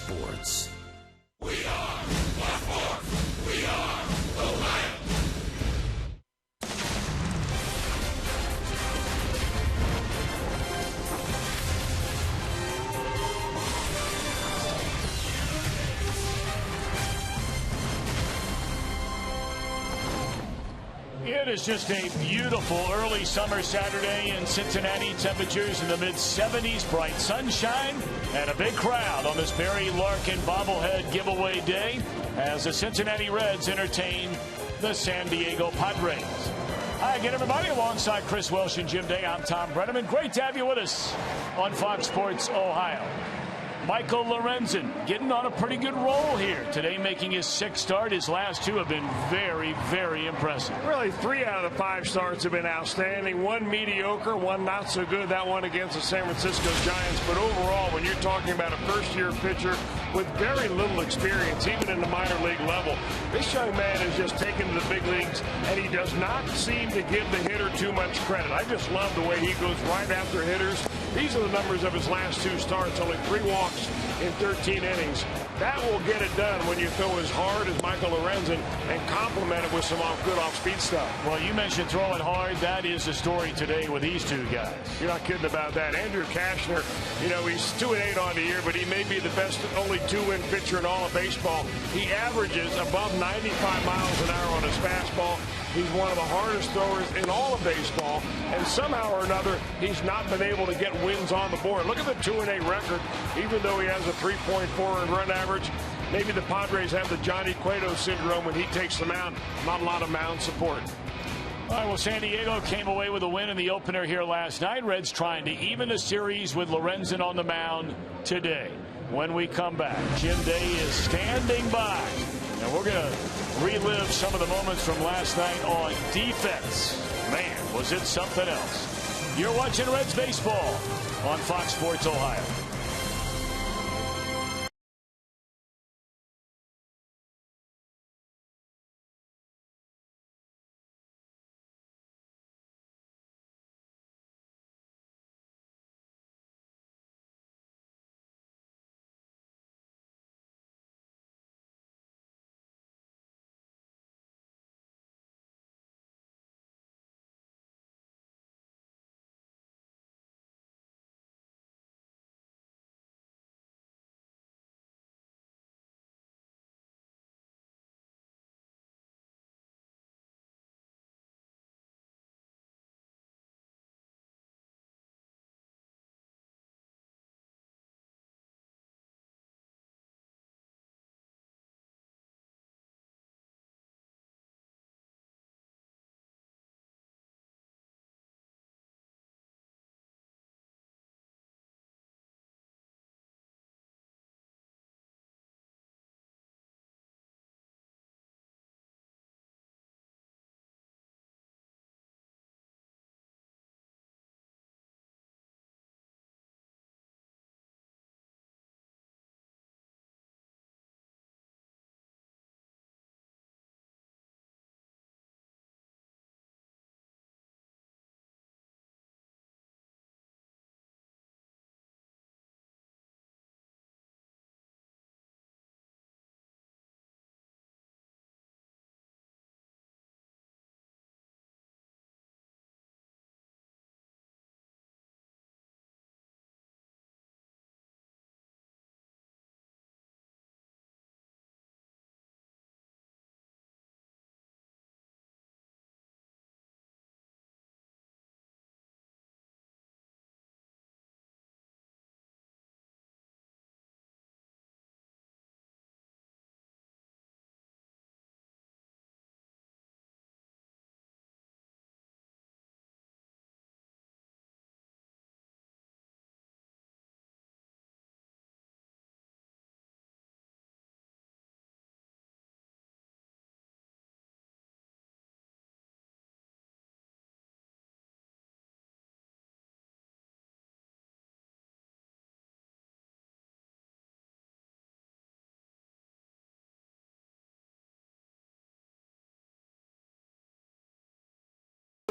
Sports. We are Baltimore. We are Ohio. It is just a beautiful early summer Saturday in Cincinnati. Temperatures in the mid-70s, bright sunshine, and a big crowd on this Barry Larkin bobblehead giveaway day as the Cincinnati Reds entertain the San Diego Padres. Hi again, everybody. Alongside Chris Welsh and Jim Day, I'm Tom Brenneman. Great to have you with us on Fox Sports Ohio. Michael Lorenzen getting on a pretty good roll here today, making his sixth start. His last two have been very, very impressive. Really, 3 out of the 5 starts have been outstanding. One mediocre, one not so good. That one against the San Francisco Giants. But overall, when you're talking about a first-year pitcher with very little experience, even in the minor league level, this young man is just taken to the big leagues, and he does not seem to give the hitter too much credit. I just love the way he goes right after hitters. These are the numbers of his last 2 starts, only 3 walks in 13 innings. That will get it done when you throw as hard as Michael Lorenzen and complement it with some good off-speed stuff. Well, you mentioned throwing hard. That is the story today with these 2 guys. You're not kidding about that. Andrew Cashner, you know, he's 2-8 on the year, but he may be the best only 2-win pitcher in all of baseball. He averages above 95 miles an hour on his fastball. He's one of the hardest throwers in all of baseball, and somehow or another, he's not been able to get wins on the board. Look at the 2-8 record, even though he has a 3.4 in run average. Maybe the Padres have the Johnny Cueto syndrome when he takes them out. Not a lot of mound support. All right, well, San Diego came away with a win in the opener here last night. Reds trying to even the series with Lorenzen on the mound today. When we come back, Jim Day is standing by, and we're going to relive some of the moments from last night on defense. Man, was it something else. You're watching Reds baseball on Fox Sports Ohio.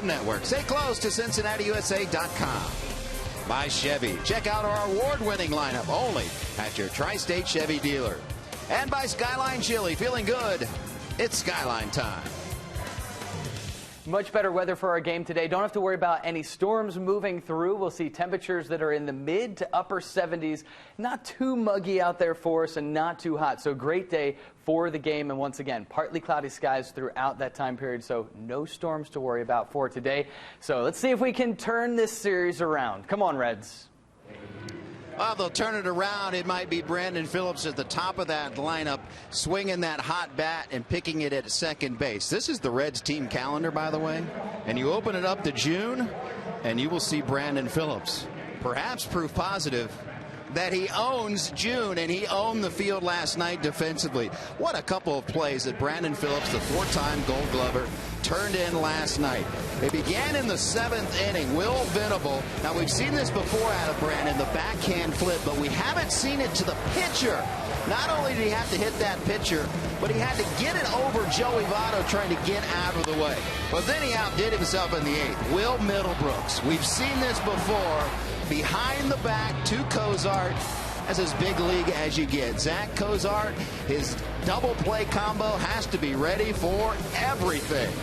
Network. Stay close to CincinnatiUSA.com. by Chevy. Check out our award-winning lineup only at your Tri-State Chevy dealer. And by Skyline Chili. Feeling good? It's Skyline time. Much better weather for our game today. Don't have to worry about any storms moving through. We'll see temperatures that are in the mid to upper 70s. Not too muggy out there for us and not too hot. So great day for the game. And once again, partly cloudy skies throughout that time period. So no storms to worry about for today. So let's see if we can turn this series around. Come on, Reds. Well, they'll turn it around. It might be Brandon Phillips at the top of that lineup, swinging that hot bat and picking it at second base. This is the Reds team calendar, by the way. And you open it up to June, and you will see Brandon Phillips. Perhaps proof positive that he owns June, and he owned the field last night defensively. What a couple of plays that Brandon Phillips, the four-time Gold Glover, turned in last night. It began in the 7th inning. Will Venable. Now, we've seen this before out of Brandon, the backhand flip, but we haven't seen it to the pitcher. Not only did he have to hit that pitcher, but he had to get it over Joey Votto trying to get out of the way. But then he outdid himself in the 8th. Will Middlebrooks. We've seen this before. Behind the back to Cozart. That's as big league as you get. Zack Cozart, his double play combo has to be ready for everything.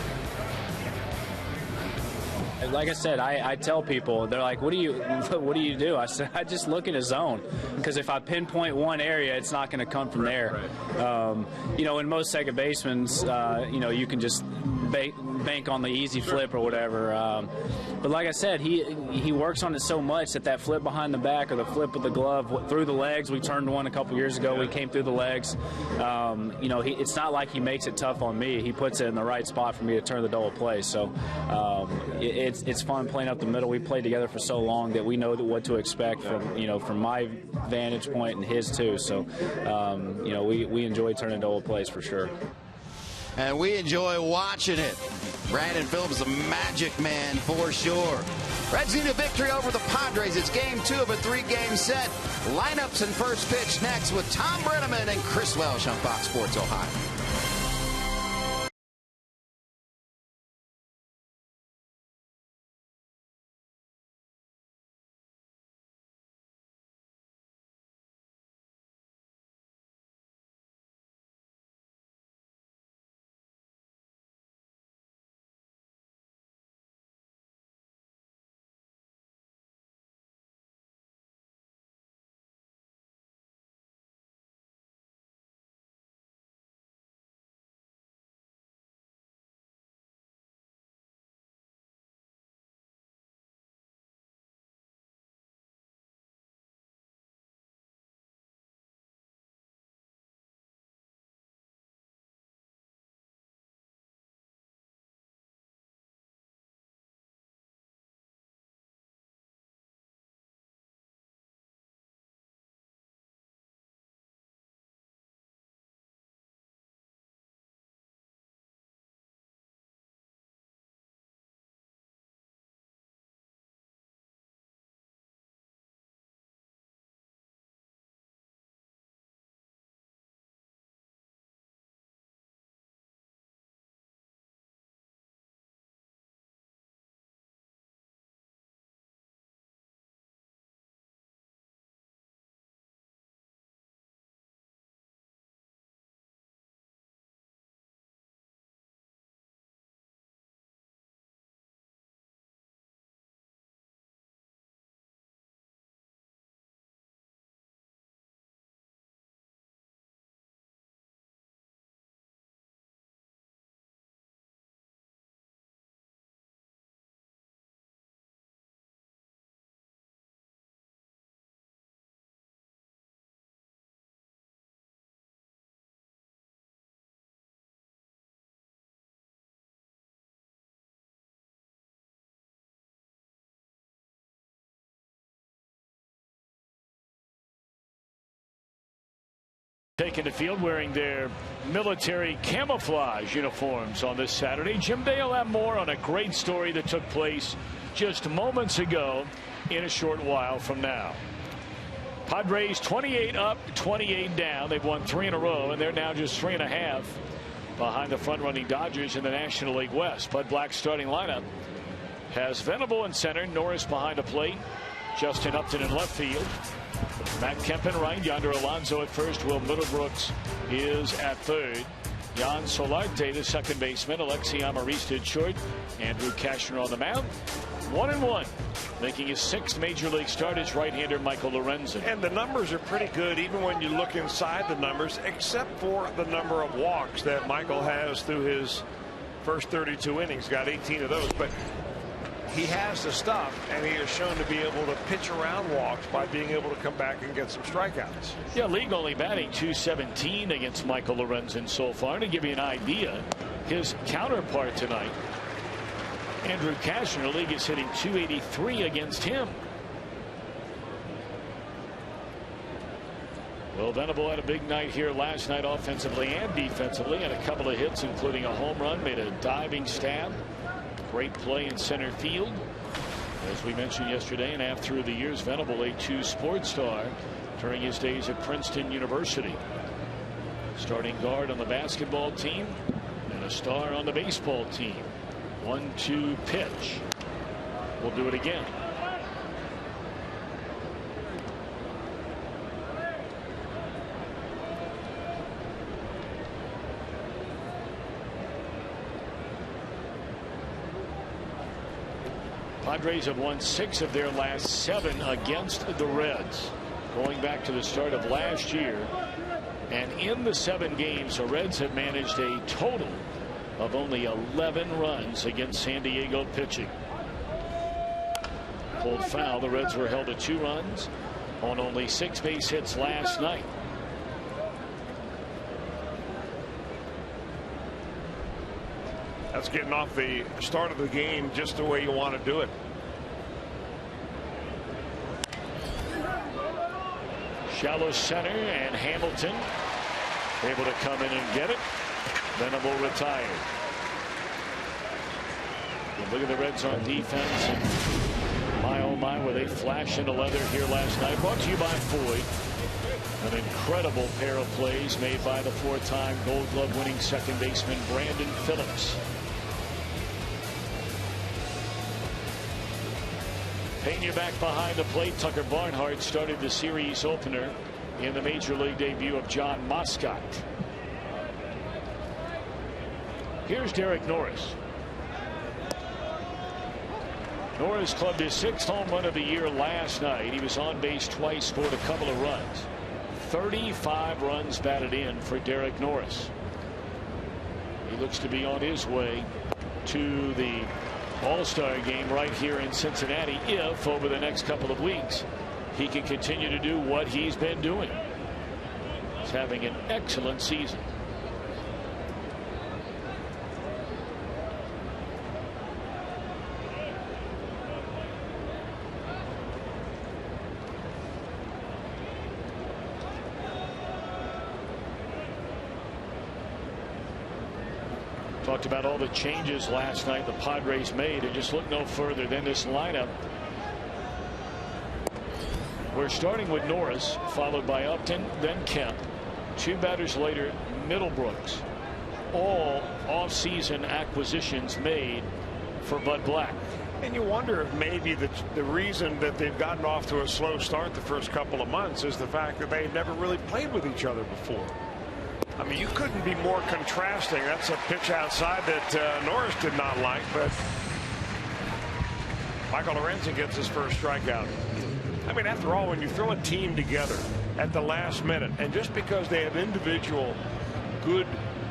Like I said, I tell people, they're like, what do you do? I said, I just look in a zone, because if I pinpoint one area, it's not going to come from there. You know, in most second basemen, you know, you can just bank on the easy flip or whatever. But like I said, he works on it so much that flip behind the back or the flip with the glove through the legs. We turned one a couple years ago. We came through the legs. You know, it's not like he makes it tough on me. He puts it in the right spot for me to turn the double play. So it's fun playing up the middle. We played together for so long that we know what to expect from my vantage point and his too. So you know, we enjoy turning double plays for sure. And we enjoy watching it. Brandon Phillips, the magic man for sure. Reds need a victory over the Padres. It's game 2 of a 3-game set. Lineups and first pitch next with Tom Brenneman and Chris Welsh on Fox Sports Ohio. Taking the field wearing their military camouflage uniforms on this Saturday. Jim Day will have more on a great story that took place just moments ago in a short while from now. Padres 28 up, 28 down. They've won 3 in a row, and they're now just 3.5 behind the front-running Dodgers in the National League West. Bud Black's starting lineup has Venable in center, Norris behind the plate, Justin Upton in left field. Matt Kemp in right. Yonder Alonso at first. Will Middlebrooks is at third. Jan Solarte, the second baseman. Alexi Amarista at short. Andrew Cashner on the mound. 1-1. Making his 6th major league start is right-hander Michael Lorenzen. And the numbers are pretty good even when you look inside the numbers, except for the number of walks that Michael has through his first 32 innings. Got 18 of those, but he has the stuff, and he has shown to be able to pitch around walks by being able to come back and get some strikeouts. Yeah, league only batting .217 against Michael Lorenzen so far. To give you an idea, his counterpart tonight, Andrew Cashner, the league is hitting .283 against him. Well, Venable had a big night here last night offensively and defensively, and a couple of hits, including a home run, made a diving stab. Great play in center field. As we mentioned yesterday, and half through the years, Venable, a 2 sports star during his days at Princeton University. Starting guard on the basketball team and a star on the baseball team. 1-2 pitch. We'll do it again. Padres have won 6 of their last 7 against the Reds, going back to the start of last year. And in the 7 games, the Reds have managed a total of only 11 runs against San Diego pitching. Pulled foul. The Reds were held to 2 runs on only 6 base hits last night. That's getting off the start of the game just the way you want to do it. Shallow center, and Hamilton able to come in and get it. Venable retired. And look at the Reds on defense. And my oh my, were they flash into leather here last night. Brought to you by Ford. An incredible pair of plays made by the 4-time Gold Glove winning second baseman Brandon Phillips. Pena back behind the plate. Tucker Barnhart started the series opener in the major league debut of John Moscott. Here's Derek Norris. Norris clubbed his 6th home run of the year last night. He was on base twice, scored a couple of runs. 35 runs batted in for Derek Norris. He looks to be on his way to the All-Star game right here in Cincinnati, if over the next couple of weeks he can continue to do what he's been doing. He's having an excellent season. Talked about all the changes last night the Padres made, and just look no further than this lineup. We're starting with Norris, followed by Upton, then Kemp. 2 batters later, Middlebrooks. All off-season acquisitions made for Bud Black. And you wonder if maybe the reason that they've gotten off to a slow start the first couple of months is the fact that they never really played with each other before. I mean, you couldn't be more contrasting. That's a pitch outside that Norris did not like, but Michael Lorenzen gets his first strikeout. I mean, after all, when you throw a team together at the last minute, and just because they have individual good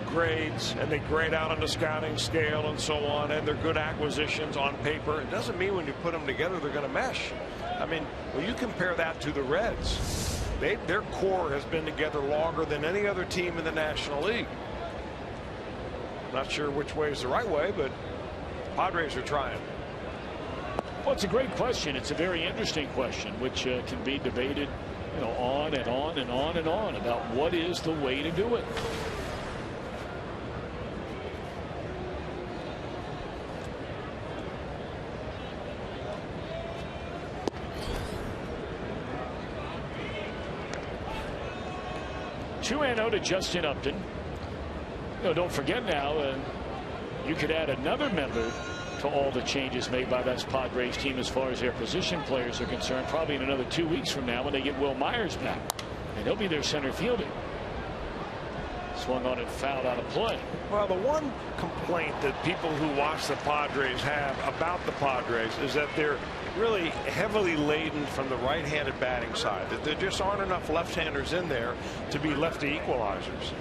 grades and they grade out on the scouting scale and so on, and they're good acquisitions on paper, it doesn't mean when you put them together they're going to mesh. I mean, when you compare that to the Reds, their core has been together longer than any other team in the National League. Not sure which way is the right way, but Padres are trying. Well, it's a great question. It's a very interesting question, which can be debated, you know, on and on and on and on about what is the way to do it. Two-0 to Justin Upton. You know, don't forget now, you could add another member to to all the changes made by that Padres team as far as their position players are concerned, probably in another 2 weeks from now when they get Will Myers back. And he'll be their center fielder. Swung on and fouled out of play. Well, the one complaint that people who watch the Padres have about the Padres is that they're really heavily laden from the right-handed batting side, that there just aren't enough left-handers in there to be lefty equalizers.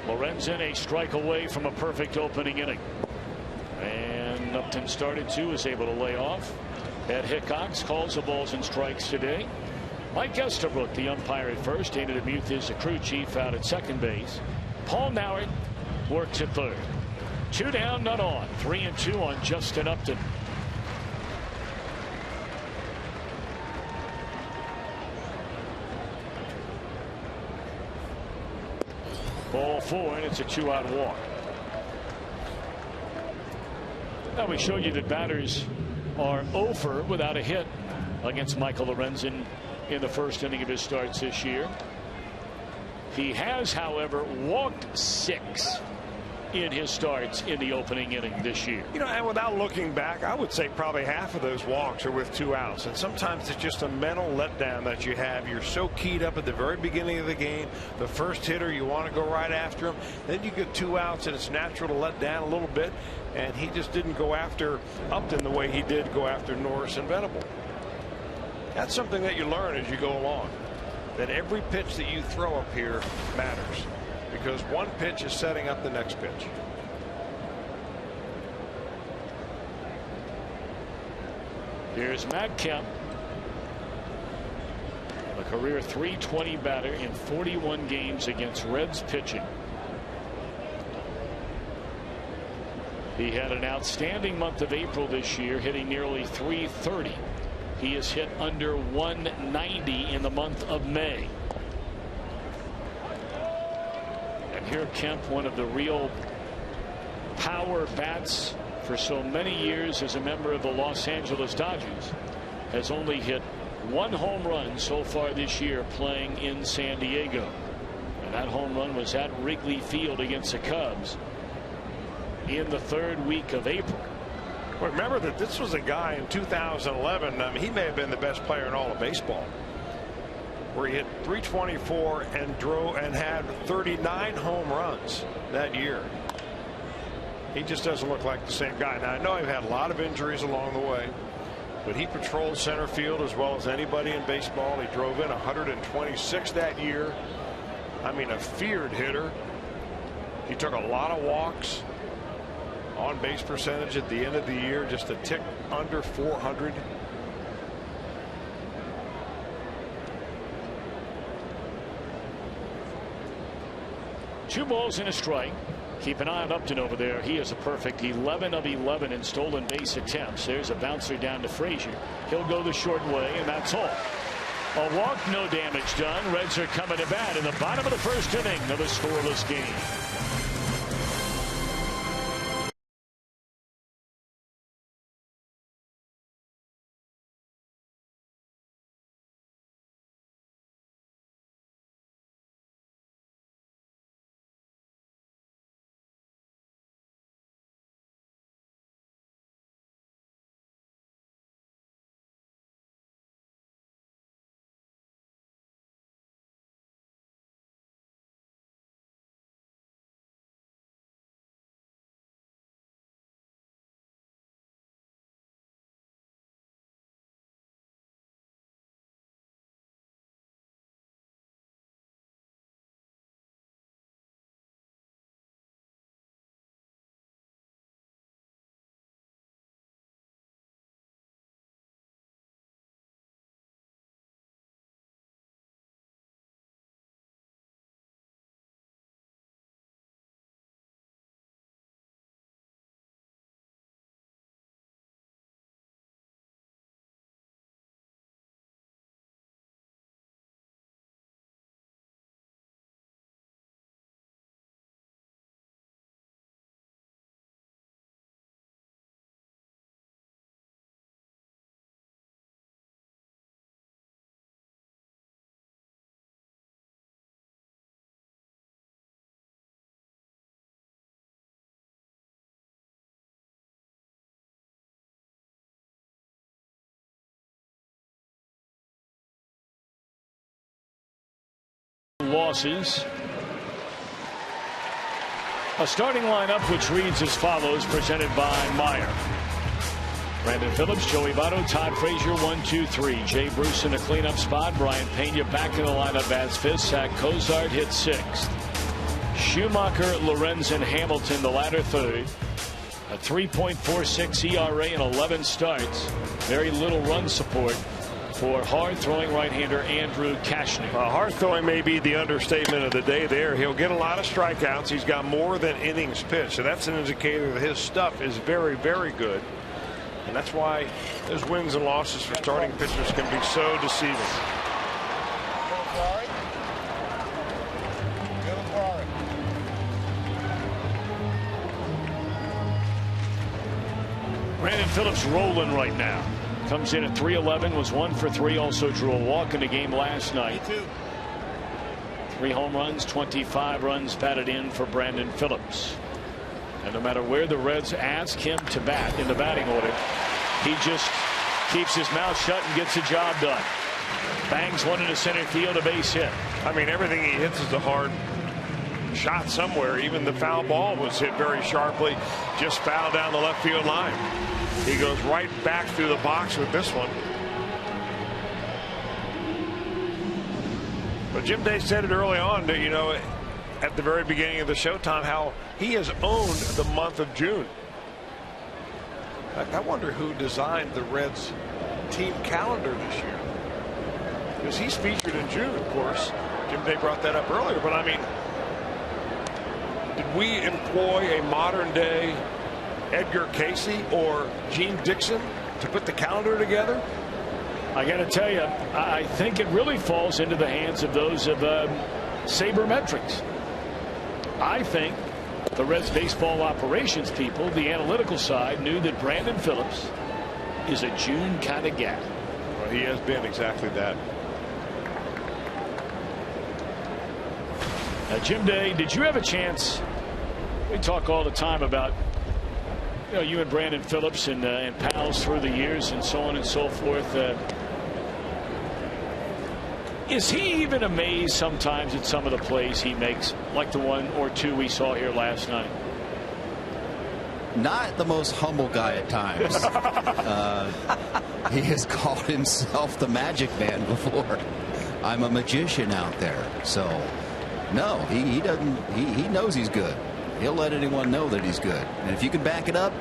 Lorenzen a strike away from a perfect opening inning. And Upton started to, is able to lay off. Ed Hickox calls the balls and strikes today. Mike Estabrook, the umpire at first. Dana DeMuth is the crew chief out at second base. Paul Nowert works at third. 2 down, none on. 3-2 on Justin Upton. Ball 4, and it's a 2-out walk. Now we showed you that batters are 0 for without a hit against Michael Lorenzen in the first inning of his starts this year. He has, however, walked 6 in his starts in the opening inning this year. You know, and without looking back, I would say probably half of those walks are with 2 outs. And sometimes it's just a mental letdown that you have. You're so keyed up at the very beginning of the game. The first hitter, you want to go right after him. Then you get 2 outs, and it's natural to let down a little bit. And he just didn't go after Upton the way he did go after Norris and Venable. That's something that you learn as you go along. That every pitch that you throw up here matters, because one pitch is setting up the next pitch. Here's Matt Kemp, a career .320 batter in 41 games against Reds pitching. He had an outstanding month of April this year, hitting nearly .330. He has hit under .190 in the month of May. And here Kemp, one of the real power bats for so many years as a member of the Los Angeles Dodgers, has only hit 1 home run so far this year playing in San Diego. And that home run was at Wrigley Field against the Cubs in the 3rd week of April. Well, remember that this was a guy in 2011. I mean, he may have been the best player in all of baseball, where he hit .324 and had 39 home runs that year. He just doesn't look like the same guy. Now, I know he's had a lot of injuries along the way, but he patrolled center field as well as anybody in baseball. He drove in 126 that year. I mean, a feared hitter. He took a lot of walks. On base percentage at the end of the year, just a tick under 400. Two balls and a strike. Keep an eye on Upton over there. He is a perfect 11 of 11 in stolen base attempts. There's a bouncer down to Frazier. He'll go the short way, and that's all. A walk, no damage done. Reds are coming to bat in the bottom of the 1st inning of a scoreless game. losses. A starting lineup which reads as follows, presented by Meyer. Brandon Phillips, Joey Votto, Todd Frazier, 1, 2, 3. Jay Bruce in the cleanup spot. Brian Pena back in the lineup bats fifth. Zack Cozart hit sixth. Schumacher, Lorenz, and Hamilton the latter third. A 3.46 ERA in 11 starts. Very little run support for hard-throwing right-hander Andrew Cashner. Hard-throwing may be the understatement of the day there. He'll get a lot of strikeouts. He's got more tthan innings pitched, so that's an indicator that his stuff is very, very good. And that's why those wins and losses for starting pitchers can be so deceiving. Brandon Phillips rolling right now. Comes in at 311, was 1 for 3, also drew a walk in the game last night. 3 home runs, 25 runs batted in for Brandon Phillips. And no matter where the Reds ask him to bat in the batting order, he just keeps his mouth shut and gets the job done. Bangs one into center field, a base hit. I mean, everything he hits is a hard shot somewhere. Even the foul ball was hit very sharply, just fouled down the left field line. He goes right back through the box with this one. But Jim Day said it early on, that, you know, at the very beginning of the show, Tom, how he has owned the month of June. I wonder who designed the Reds team calendar this year, because he's featured in June, of course. Jim Day brought that up earlier, but I mean, did we employ a modern day Edgar Casey or Gene Dixon to put the calendar together? I got to tell you, I think it really falls into the hands of those of sabermetrics. I think the Reds baseball operations people, the analytical side, knew that Brandon Phillips is a June kind of guy. Well, he has been exactly that. Jim Day, did you have a chance? We talk all the time about, you know, you and Brandon Phillips and pals through the years and so on and so forth. Is he even amazed sometimes at some of the plays he makes, like the 1 or 2 we saw here last night? Not the most humble guy at times. He has called himself the Magic Man before. I'm a magician out there. So, no, he doesn't. He knows he's good. He'll let anyone know that he's good. And if you can back it up,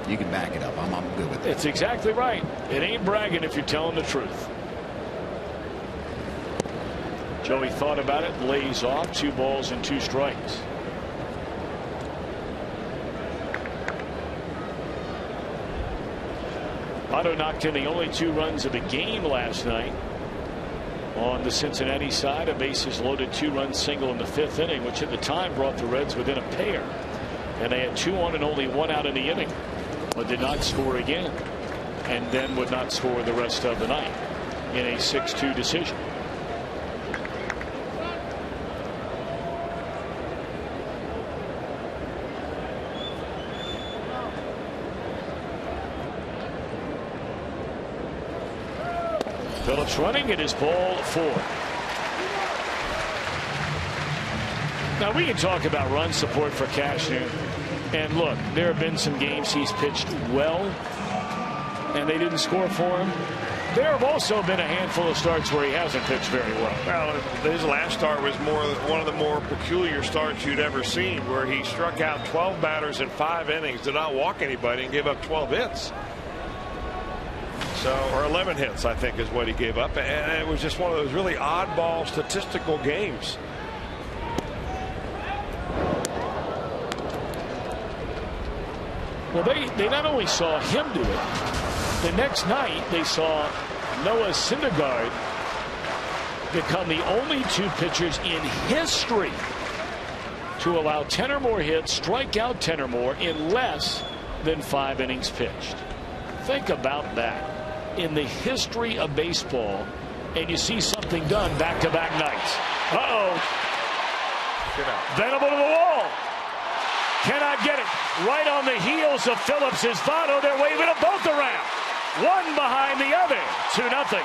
you can back it up. I'm good with it. It's exactly right. It ain't bragging if you're telling the truth. Joey thought about it, lays off, 2 balls and 2 strikes. Votto knocked in the only 2 runs of the game last night. On the Cincinnati side, a bases loaded 2-run single in the 5th inning, which at the time brought the Reds within a pair. And they had 2 on and only 1 out in the inning, but did not score again, and then would not score the rest of the night in a 6-2 decision. Phillips running, it is ball 4. Now we can talk about run support for Cashner, and look, there have been some games he's pitched well and they didn't score for him. There have also been a handful of starts where he hasn't pitched very well. Well, his last start was one of the more peculiar starts you'd ever seen, where he struck out 12 batters in 5 innings, did not walk anybody, and gave up 12 hits. So, or 11 hits, I think, is what he gave up. And it was just one of those really oddball statistical games. Well, they not only saw him do it, the next night they saw Noah Syndergaard become the only 2 pitchers in history to allow 10 or more hits, strike out 10 or more in less than 5 innings pitched. Think about that. In the history of baseball, and you see something done back-to-back nights. Venable to the wall. Cannot get it. Right on the heels of Phillips is Votto. They're waving them both around. One behind the other. 2-0.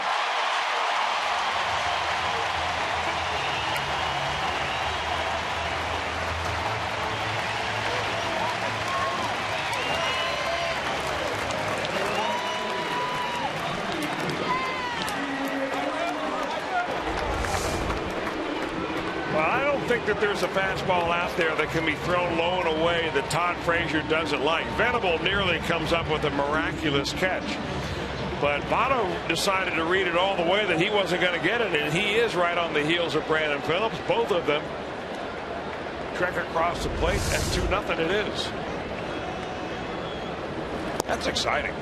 think that there's a fastball out there that can be thrown low and away that Todd Frazier doesn't like. Venable nearly comes up with a miraculous catch. But Votto decided to read it all the way that he wasn't going to get it, and he is right on the heels of Brandon Phillips. Both of them trek across the plate, and 2-0 it is. That's exciting.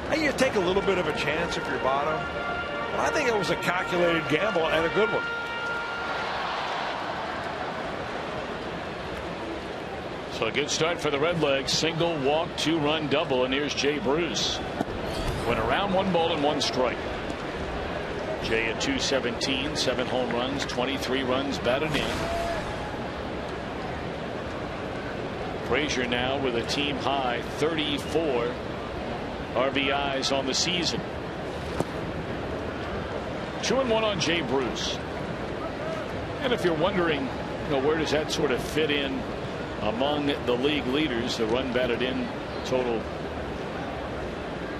Hey, you take a little bit of a chance if you're Votto. But I think it was a calculated gamble and a good one. So a good start for the Redlegs. Single, walk, 2-run double, and here's Jay Bruce. Went around 1 ball and 1 strike. Jay at .217, 7 home runs, 23 runs batted in. Frazier now with a team high 34 RBIs on the season. 2-1 on Jay Bruce. And if you're wondering, where does that sort of fit in among the league leaders, the run batted in total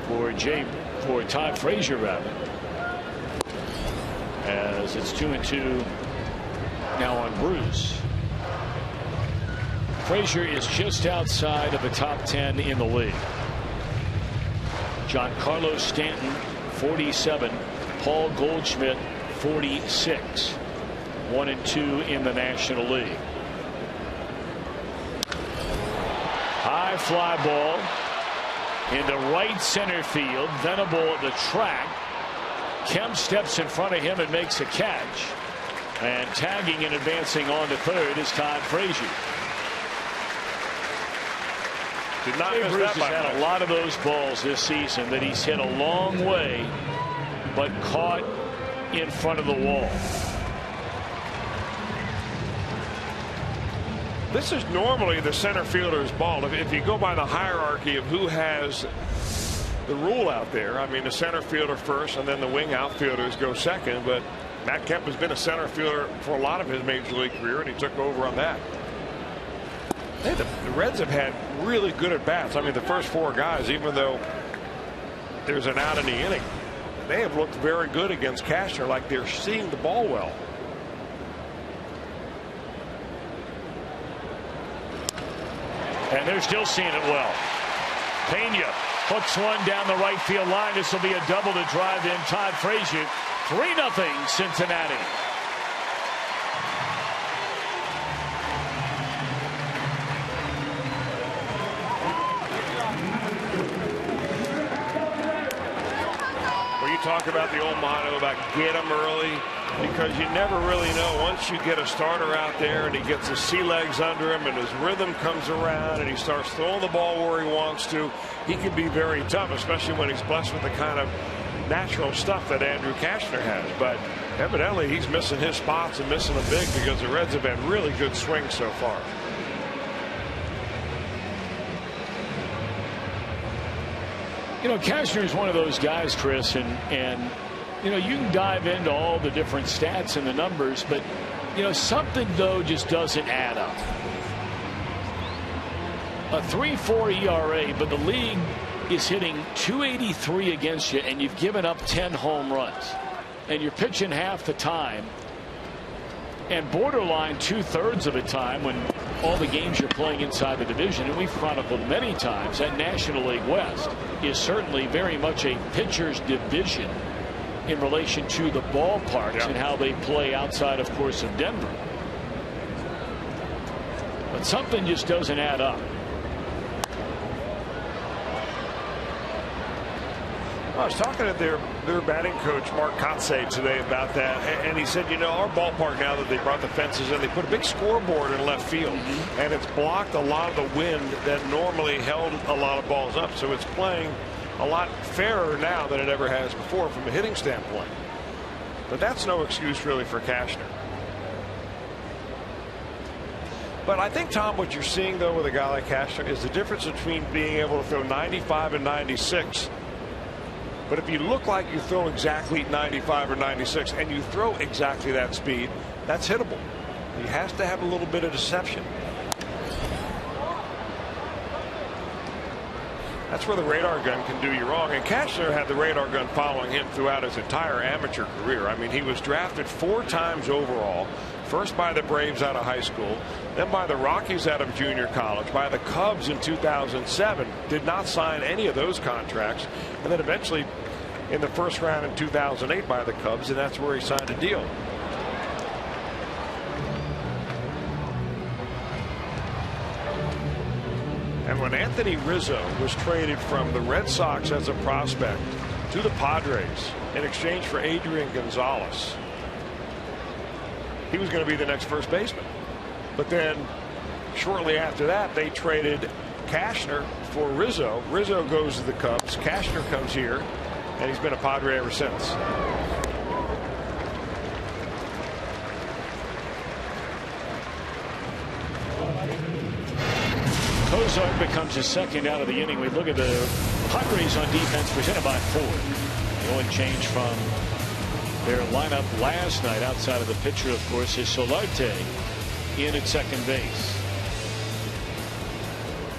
for Todd Frazier rather, as it's 2-2 now on Bruce. Frazier is just outside of the top 10 in the league. Giancarlo Stanton 47, Paul Goldschmidt 46, 1 and 2 in the National League. High fly ball into right center field. Venable at the track. Kemp steps in front of him and makes a catch. And tagging and advancing on to third is Todd Frazier. Did not Jay miss Bruce that by has had a lot of those balls this season that he's hit a long way, but caught in front of the wall. This is normally the center fielder's ball. If you go by the hierarchy of who has the rule out there, I mean, the center fielder first and then the wing outfielders go second. But Matt Kemp has been a center fielder for a lot of his major league career, and he took over on that. Hey, the Reds have had really good at bats. I mean, the first 4 guys, even though there's an out in the inning, they have looked very good against Cashner, like they're seeing the ball well. And they're still seeing it well. Pena hooks one down the right field line. This will be a double to drive in Todd Frazier. 3-0 Cincinnati. Talk about the old motto about get them early, because you never really know. Once you get a starter out there and he gets his sea legs under him and his rhythm comes around and he starts throwing the ball where he wants to, he can be very tough, especially when he's blessed with the kind of natural stuff that Andrew Cashner has. But evidently he's missing his spots and missing them big, because the Reds have had really good swings so far. Cashner is one of those guys, Chris, and you can dive into all the different stats and the numbers, but something though just doesn't add up. A 3.4 ERA, but the league is hitting .283 against you, and you've given up 10 home runs, and you're pitching half the time, and borderline 2/3 of the time when all the games you're playing inside the division. And we've chronicled many times that National League West is certainly very much a pitcher's division in relation to the ballparks and how they play outside, of course, of Denver. But something just doesn't add up. I was talking to their batting coach, Mark Kotsay, today about that, and he said, our ballpark, now that they brought the fences in, they put a big scoreboard in left field, and it's blocked a lot of the wind that normally held a lot of balls up, so it's playing a lot fairer now than it ever has before from a hitting standpoint. But that's no excuse really for Cashner. But I think, Tom, what you're seeing though with a guy like Cashner is the difference between being able to throw 95 and 96. But if you look like you throw exactly 95 or 96 and you throw exactly that speed, that's hittable. He has to have a little bit of deception. That's where the radar gun can do you wrong. And Cashner had the radar gun following him throughout his entire amateur career. I mean, he was drafted 4 times overall, First by the Braves out of high school, then by the Rockies out of junior college, by the Cubs in 2007. Did not sign any of those contracts, and then eventually in the first round in 2008 by the Cubs, and that's where he signed a deal. And when Anthony Rizzo was traded from the Red Sox as a prospect to the Padres in exchange for Adrian Gonzalez, he was going to be the next first baseman. But then shortly after that, they traded Cashner for Rizzo. Rizzo goes to the Cubs. Cashner comes here, and he's been a Padre ever since. Cozart becomes his second out of the inning. We look at the Padres on defense, presented by Ford. The only change from their lineup last night, outside of the pitcher, of course, is Solarte in at second base,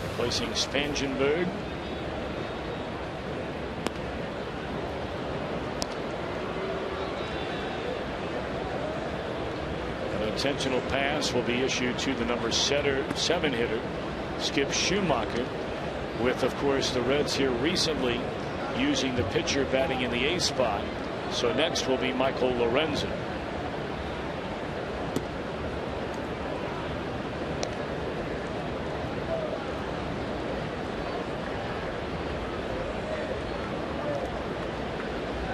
replacing Spangenberg. An intentional pass will be issued to the number 7 hitter, Skip Schumacher, with, of course, the Reds here recently using the pitcher batting in the A spot. So next will be Michael Lorenzen.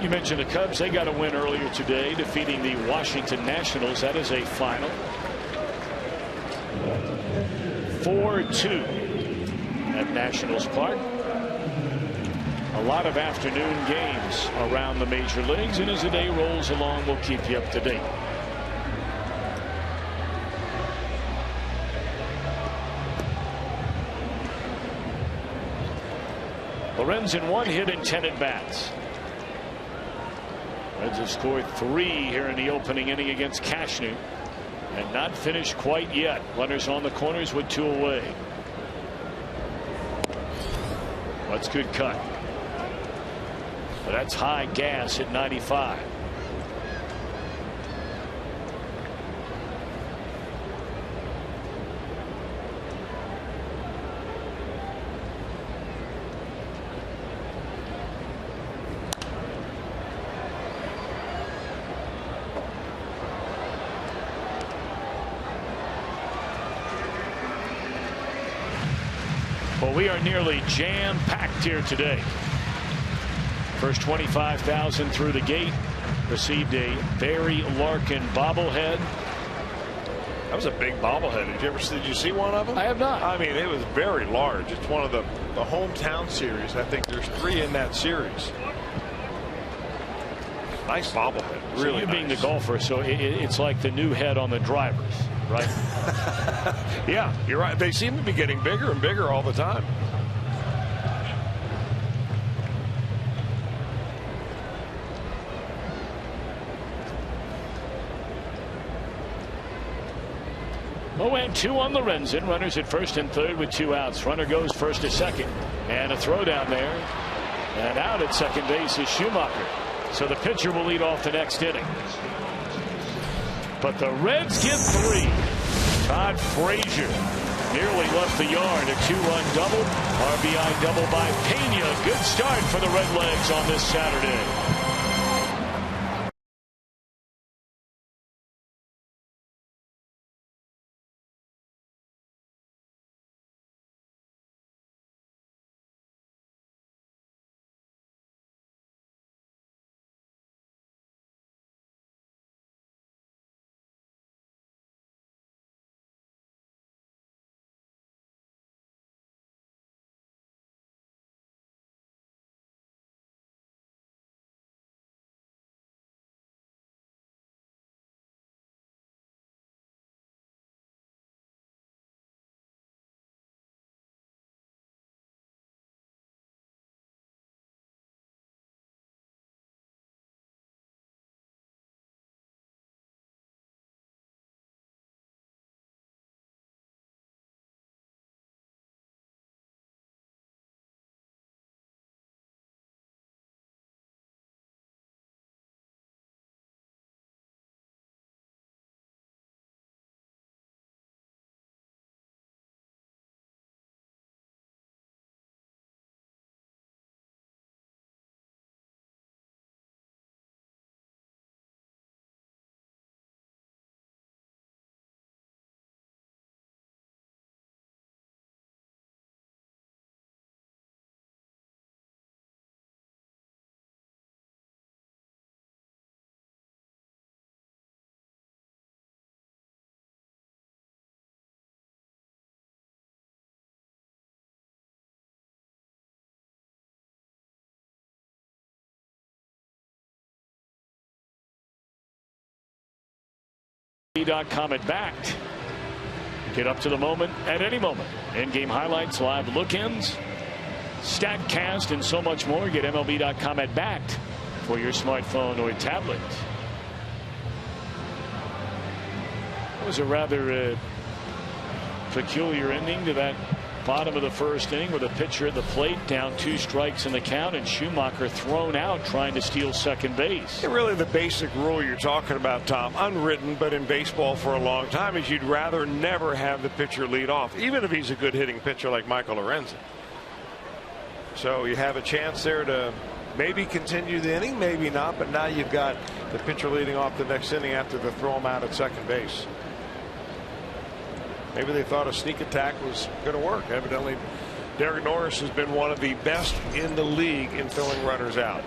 You mentioned the Cubs. They got a win earlier today, defeating the Washington Nationals. That is a final 4-2 at Nationals Park. A lot of afternoon games around the major leagues, and as the day rolls along, we'll keep you up to date. Lorenzen 1 hit and 10 at bats. Reds have scored 3 here in the opening inning against Cashner, and not finished quite yet. Runners on the corners with 2 away. That's good cut. But that's high gas at 95. Well, we are nearly jam-packed here today. First 25,000 through the gate received a Barry Larkin bobblehead. That was a big bobblehead. Did you see one of them? I have not. I mean, it was very large. It's one of the hometown series. I think there's 3 in that series. Nice bobblehead. Really So you nice. being the golfer, so it's like the new head on the drivers, right? Yeah, you're right. They seem to be getting bigger and bigger all the time. Oh, and 2 on Lorenzen. Runners at first and third with 2 outs. Runner goes first to second. And a throw down there. And out at second base is Schumacher. So the pitcher will lead off the next inning. But the Reds get 3. Todd Frazier nearly left the yard. A 2-run double. RBI double by Pena. Good start for the Redlegs on this Saturday. MLB.com at Backed. Get up to the moment at any moment. In-game highlights, live look-ins, StatCast, and so much more. Get MLB.com at Backed for your smartphone or tablet. It was a rather peculiar ending to that bottom of the first inning with a pitcher at the plate, down 2 strikes in the count, and Schumacher thrown out trying to steal second base. And really the basic rule you're talking about, Tom, unwritten but in baseball for a long time, is you'd rather never have the pitcher lead off, even if he's a good hitting pitcher like Michael Lorenzen. So you have a chance there to maybe continue the inning, maybe not, but now you've got the pitcher leading off the next inning after they throw him out at second base. Maybe they thought a sneak attack was going to work. Evidently, Derek Norris has been one of the best in the league in filling runners out.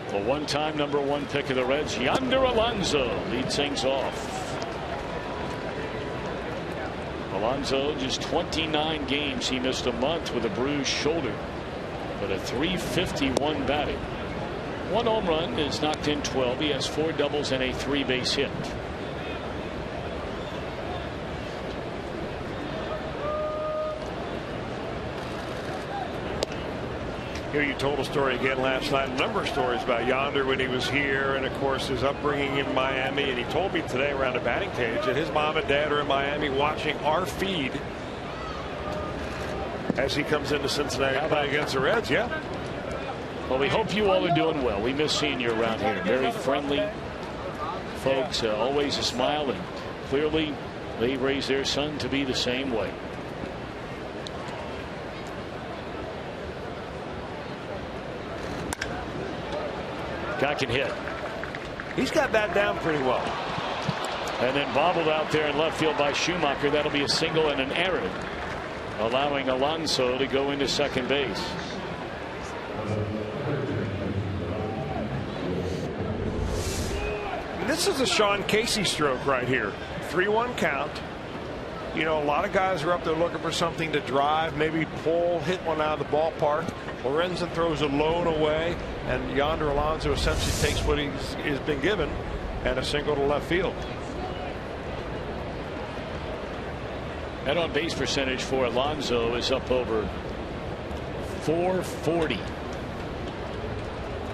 The one-time #1 pick of the Reds, Yonder Alonso, leads things off. Alonso, just 29 games. He missed a month with a bruised shoulder, but a .351 batting. 1 home run, is knocked in 12. He has 4 doubles and a 3-base hit. Here you told a story again last night, a number of stories about Yonder when he was here, and of course his upbringing in Miami. And he told me today around the batting cage that his mom and dad are in Miami watching our feed as he comes into Cincinnati to play against the Reds. Yeah. Well, we hope you all are doing well. We miss seeing you around here. Very friendly folks, always a smile, and clearly they raised their son to be the same way. Guy can hit. He's got that down pretty well. And then bobbled out there in left field by Schumacher. That'll be a single and an error, allowing Alonso to go into second base. This is a Sean Casey stroke right here. 3-1 count. You know, a lot of guys are up there looking for something to drive, maybe pull, hit one out of the ballpark. Lorenzen throws a lone away, and Yonder Alonso essentially takes what he's been given and a single to left field. That on base percentage for Alonso is up over .440,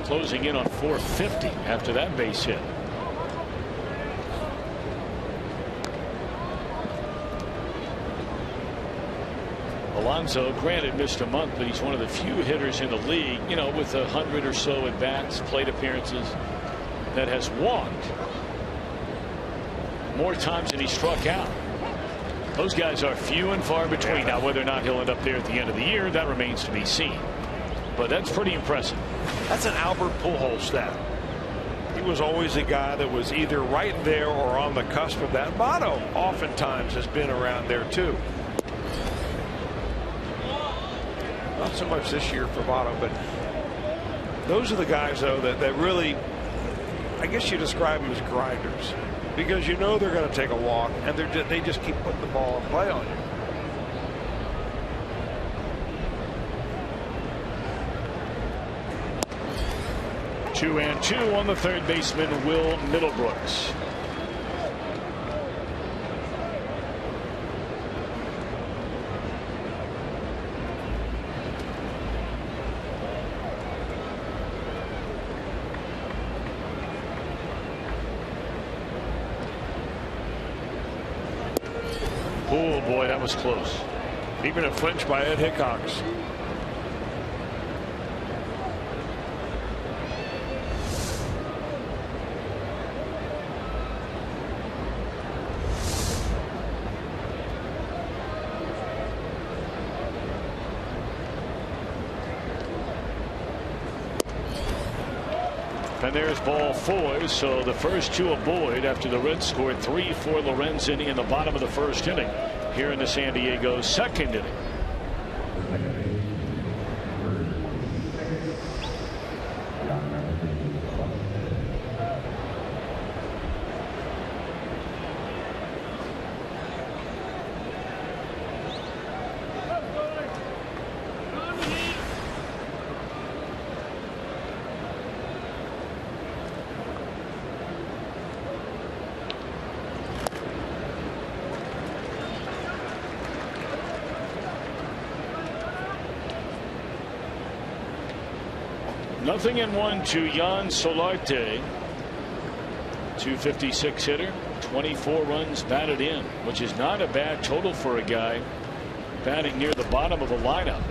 closing in on .450 after that base hit. Alonso, granted, missed a month, but he's one of the few hitters in the league, you know, with 100 or so at bats, plate appearances, that has walked more times than he struck out. Those guys are few and far between. Now, whether or not he'll end up there at the end of the year, that remains to be seen. But that's pretty impressive. That's an Albert Pujols stat. He was always a guy that was either right there or on the cusp of that. Votto oftentimes has been around there too. Not so much this year for Votto, but those are the guys, though, that really, I guess you describe them as grinders, because you know they're going to take a walk, and they just keep putting the ball in play on you. Two and two on the third baseman, Will Middlebrooks. Oh boy, that was close. Even a flinch by Ed Hickox. And there's ball 4. So the first 2 of Boyd after the Reds scored 3 for Lorenzen in the bottom of the first inning here in the San Diego second inning. 0-1 to Yan Solarte. 256 hitter, 24 runs batted in, which is not a bad total for a guy batting near the bottom of the lineup.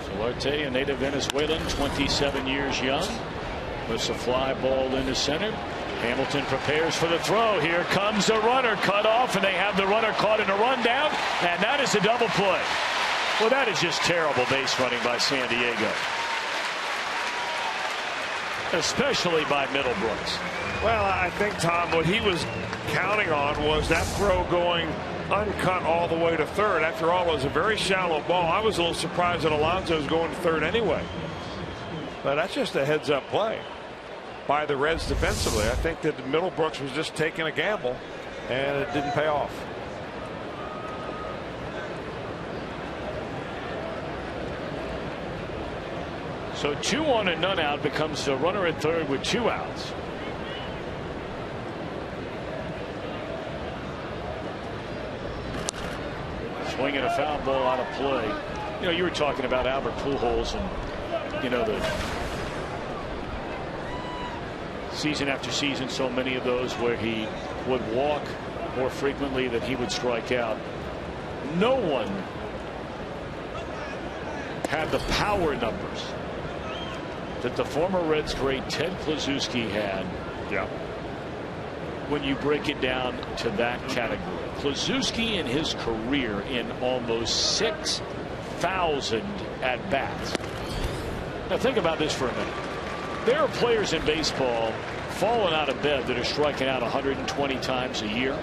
Solarte, a native Venezuelan, 27 years young. Puts a fly ball into center. Hamilton prepares for the throw. Here comes the runner, cut off, and they have the runner caught in a rundown, and that is a double play. Well, that is just terrible base running by San Diego, especially by Middlebrooks. Well, I think, Tom, what he was counting on was that throw going uncut all the way to third. After all, it was a very shallow ball. I was a little surprised that Alonso was going to third anyway. But that's just a heads-up play by the Reds defensively. I think that Middlebrooks was just taking a gamble, and it didn't pay off. So 2 on and none out becomes a runner at third with 2 outs. Swinging a foul ball out of play. You know, you were talking about Albert Pujols and, you know, the season after season, so many of those where he would walk more frequently than he would strike out. No one had the power numbers that the former Reds great Ted Kluszewski had. Yeah. When you break it down to that category, Kluszewski in his career in almost 6,000 at bats. Now think about this for a minute. There are players in baseball falling out of bed that are striking out 120 times a year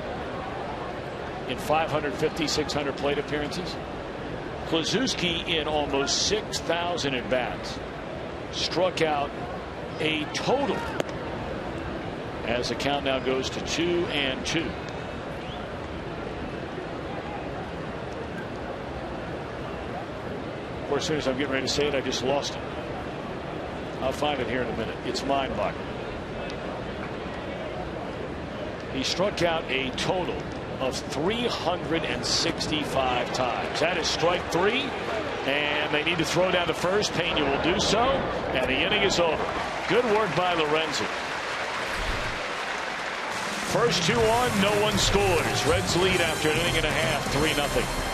in 550, 600 plate appearances. Kluszewski in almost 6,000 at bats struck out a total, as the count now goes to 2-2. Of course, as soon as I'm getting ready to say it, I just lost it. I'll find it here in a minute. It's mind-boggling. He struck out a total of 365 times. That is strike 3, and they need to throw down to first. Pena will do so, and the inning is over. Good work by Lorenzen. First 2 on, no one scores. Reds lead after an inning and a half, 3-0.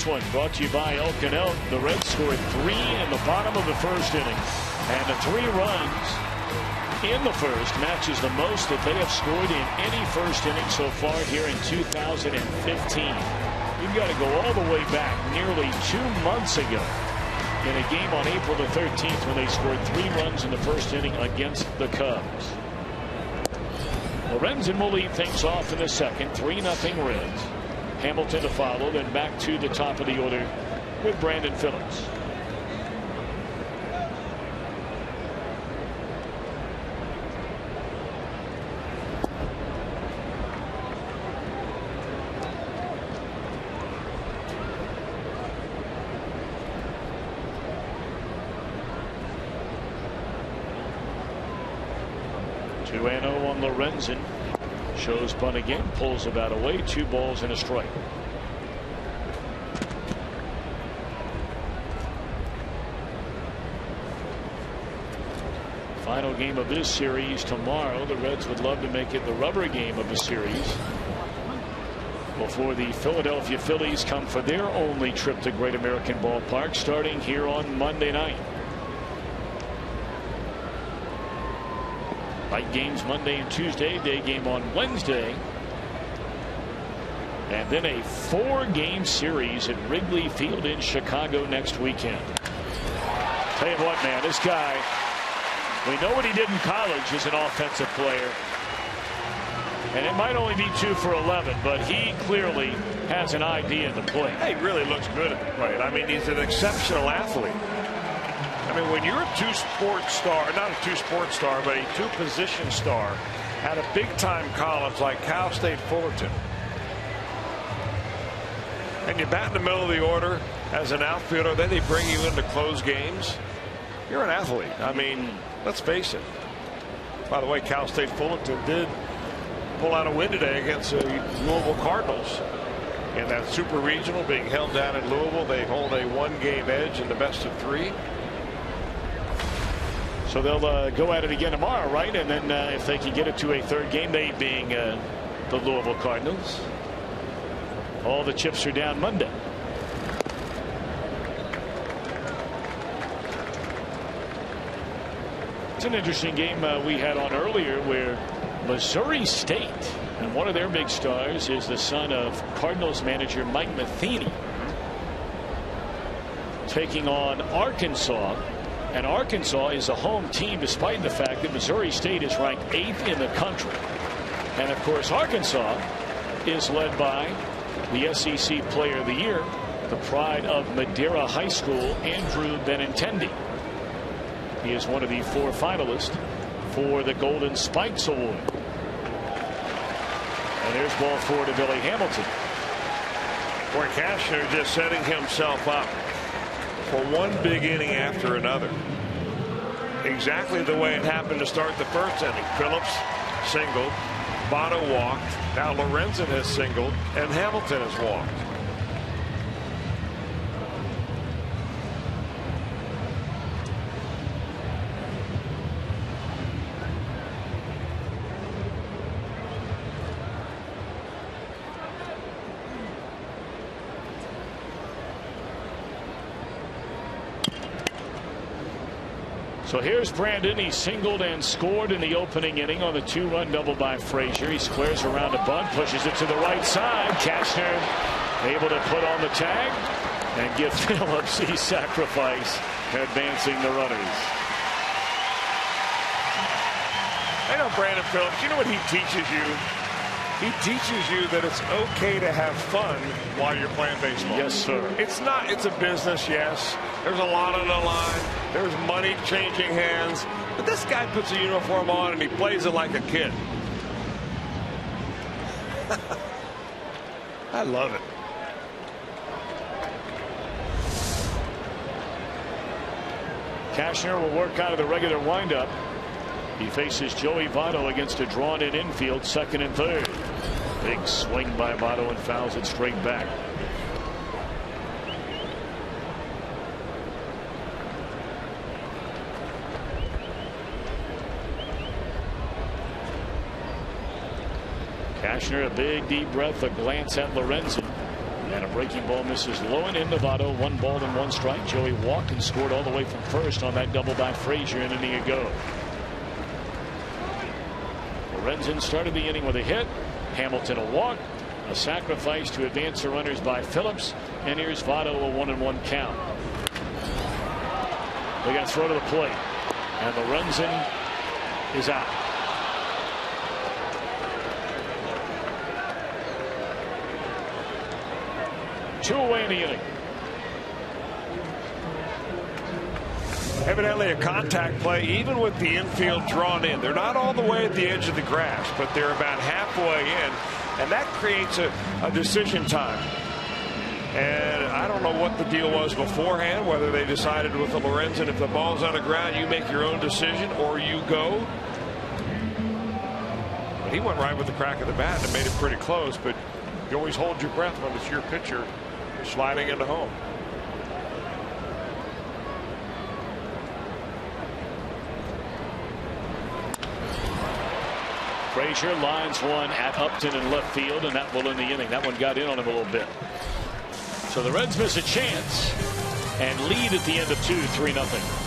One brought to you by Elk & Elk. The Reds scored 3 in the bottom of the first inning, and the 3 runs in the first matches the most that they have scored in any first inning so far here in 2015. You've got to go all the way back nearly 2 months ago in a game on April the 13th when they scored 3 runs in the first inning against the Cubs. Lorenzen will lead things off in the second. 3-0 Reds. Hamilton to follow, then back to the top of the order with Brandon Phillips. On Lorenzen. Shows bunt again, pulls the bat away, 2 balls and a strike. Final game of this series tomorrow. The Reds would love to make it the rubber game of the series before the Philadelphia Phillies come for their only trip to Great American Ballpark starting here on Monday night. Night games Monday and Tuesday, day game on Wednesday. And then a 4-game series at Wrigley Field in Chicago next weekend. Tell you what, man, this guy, we know what he did in college as an offensive player. And it might only be 2 for 11, but he clearly has an idea in the plate. He really looks good at the plate. I mean, he's an exceptional athlete. I mean, when you're a 2-sport star, not a 2-sport star, but a 2-position star at a big-time college like Cal State Fullerton, and you bat in the middle of the order as an outfielder, then they bring you in to close games, you're an athlete. I mean, let's face it. By the way, Cal State Fullerton did pull out a win today against the Louisville Cardinals. In that super regional being held down in Louisville, they hold a 1-game edge in the best of 3. So they'll go at it again tomorrow, right? And then if they can get it to a 3rd game, they being the Louisville Cardinals, all the chips are down Monday. It's an interesting game we had on earlier where Missouri State, and one of their big stars is the son of Cardinals manager Mike Matheny, taking on Arkansas. And Arkansas is a home team despite the fact that Missouri State is ranked 8th in the country. And of course Arkansas is led by the SEC Player of the Year, the pride of Madeira High School, Andrew Benintendi. He is one of the 4 finalists for the Golden Spikes Award. And there's ball 4 to Billy Hamilton. Boy, Cashner just setting himself up for one big inning after another. Exactly the way it happened to start the first inning. Phillips singled, Votto walked, now Lorenzen has singled, and Hamilton has walked. So here's Brandon. He singled and scored in the opening inning on the 2-run double by Frazier. He squares around a bunt, pushes it to the right side. Cashner able to put on the tag and give Phillips the sacrifice, advancing the runners. I know Brandon Phillips, you know what he teaches you? He teaches you that it's okay to have fun while you're playing baseball. Yes, sir. It's not, it's a business, yes. There's a lot on the line. There's money changing hands. But this guy puts a uniform on and he plays it like a kid. I love it. Cashner will work out of the regular windup. He faces Joey Votto against a drawn-in infield, 2nd and 3rd. Big swing by Votto and fouls it straight back. Cashner, a big deep breath, a glance at Lorenzen, and a breaking ball misses low and into Votto. 1 ball and 1 strike. Joey walked and scored all the way from first on that double by Frazier an inning ago. Lorenzen started the inning with a hit. Hamilton a walk, a sacrifice to advance the runners by Phillips, and here's Votto, a 1-1 count. They got to throw to the plate. And Lorenzen is out. Two away in the inning. Evidently a contact play, even with the infield drawn in. They're not all the way at the edge of the grass, but they're about halfway in, and that creates a decision time. And I don't know what the deal was beforehand, whether they decided with the Lorenzen, if the ball's on the ground, you make your own decision or you go. But he went right with the crack of the bat and made it pretty close, but you always hold your breath when it's your pitcher sliding into home. Frazier lines one at Upton in left field, and that will end the inning. That one got in on him a little bit. So the Reds miss a chance and lead at the end of 2, 3-0.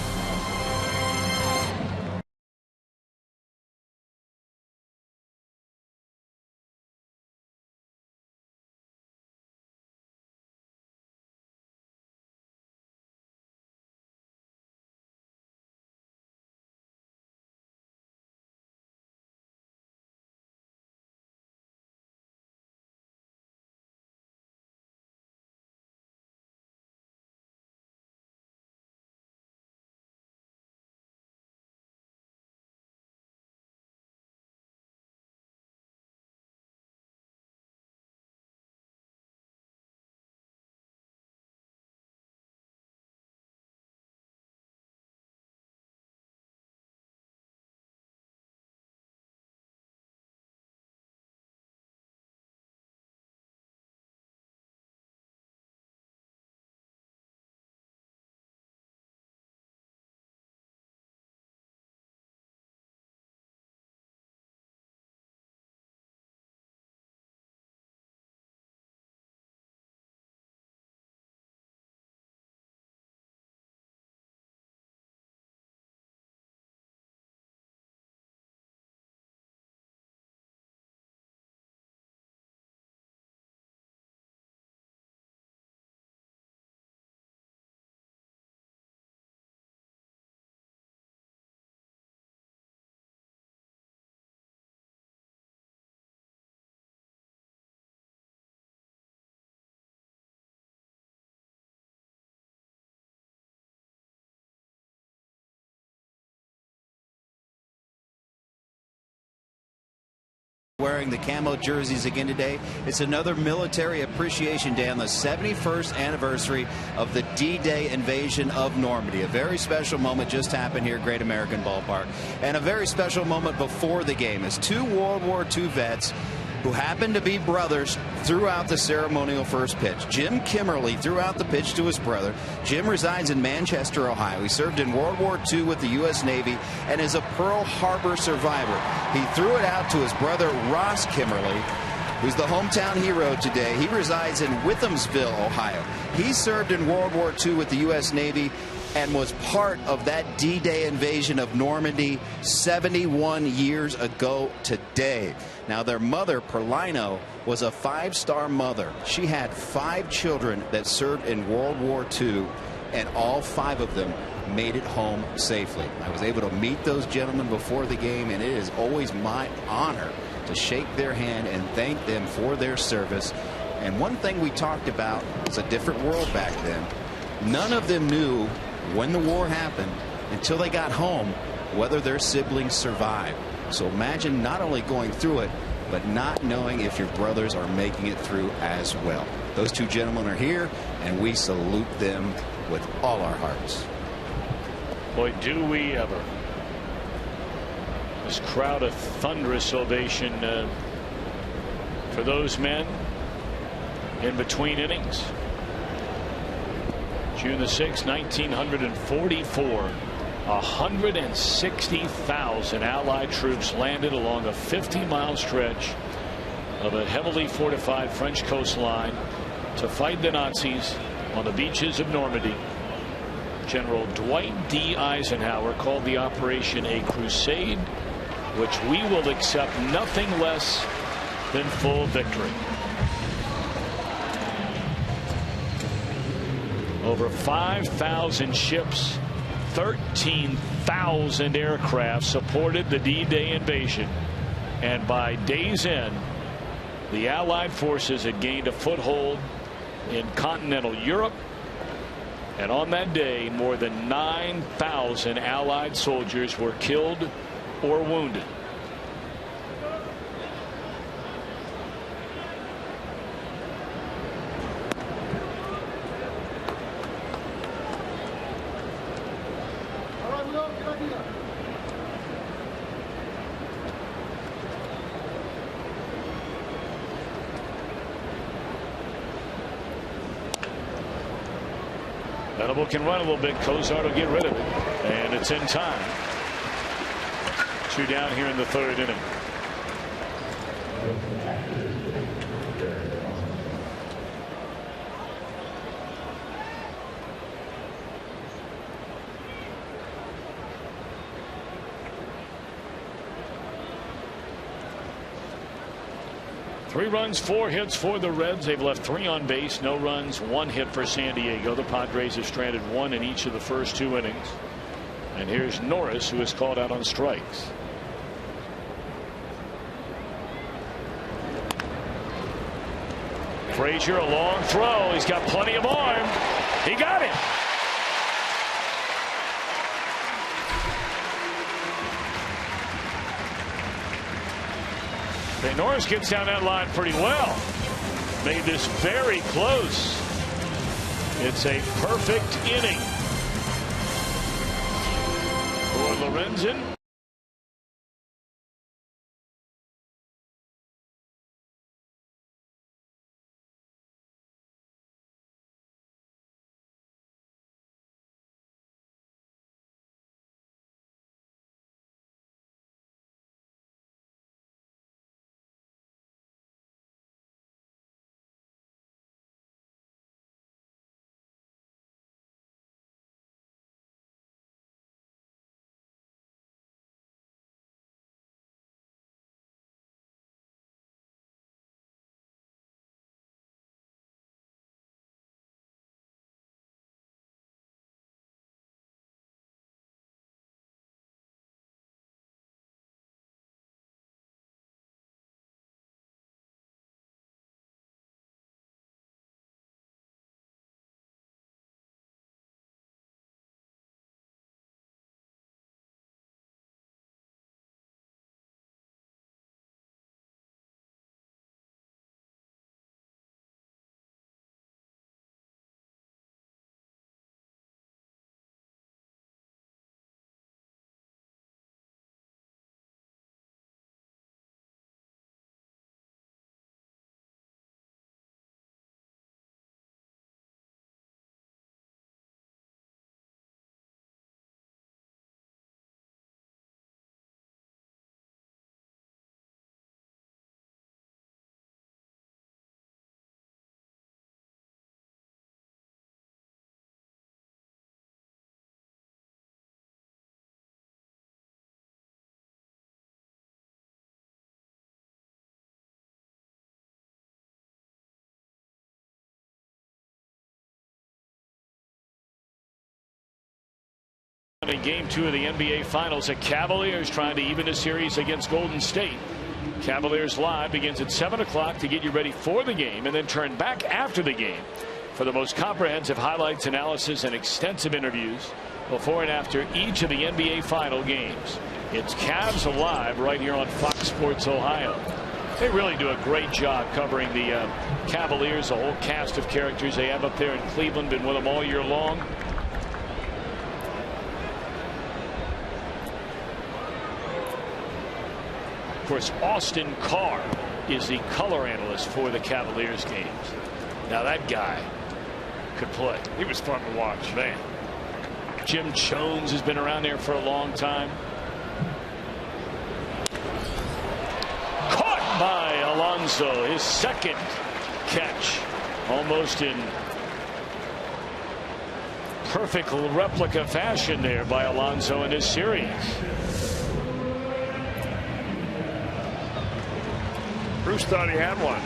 Wearing the camo jerseys again today. It's another military appreciation day on the 71st anniversary of the D-Day invasion of Normandy. A very special moment just happened here at Great American Ballpark, and a very special moment before the game as two World War II vets who happened to be brothers threw out the ceremonial first pitch. Jim Kimmerly threw out the pitch to his brother. Jim resides in Manchester, Ohio. He served in World War II with the U.S. Navy and is a Pearl Harbor survivor. He threw it out to his brother Ross Kimmerly, who's the hometown hero today. He resides in Withamsville, Ohio. He served in World War II with the U.S. Navy and was part of that D-Day invasion of Normandy 71 years ago today. Now, their mother, Perlino, was a 5-star mother. She had 5 children that served in World War II, and all 5 of them made it home safely. I was able to meet those gentlemen before the game, and it is always my honor to shake their hand and thank them for their service. And one thing we talked about was a different world back then. None of them knew when the war happened until they got home whether their siblings survived. So imagine not only going through it, but not knowing if your brothers are making it through as well. Those two gentlemen are here, and we salute them with all our hearts. Boy, do we ever. This crowd, a thunderous ovation for those men in between innings. June the 6th, 1944. 160,000 Allied troops landed along a 50-mile stretch of a heavily fortified French coastline to fight the Nazis on the beaches of Normandy. General Dwight D. Eisenhower called the operation a crusade, which we will accept nothing less than full victory. Over 5,000 ships 13,000 aircraft supported the D-Day invasion. And by day's end, the Allied forces had gained a foothold in continental Europe. And on that day, more than 9,000 Allied soldiers were killed or wounded. Venable can run a little bit. Cozart will get rid of it. And it's in time. 2 down here in the 3rd inning. Three runs, 4 hits for the Reds. They've left 3 on base, no runs, 1 hit for San Diego. The Padres have stranded 1 in each of the first 2 innings. And here's Norris, who is called out on strikes. Frazier, a long throw. He's got plenty of arm. He got it. Okay, Norris gets down that line pretty well. Made this very close. It's a perfect inning for Lorenzen. In Game 2 of the NBA Finals, the Cavaliers trying to even a series against Golden State. Cavaliers Live begins at 7 o'clock to get you ready for the game and then turn back after the game for the most comprehensive highlights, analysis, and extensive interviews before and after each of the NBA Final games. It's Cavs Alive right here on Fox Sports Ohio. They really do a great job covering the Cavaliers, the whole cast of characters they have up there in Cleveland. Been with them all year long. Of course, Austin Carr is the color analyst for the Cavaliers games. Now that guy could play. He was fun to watch, man. Jim Jones has been around there for a long time. Caught by Alonso, his second catch, almost in perfect replica fashion there by Alonso in this series. Bruce thought he had one.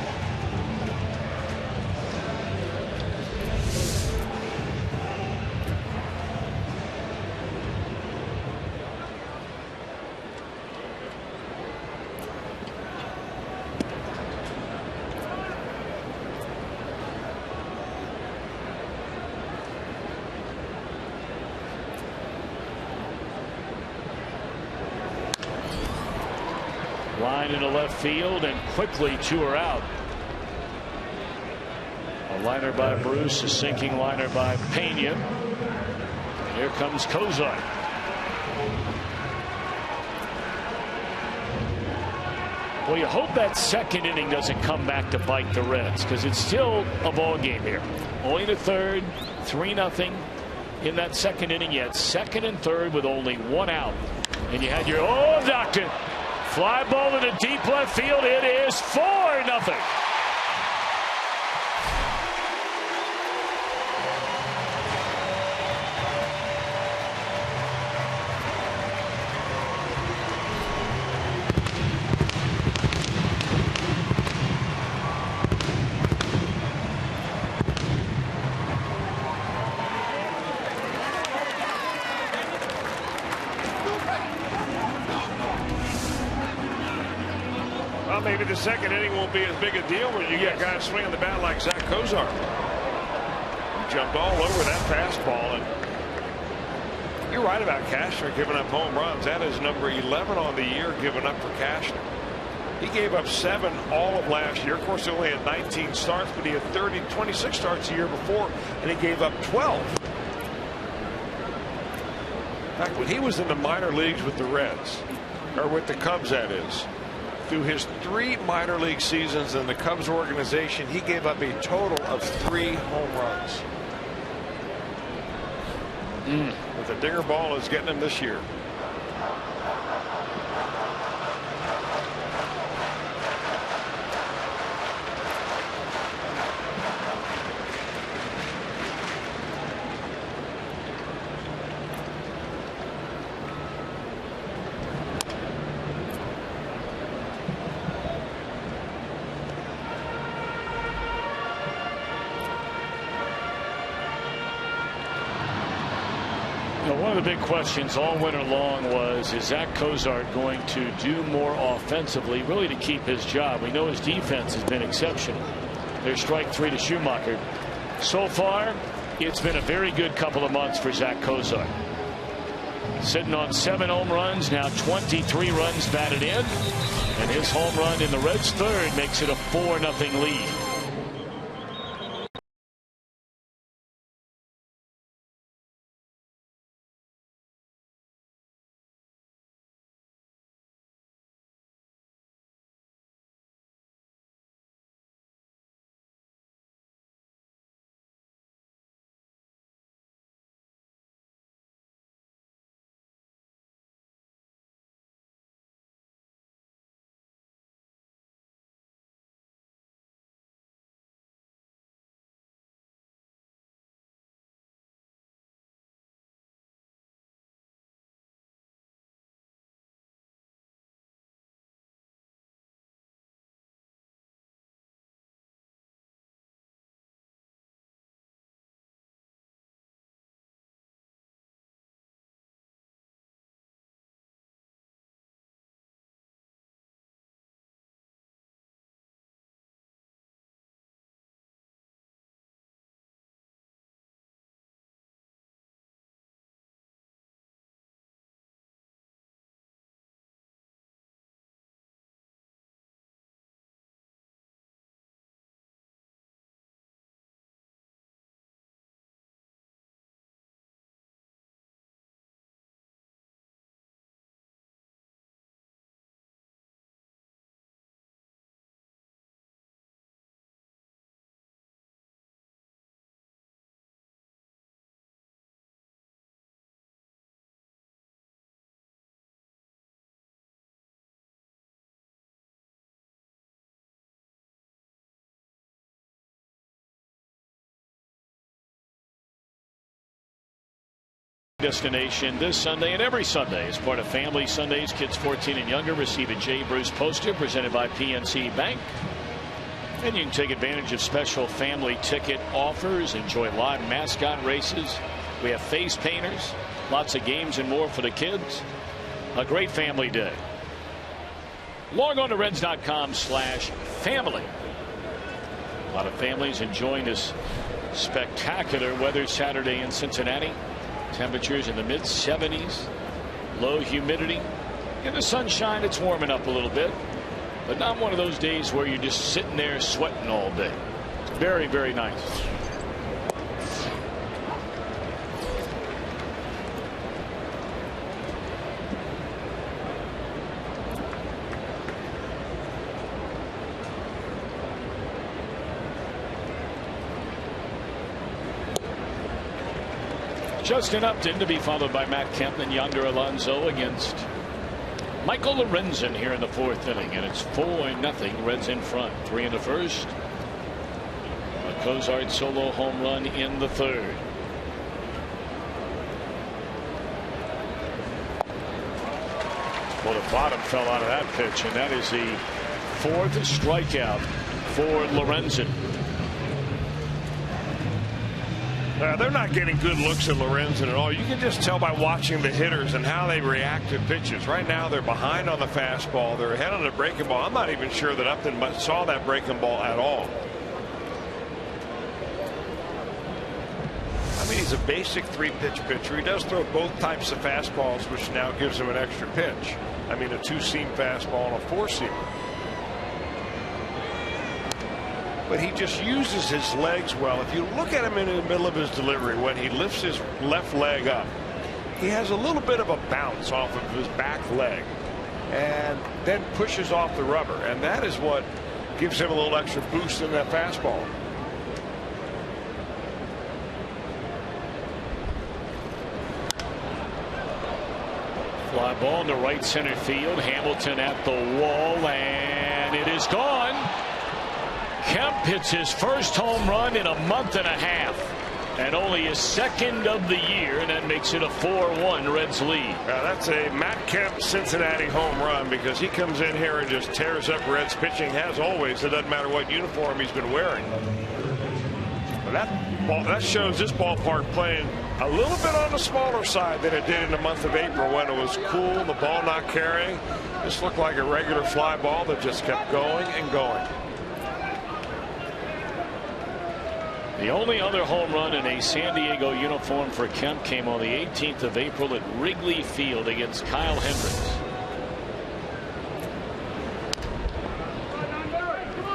Line into left field, and quickly 2 are out. A liner by Bruce, a sinking liner by Pena. Here comes Cozart. Well, you hope that second inning doesn't come back to bite the Reds, because it's still a ball game here. Only the third, 3-0 in that second inning yet. Second and third with only 1 out. And you had your, oh, doctor. Fly ball into deep left field. It is 4-0. Well, maybe the second inning won't be as big a deal when you get guys swinging the bat like Zack Cozart. He jumped all over that fastball, and you're right about Cashner giving up home runs. That is number 11 on the year given up for Cashner. He gave up 7 all of last year. Of course, he only had 19 starts, but he had 26 starts the year before, and he gave up 12. In fact, when he was in the minor leagues with the Reds, or with the Cubs, that is, through his 3 minor league seasons in the Cubs organization, he gave up a total of 3 home runs. But the dinger ball is getting him this year. One of the big questions all winter long was, is Zack Cozart going to do more offensively, really to keep his job? We know his defense has been exceptional. There's strike 3 to Schumacher. So far, it's been a very good couple of months for Zack Cozart. Sitting on 7 home runs, now 23 runs batted in, and his home run in the Reds' third makes it a 4-0 lead. Destination this Sunday and every Sunday as part of Family Sundays. Kids 14 and younger receive a J. Bruce poster presented by PNC Bank. And you can take advantage of special family ticket offers, enjoy live mascot races. We have face painters, lots of games and more for the kids. A great family day. Log on to Reds.com/family. A lot of families enjoying this spectacular weather Saturday in Cincinnati. Temperatures in the mid-70s, low humidity. In the sunshine, it's warming up a little bit. but not one of those days where you're just sitting there sweating all day. It's very, very nice. Justin Upton to be followed by Matt Kemp and Yonder Alonso against Michael Lorenzen here in the 4th inning, and it's 4-0. Reds in front. 3 in the first. A Cozart solo home run in the 3rd. Well, the bottom fell out of that pitch, and that is the 4th strikeout for Lorenzen. They're not getting good looks at Lorenzen at all. You can just tell by watching the hitters and how they react to pitches. Right now, they're behind on the fastball. They're ahead on the breaking ball. I'm not even sure that Upton saw that breaking ball at all. I mean, he's a basic 3-pitch pitcher. He does throw both types of fastballs, which now gives him an extra pitch. I mean, a 2-seam fastball and a 4-seam. But he just uses his legs well. If you look at him in the middle of his delivery, when he lifts his left leg up, he has a little bit of a bounce off of his back leg and then pushes off the rubber. And that is what gives him a little extra boost in that fastball. Fly ball into right center field. Hamilton at the wall, and it is gone. Kemp hits his first home run in a month and a half, and only his 2nd of the year, and that makes it a 4-1 Reds lead. Now that's a Matt Kemp Cincinnati home run, because he comes in here and just tears up Reds pitching, as always. It doesn't matter what uniform he's been wearing. But that shows this ballpark playing a little bit on the smaller side than it did in the month of April, when it was cool, the ball not carrying. This looked like a regular fly ball that just kept going and going. The only other home run in a San Diego uniform for Kemp came on the 18th of April at Wrigley Field against Kyle Hendricks.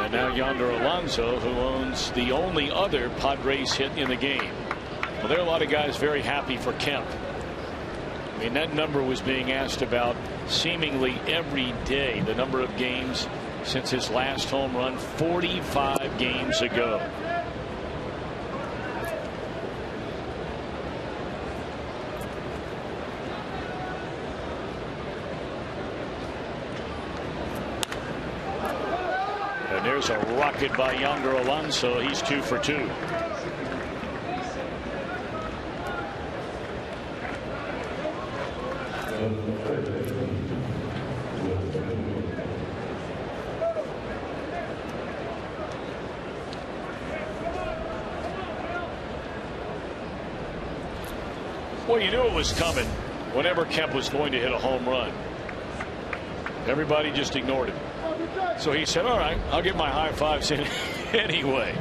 And now Yonder Alonso, who owns the only other Padres hit in the game. Well, there are a lot of guys very happy for Kemp. I mean, that number was being asked about seemingly every day. The number of games since his last home run 45 games ago. And there's a rocket by Yonder Alonso. He's 2 for 2. Well, you knew it was coming whenever Kemp was going to hit a home run. Everybody just ignored him. So he said, all right, I'll get my high fives in anyway.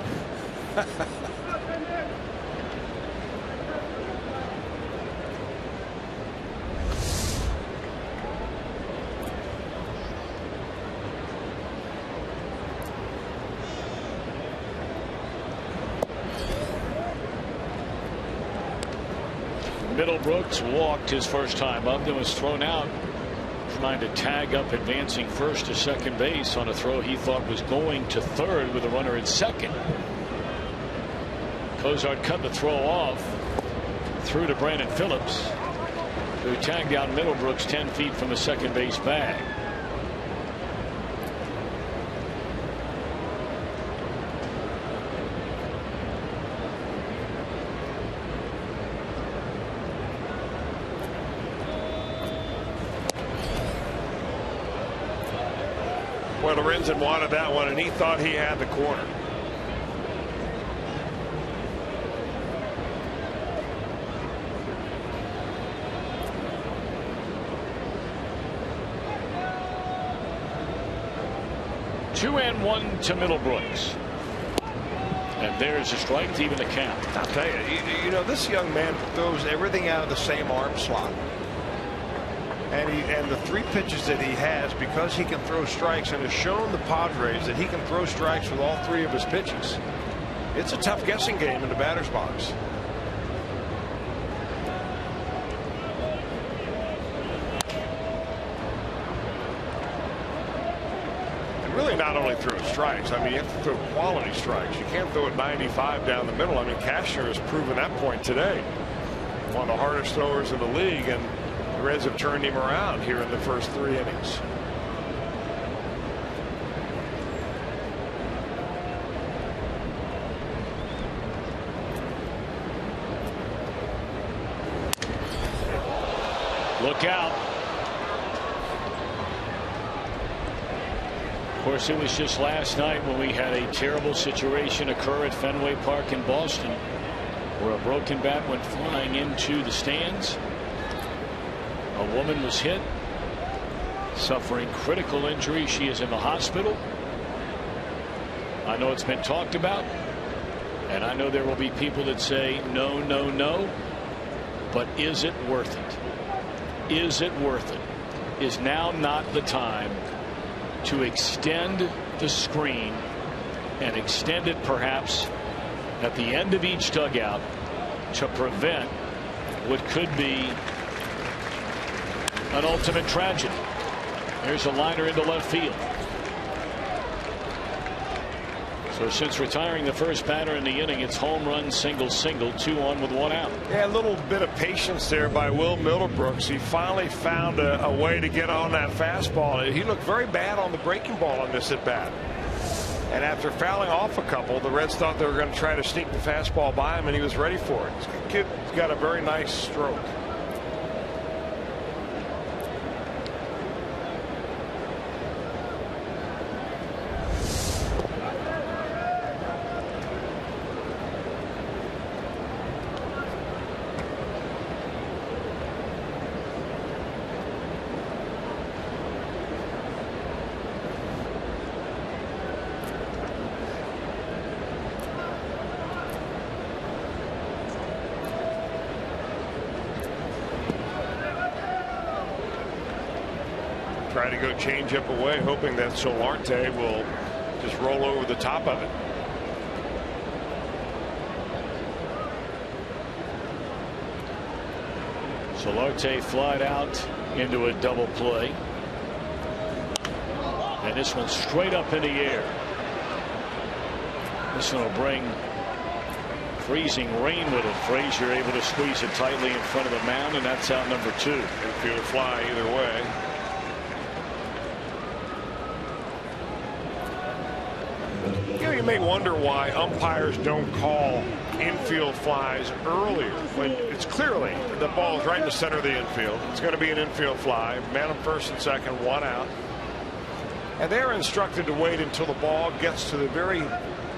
Middlebrooks walked his first time up, then was thrown out, trying to tag up advancing first to second base on a throw he thought was going to third with a runner at second. Cozart cut the throw off, threw to Brandon Phillips, who tagged down Middlebrooks 10 feet from the second base bag. Well, Lorenzen wanted that one, and he thought he had the corner. Two and one to Middlebrooks. And there's a strike to even the count. I'll tell you, you know, this young man throws everything out of the same arm slot. And the 3 pitches that he has, because he can throw strikes and has shown the Padres that he can throw strikes with all 3 of his pitches. It's a tough guessing game in the batter's box. And really not only throw strikes. I mean, you have to throw quality strikes. You can't throw it 95 down the middle. I mean, Cashner has proven that point today. One of the hardest throwers in the league, and the Reds have turned him around here in the first 3 innings. Look out. Of course, it was just last night when we had a terrible situation occur at Fenway Park in Boston, where a broken bat went flying into the stands. A woman was hit, suffering critical injury. She is in the hospital. I know it's been talked about, and I know there will be people that say no, no, no. But is it worth it? Is it worth it? Is now not the time to extend the screen and extend it perhaps at the end of each dugout to prevent what could be an ultimate tragedy? There's a liner into left field. So since retiring the first batter in the inning, it's home run, single, 2 on with 1 out. Yeah, a little bit of patience there by Will Middlebrooks. He finally found a way to get on that fastball. He looked very bad on the breaking ball on this at bat. And after fouling off a couple, the Reds thought they were going to try to sneak the fastball by him, and he was ready for it. This kid's got a very nice stroke. Try to go change up away, hoping that Solarte will just roll over the top of it. Solarte flied out into a double play. And this one straight up in the air. This one will bring freezing rain with it. Frazier able to squeeze it tightly in front of the mound, and that's out number 2. Infield fly either way. You may wonder why umpires don't call infield flies earlier when it's clearly the ball is right in the center of the infield. It's going to be an infield fly. Man on first and second, 1 out. And they're instructed to wait until the ball gets to the very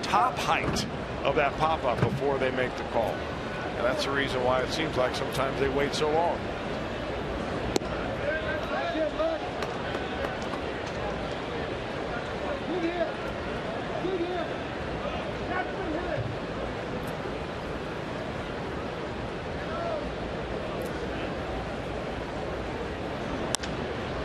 top height of that pop-up before they make the call. And that's the reason why it seems like sometimes they wait so long.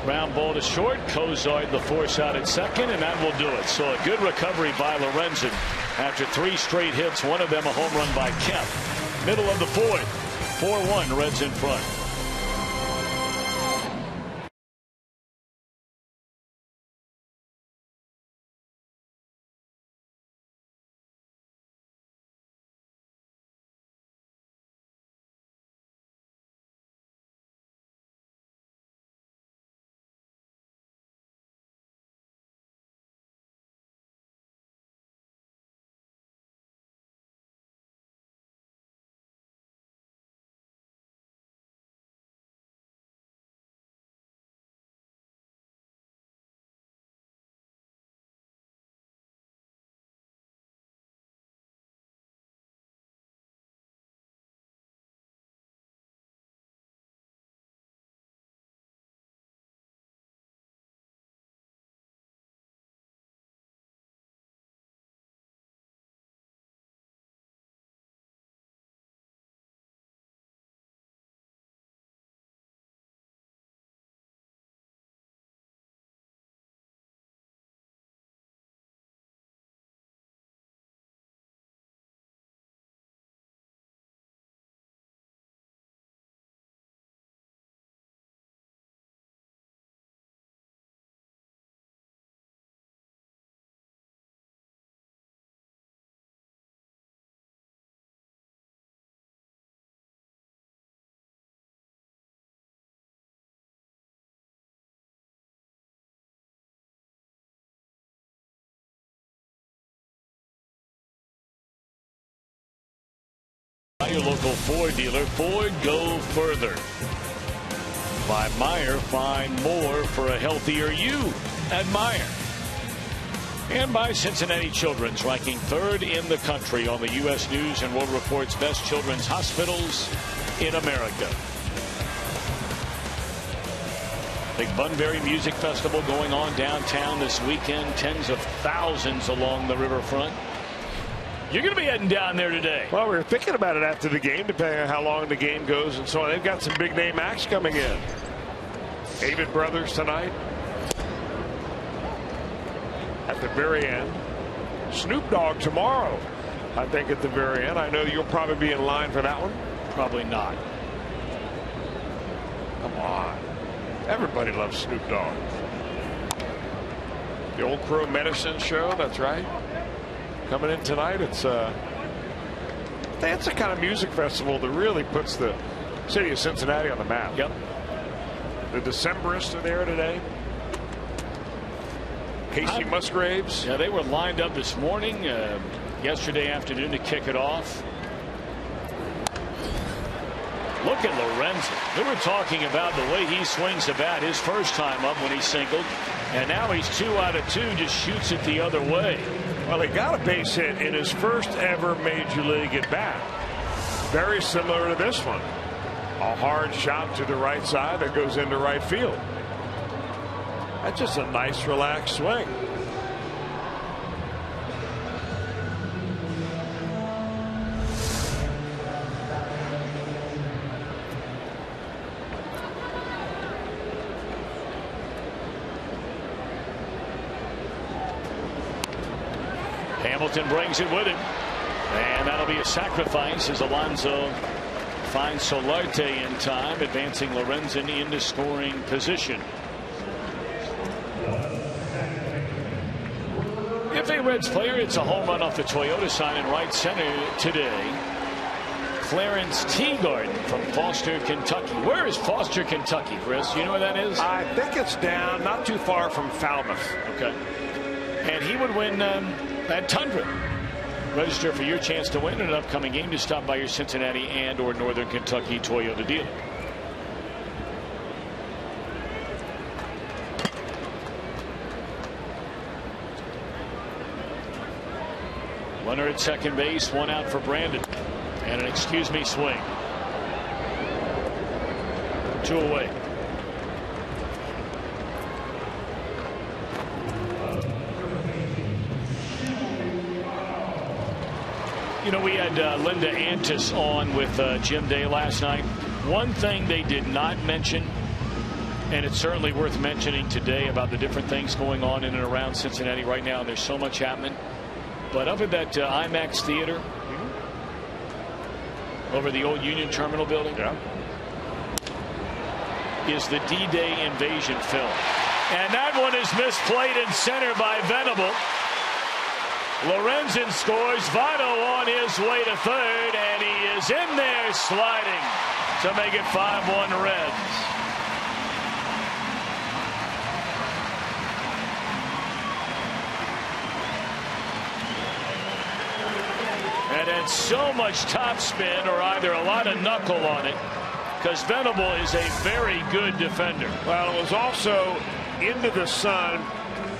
Ground ball to short. Cozart the force out at second, and that will do it. So a good recovery by Lorenzen after 3 straight hits, one of them a home run by Kemp. Middle of the 4th, 4-1 Reds in front. by your local Ford dealer. Ford, go further. By Meyer, find more for a healthier you at Meyer. And by Cincinnati Children's, ranking 3rd in the country on the U.S. News and World Report's best children's hospitals in America. Big Bunbury Music Festival going on downtown this weekend. Tens of thousands along the riverfront. You're going to be heading down there today. Well, we were thinking about it after the game, depending on how long the game goes and so on. They've got some big name acts coming in. David Brothers tonight. At the very end. Snoop Dogg tomorrow, I think, at the very end. I know you'll probably be in line for that one. Probably not. Come on. Everybody loves Snoop Dogg. The Old Crow Medicine Show, that's right. Coming in tonight. It's a kind of music festival that really puts the city of Cincinnati on the map. Yep. The Decemberists are there today. Casey Musgraves. Yeah, they were lined up this morning, yesterday afternoon to kick it off. Look at Lorenzen. We were talking about the way he swings the bat his first time up when he singled. And now he's 2 out of 2, just shoots it the other way. Well, he got a base hit in his first ever major league at bat. Very similar to this one. A hard shot to the right side that goes into right field. That's just a nice, relaxed swing. Hamilton brings it with him. And that'll be a sacrifice as Alonso finds Solarte in time, advancing Lorenzen into scoring position. If a Reds player, it's a home run off the Toyota sign in right center today. Clarence Teagarden from Foster, Kentucky. Where is Foster, Kentucky, Chris? You know where that is? I think it's down not too far from Falmouth. Okay. And he would win that Tundra. Register for your chance to win in an upcoming game. To stop by your Cincinnati and or Northern Kentucky Toyota dealer. Runner at second base, 1 out for Brandon. And an excuse me swing. 2 away. You know, we had Linda Antis on with Jim Day last night. One thing they did not mention, and it's certainly worth mentioning today about the different things going on in and around Cincinnati right now. There's so much happening. But up at that IMAX theater, over the old Union Terminal building, is the D-Day invasion film. And that one is misplayed in center by Venable. Lorenzen scores. Votto on his way to third, and he is in there sliding to make it 5-1 Reds. And had so much topspin or either a lot of knuckle on it, because Venable is a very good defender. Well, it was also into the sun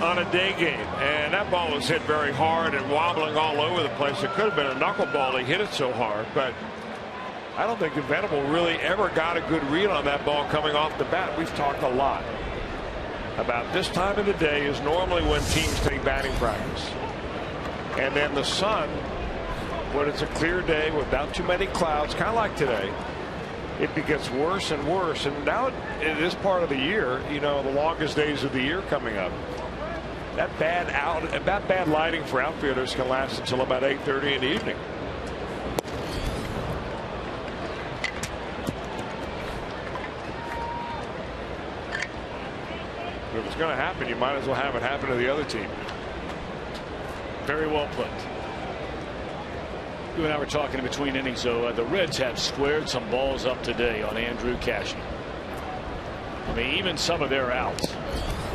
on a day game, and that ball was hit very hard and wobbling all over the place. It could have been a knuckleball. He hit it so hard, but I don't think Venable really ever got a good read on that ball coming off the bat. We've talked a lot about this time of the day is normally when teams take batting practice, and then the sun, when it's a clear day without too many clouds, kind of like today, it gets worse and worse. And now it is part of the year, you know, the longest days of the year coming up. That bad lighting for outfielders can last until about 8:30 in the evening. If it's going to happen, you might as well have it happen to the other team. Very well put. You and I were talking in between innings, though. The Reds have squared some balls up today on Andrew Cashner. I mean, even some of their outs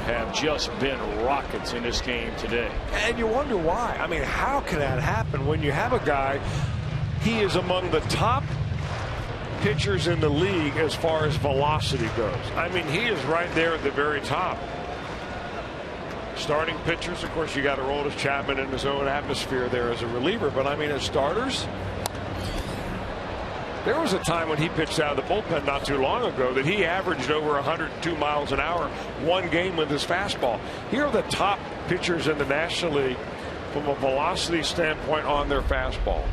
have just been rockets in this game today. And you wonder why. I mean, how can that happen when you have a guy he is among the top pitchers in the league as far as velocity goes. I mean, he is right there at the very top. Starting pitchers, of course, you got to roll as Chapman in his own atmosphere there as a reliever. But I mean, as starters, there was a time when he pitched out of the bullpen not too long ago that he averaged over 102 miles an hour one game with his fastball. Here are the top pitchers in the National League from a velocity standpoint on their fastball.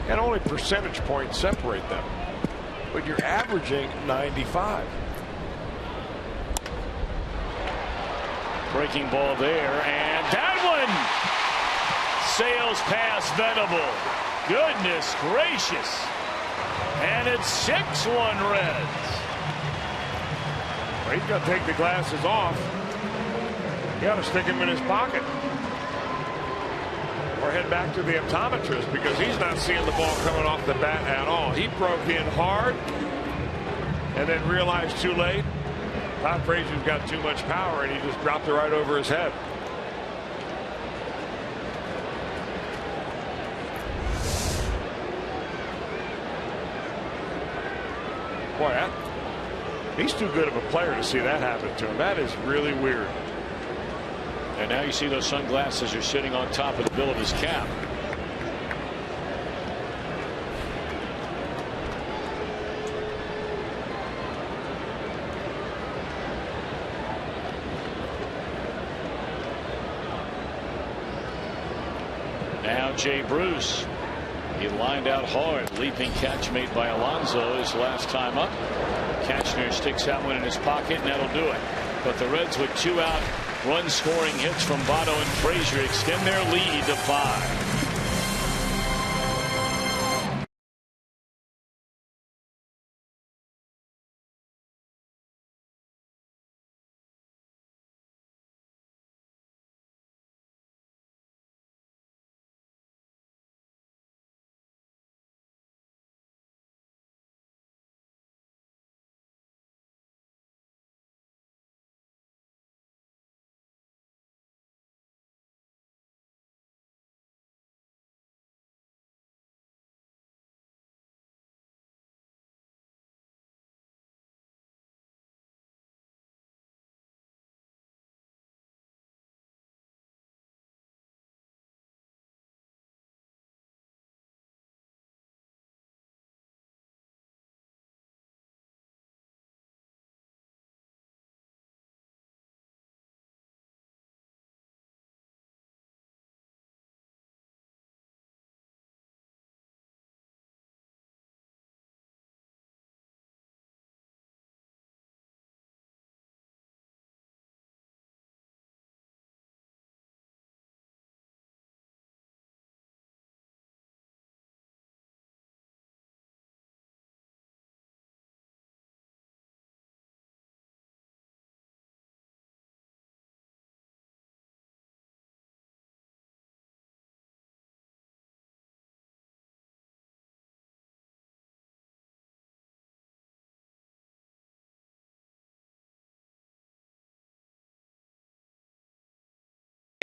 And only percentage points separate them. But you're averaging 95. Breaking ball there, and that one sails past Venable. Goodness gracious. And it's 6-1 Reds. Well, he's got to take the glasses off. You got to stick him in his pocket. Or head back to the optometrist, because he's not seeing the ball coming off the bat at all. He broke in hard and then realized too late Todd Frazier's got too much power, and he just dropped it right over his head. Boy, he's too good of a player to see that happen to him. That is really weird. And now you see those sunglasses are sitting on top of the bill of his cap. Now Jay Bruce. He lined out hard. Leaping catch made by Alonso his last time up. Cashner sticks that one in his pocket, and that'll do it. But the Reds, with 2 out, run scoring hits from Votto and Frazier, extend their lead to 5.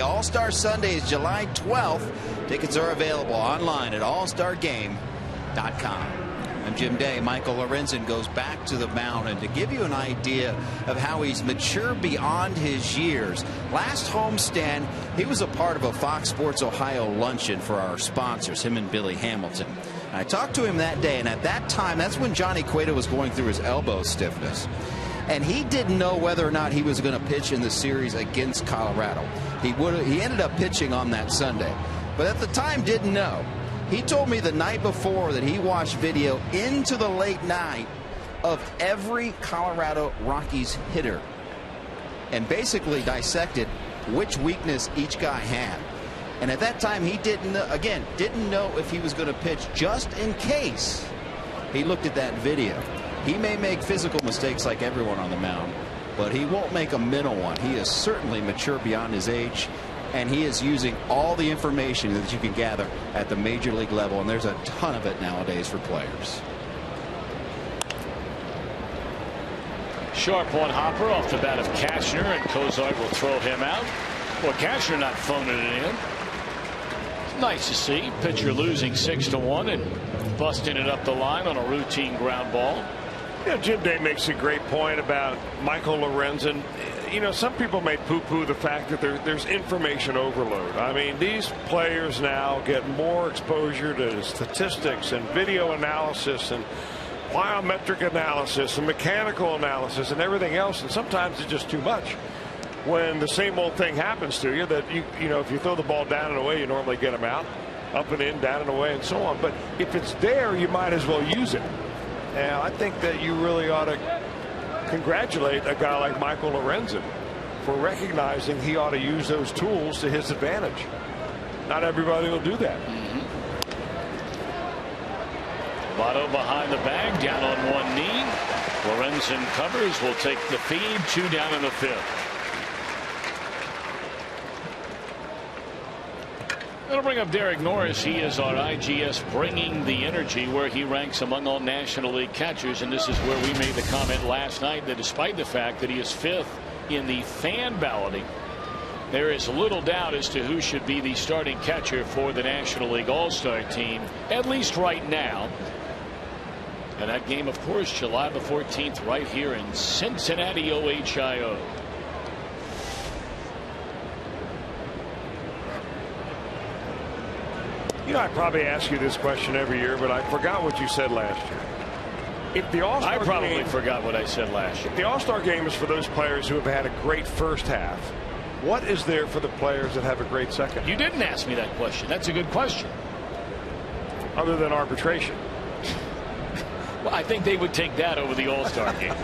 All-Star Sunday is July 12th. Tickets are available online at allstargame.com. I'm Jim Day. Michael Lorenzen goes back to the mound, and to give you an idea of how he's matured beyond his years. Last homestand, he was a part of a Fox Sports Ohio luncheon for our sponsors, him and Billy Hamilton. And I talked to him that day, and at that time, that's when Johnny Cueto was going through his elbow stiffness. And he didn't know whether or not he was going to pitch in the series against Colorado. He ended up pitching on that Sunday, but at the time didn't know. He told me the night before that he watched video into the late night of every Colorado Rockies hitter and basically dissected which weakness each guy had. And at that time, he didn't know if he was going to pitch, just in case he looked at that video. He may make physical mistakes like everyone on the mound, but he won't make a mental one. He is certainly mature beyond his age, and he is using all the information that you can gather at the major league level, and there's a ton of it nowadays for players. Sharp one hopper off the bat of Cashner, and Cozart will throw him out. Well, Cashner not phoning it in. Nice to see. Pitcher losing 6-1 and busting it up the line on a routine ground ball. Jim Day makes a great point about Michael Lorenzen. Some people may poo-poo the fact that there's information overload. I mean, these players now get more exposure to statistics and video analysis and biometric analysis and mechanical analysis and everything else, and sometimes it's just too much. When the same old thing happens to you, that if you throw the ball down and away, you normally get them out, up and in, down and away, and so on. But if it's there, you might as well use it. And I think that you really ought to congratulate a guy like Michael Lorenzen for recognizing he ought to use those tools to his advantage. Not everybody will do that. Votto behind the bag, down on one knee. Lorenzen covers, will take the feed, 2 down in the 5th. That'll bring up Derek Norris. He is our IGS Bringing the Energy, where he ranks among all National League catchers. And this is where we made the comment last night that despite the fact that he is 5th in the fan balloting, there is little doubt as to who should be the starting catcher for the National League All-Star team, at least right now. And that game, of course, July the 14th, right here in Cincinnati, OHIO. I probably ask you this question every year, but I forgot what you said last year. If the All-Star I probably forgot what I said last year. If the All-Star game is for those players who have had a great first half, what is there for the players that have a great second? You didn't ask me that question. That's a good question. Other than arbitration. Well, I think they would take that over the All-Star game.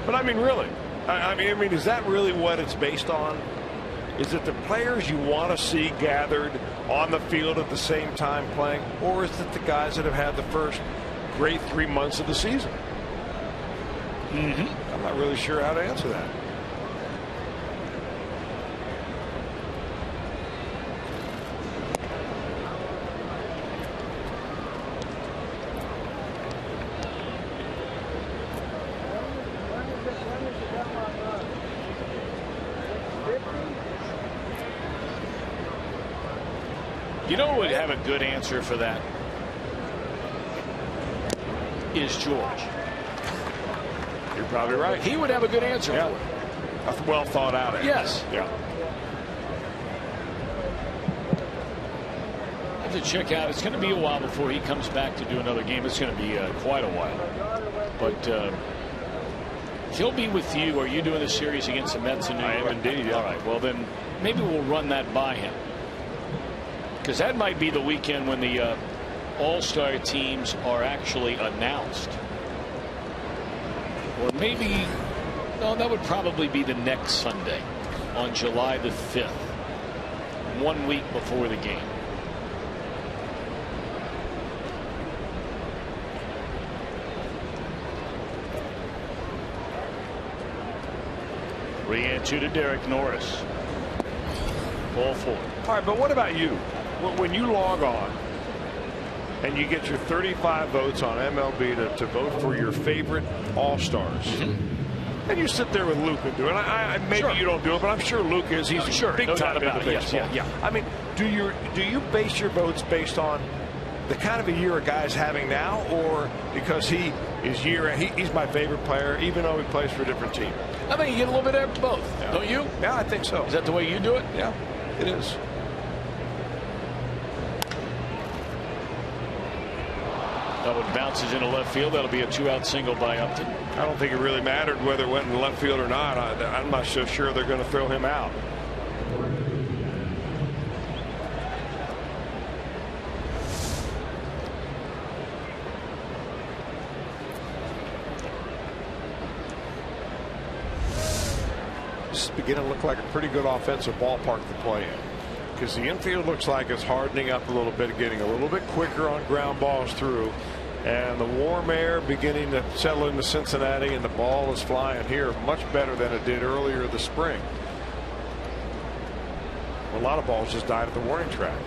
But I mean, really, I mean, is that really what it's based on? Is it the players you want to see gathered on the field at the same time playing, or is it the guys that have had the first great 3 months of the season? I'm not really sure how to answer that. You know who would have a good answer for that? Is George. You're probably right. He would have a good answer for it. A well thought out answer. Yes. Yeah. I have to check out. It's going to be a while before he comes back to do another game. It's going to be quite a while. But he'll be with you. Are you doing a series against the Mets in New York? I am indeed. Yeah. All right. Well, then maybe we'll run that by him. Because that might be the weekend when the All-Star teams are actually announced. Or maybe, no, that would probably be the next Sunday on July the 5th, 1 week before the game. Re-answer to Derek Norris. Ball 4. All right, but what about you? When you log on and you get your 35 votes on MLB to vote for your favorite All-Stars, and you sit there with Luke and do it. Maybe you don't do it, but I'm sure Luke is. He's big time into baseball. Yeah. I mean, do you base your votes based on the kind of a year a guy's having now, or because he's my favorite player, even though he plays for a different team? I think you get a little bit of both, don't you? Yeah, I think so. Is that the way you do it? Yeah, it is. That one bounces into left field. That'll be a 2-out single by Upton. I don't think it really mattered whether it went in left field or not. I'm not so sure they're going to throw him out. This is beginning to look like a pretty good offensive ballpark to play in, because the infield looks like it's hardening up a little bit, getting a little bit quicker on ground balls through, and the warm air beginning to settle into Cincinnati, and the ball is flying here much better than it did earlier this spring. A lot of balls just died at the warning track.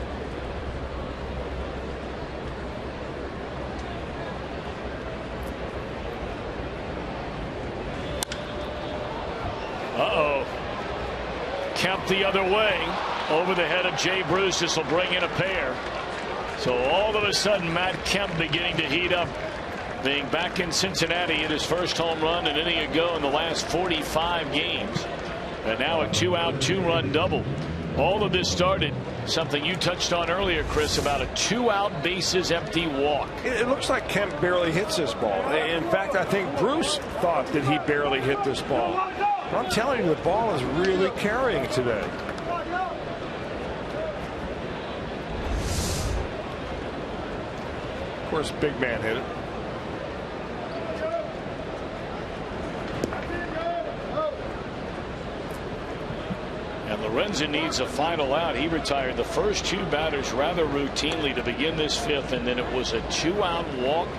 Uh-oh. Count the other way. over the head of Jay Bruce. This will bring in a pair. So all of a sudden, Matt Kemp beginning to heat up, being back in Cincinnati at his first home run an inning ago in the last 45 games. And now a 2-out, 2-run double. All of this started something you touched on earlier, Chris, about a 2-out bases empty walk. It looks like Kemp barely hits this ball. In fact, I think Bruce thought that he barely hit this ball. I'm telling you, the ball is really carrying today. Of course, big man hit it. And Lorenzen needs a final out. He retired the first 2 batters rather routinely to begin this 5th, and then it was a 2-out walk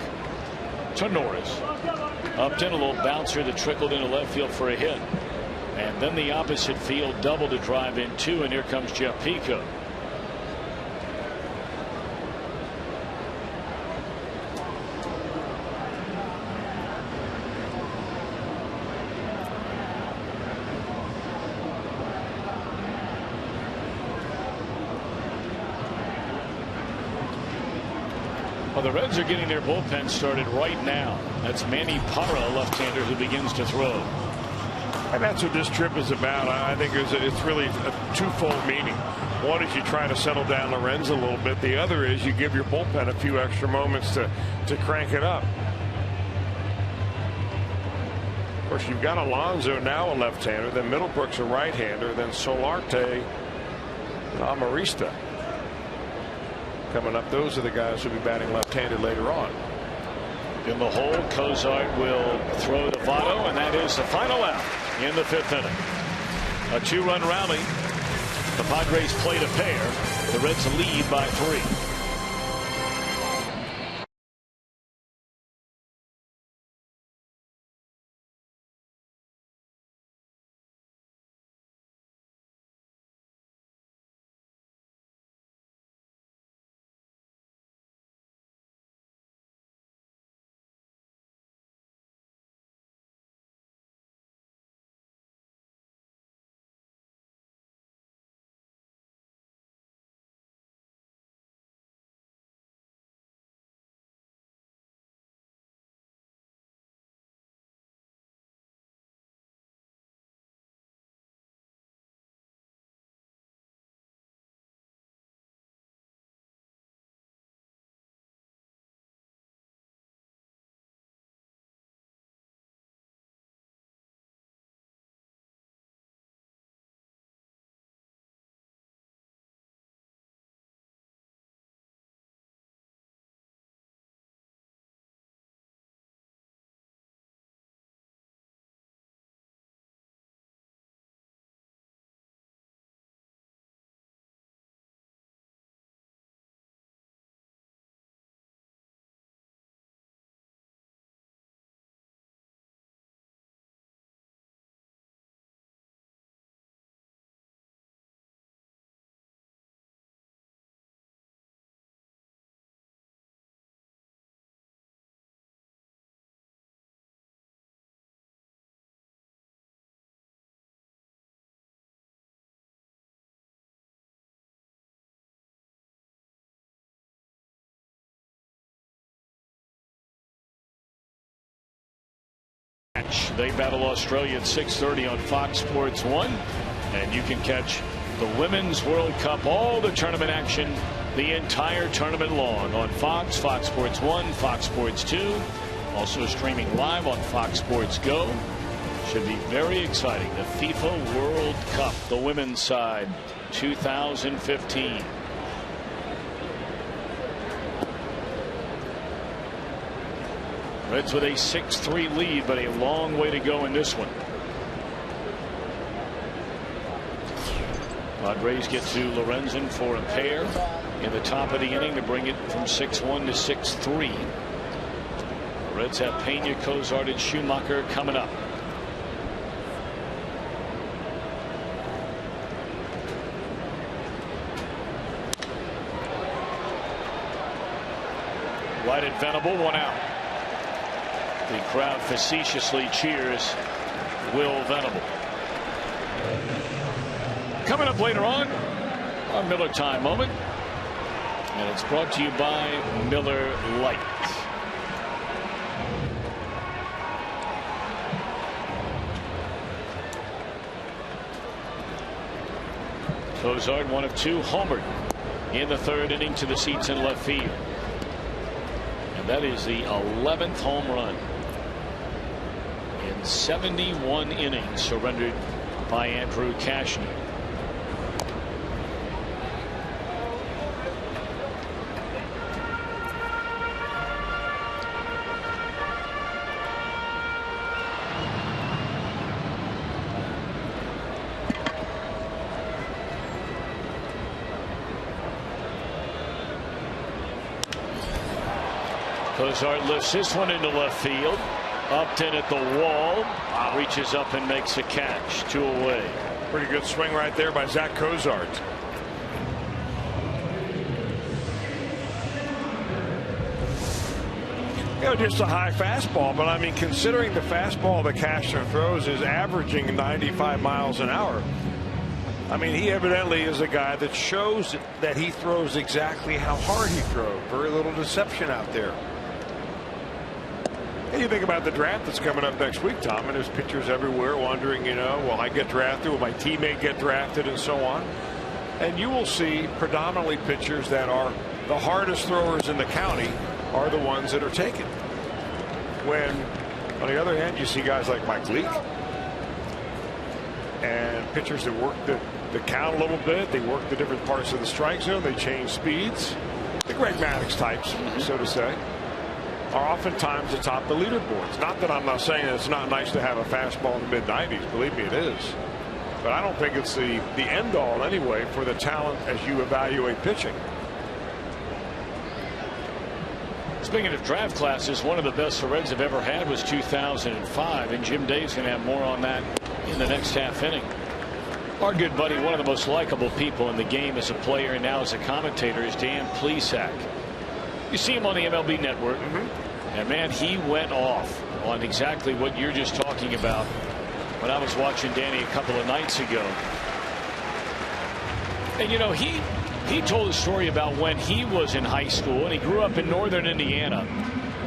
to Norris. Upton, a little bouncer that trickled into left field for a hit. And then the opposite field double to drive in 2, and here comes Jeff Pico. Well, the Reds are getting their bullpen started right now. That's Manny Parra, left-hander, who begins to throw. And that's what this trip is about. I think it's really a twofold meaning. One is you try to settle down Lorenzen a little bit. The other is you give your bullpen a few extra moments to crank it up. Of course, you've got Alonso now a left-hander, then Middlebrook's a right-hander, then Solarte and Amarista. Coming up, those are the guys who'll be batting left-handed later on. In the hole, Cozart will throw to Votto, and that is the final out in the 5th inning. A 2-run rally. The Padres played a pair. The Reds lead by 3. They battle Australia at 6:30 on Fox Sports 1, and you can catch the Women's World Cup, all the tournament action, the entire tournament long on Fox, Fox Sports 1, Fox Sports 2, also streaming live on Fox Sports Go. Should be very exciting. The FIFA World Cup, the women's side, 2015. Reds with a 6-3 lead, but a long way to go in this one. Padres get to Lorenzen for a pair in the top of the inning to bring it from 6-1 to 6-3. Reds have Pena, Cozart, and Schumacher coming up. Right at Venable, 1 out. The crowd facetiously cheers Will Venable. Coming up later on, Our Miller Time moment. And it's brought to you by Miller Lite. Cozart, 1 of 2, homered in the 3rd inning to the seats in left field. And that is the 11th home run in 71 innings surrendered by Andrew Cashner. Cozart lifts this one into left field. Upton at the wall. Reaches up and makes a catch. 2 away. Pretty good swing right there by Zack Cozart. You know, just a high fastball, but I mean, considering the fastball that Cashner throws is averaging 95 miles an hour. I mean, he evidently is a guy that shows that he throws exactly how hard he throws. Very little deception out there. And you think about the draft that's coming up next week, Tom, and there's pitchers everywhere wondering, you know, will I get drafted? Will my teammate get drafted? And so on. And you will see predominantly pitchers that are the hardest throwers in the county are the ones that are taken. When, on the other hand, you see guys like Mike Leake and pitchers that work the count a little bit. They work the different parts of the strike zone. They change speeds. The Greg Maddux types, so to say, are oftentimes atop the leaderboards. Not that I'm not saying it's not nice to have a fastball in the mid-90s. Believe me, it is. But I don't think it's the end all anyway for the talent as you evaluate pitching. Speaking of draft classes, one of the best the Reds have ever had was 2005, and Jim Dave's going to have more on that in the next half inning. Our good buddy, one of the most likable people in the game as a player and now as a commentator, is Dan Plesac. You see him on the MLB Network, and man, he went off on exactly what you're just talking about when I was watching Danny a couple of nights ago. And you know, he told a story about when he was in high school, and he grew up in northern Indiana.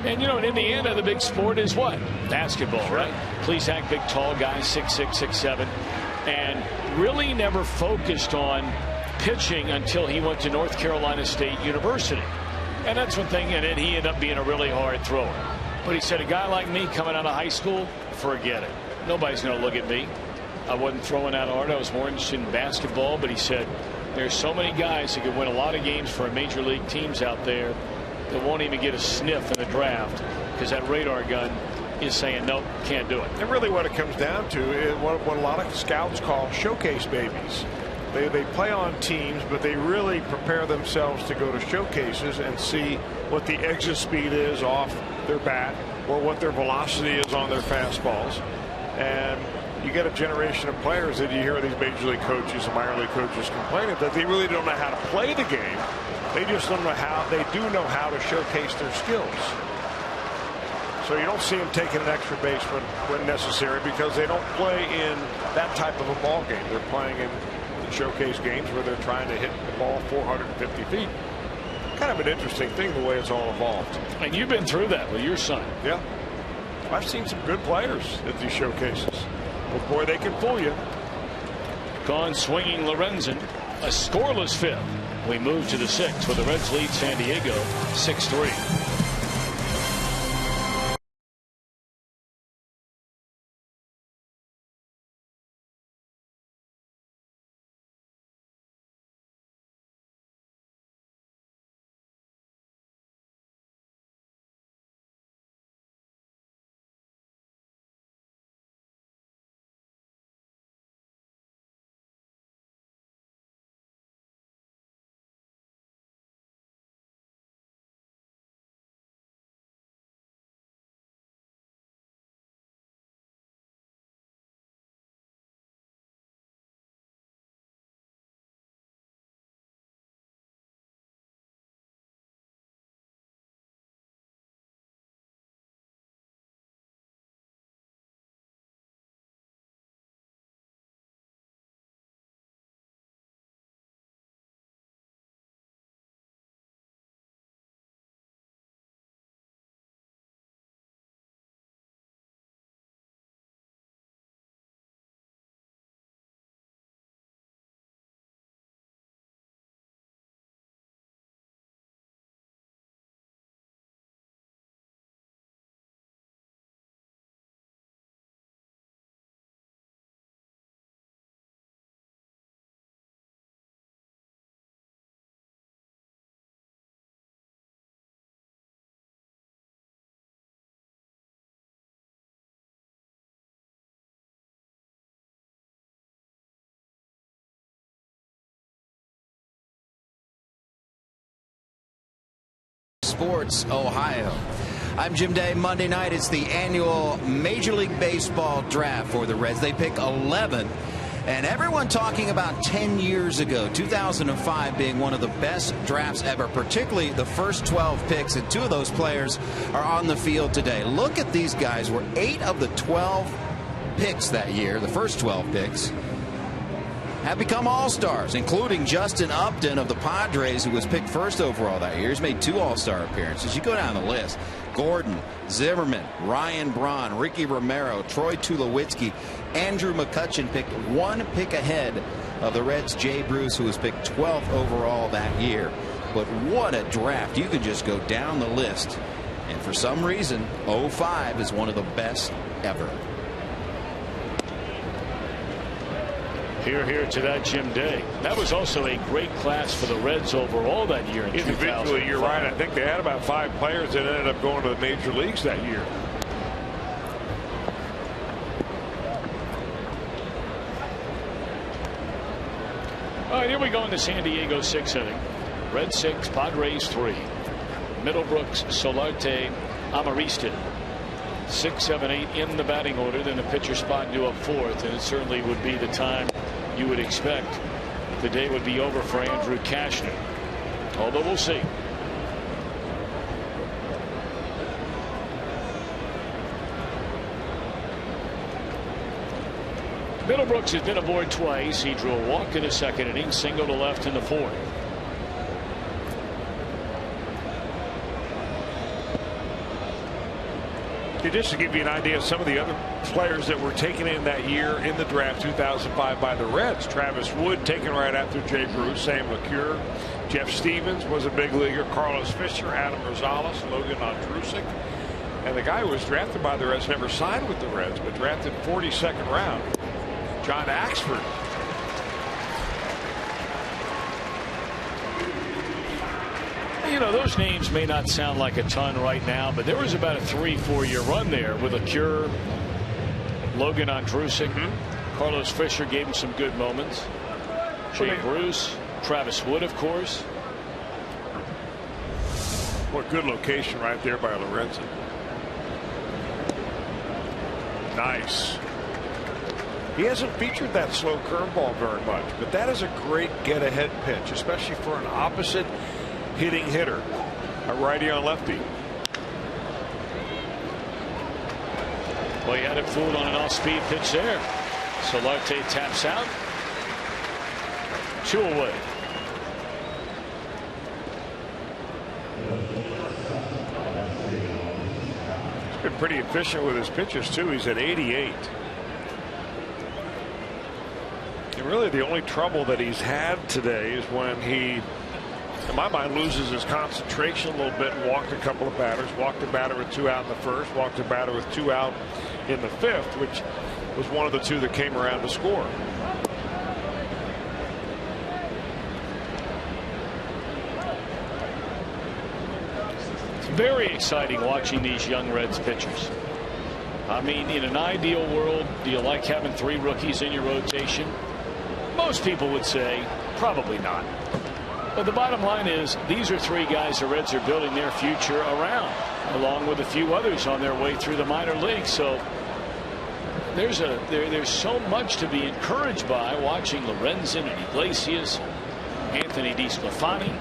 And you know, in Indiana, the big sport is what? Basketball, right? Plesac, big tall guy, 6'6", 6'7", and really never focused on pitching until he went to North Carolina State University. And that's one thing, and then he ended up being a really hard thrower. But he said, a guy like me coming out of high school, forget it. Nobody's going to look at me. I wasn't throwing out hard. I was more interested in basketball. But he said, there's so many guys that could win a lot of games for major league teams out there that won't even get a sniff in the draft because that radar gun is saying, nope, can't do it. And really what it comes down to is what a lot of scouts call showcase babies. They play on teams, but they really prepare themselves to go to showcases and see what the exit speed is off their bat or what their velocity is on their fastballs. And you get a generation of players that you hear these major league coaches and minor league coaches complaining that they really don't know how to play the game. They just don't know how. They do know how to showcase their skills. So you don't see them taking an extra base when necessary because they don't play in that type of a ball game. They're playing in showcase games where they're trying to hit the ball 450 feet. Kind of an interesting thing the way it's all evolved. And you've been through that with your son. Yeah. I've seen some good players at these showcases. But boy, they can fool you. Gone swinging Lorenzen. A scoreless fifth. We move to the 6th where the Reds lead San Diego 6-3. Sports Ohio. I'm Jim Day. Monday night, it's the annual Major League Baseball draft for the Reds. They pick 11. And everyone talking about 10 years ago, 2005 being one of the best drafts ever, particularly the first 12 picks, and 2 of those players are on the field today. Look at these guys. Were 8 of the 12 picks that year, the first 12 picks, have become all-stars, including Justin Upton of the Padres, who was picked first overall that year. He's made 2 all-star appearances. You go down the list. Gordon, Zimmerman, Ryan Braun, Ricky Romero, Troy Tulowitzki, Andrew McCutchen picked 1 pick ahead of the Reds' Jay Bruce, who was picked 12th overall that year. But what a draft. You can just go down the list. And for some reason, 05 is one of the best ever. Here to that, Jim Day. That was also a great class for the Reds overall that year. Individually, you're right. I think they had about 5 players that ended up going to the major leagues that year. All right, here we go in the San Diego 6th inning. Red 6, Padres 3. Middlebrooks, Solarte, Amarista. 6, 7, 8 in the batting order. Then the pitcher spot due up 4th, and it certainly would be the time you would expect the day would be over for Andrew Cashner. Although we'll see. Middlebrooks has been aboard twice. He drew a walk in the 2nd inning, single to left in the 4th. Just to give you an idea of some of the other players that were taken in that year in the draft 2005 by the Reds. Travis Wood taken right after Jay Bruce. Sam LeCure. Jeff Stevens was a big leaguer. Carlos Fisher, Adam Rosales, Logan Ondrusek. And the guy who was drafted by the Reds never signed with the Reds, but drafted 42nd round. John Axford. You know, those names may not sound like a ton right now, but there was about a 3-4 year run there with LeCure, Logan Ondrusek. Carlos Fisher gave him some good moments. Jay Bruce, Travis Wood, of course. What good location right there by Lorenzen. Nice. He hasn't featured that slow curveball very much, but that is a great get-ahead pitch, especially for an opposite hitting hitter, a righty on lefty. Well, he had it fooled on an off-speed pitch there. Solarte taps out. 2 away. He's been pretty efficient with his pitches too. He's at 88. And really the only trouble that he's had today is when he, in my mind, loses his concentration a little bit and walked a couple of batters. Walked a batter with 2 out in the 1st. Walked a batter with 2 out in the 5th, which was one of the 2 that came around to score. It's very exciting watching these young Reds pitchers. I mean, in an ideal world, do you like having 3 rookies in your rotation? Most people would say probably not. But the bottom line is these are 3 guys the Reds are building their future around, along with a few others on their way through the minor leagues. So there's so much to be encouraged by watching Lorenzen and Iglesias, Anthony DeSclafani,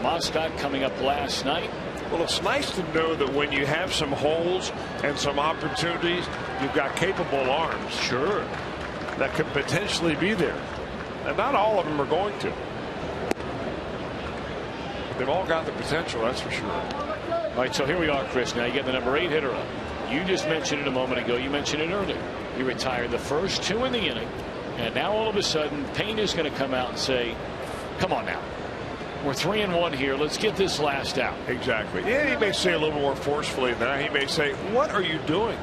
Moscott coming up last night. Well, it's nice to know that when you have some holes and some opportunities, you've got capable arms. Sure. That could potentially be there. And not all of them are going to. They've all got the potential, that's for sure. All right, so here we are, Chris. Now you get the number 8 hitter up. You just mentioned it a moment ago. You mentioned it earlier. He retired the first 2 in the inning. And now all of a sudden, Payne is going to come out and say, come on now. We're 3-1 here. Let's get this last out. Exactly. Yeah, he may say a little more forcefully than that. He may say, what are you doing?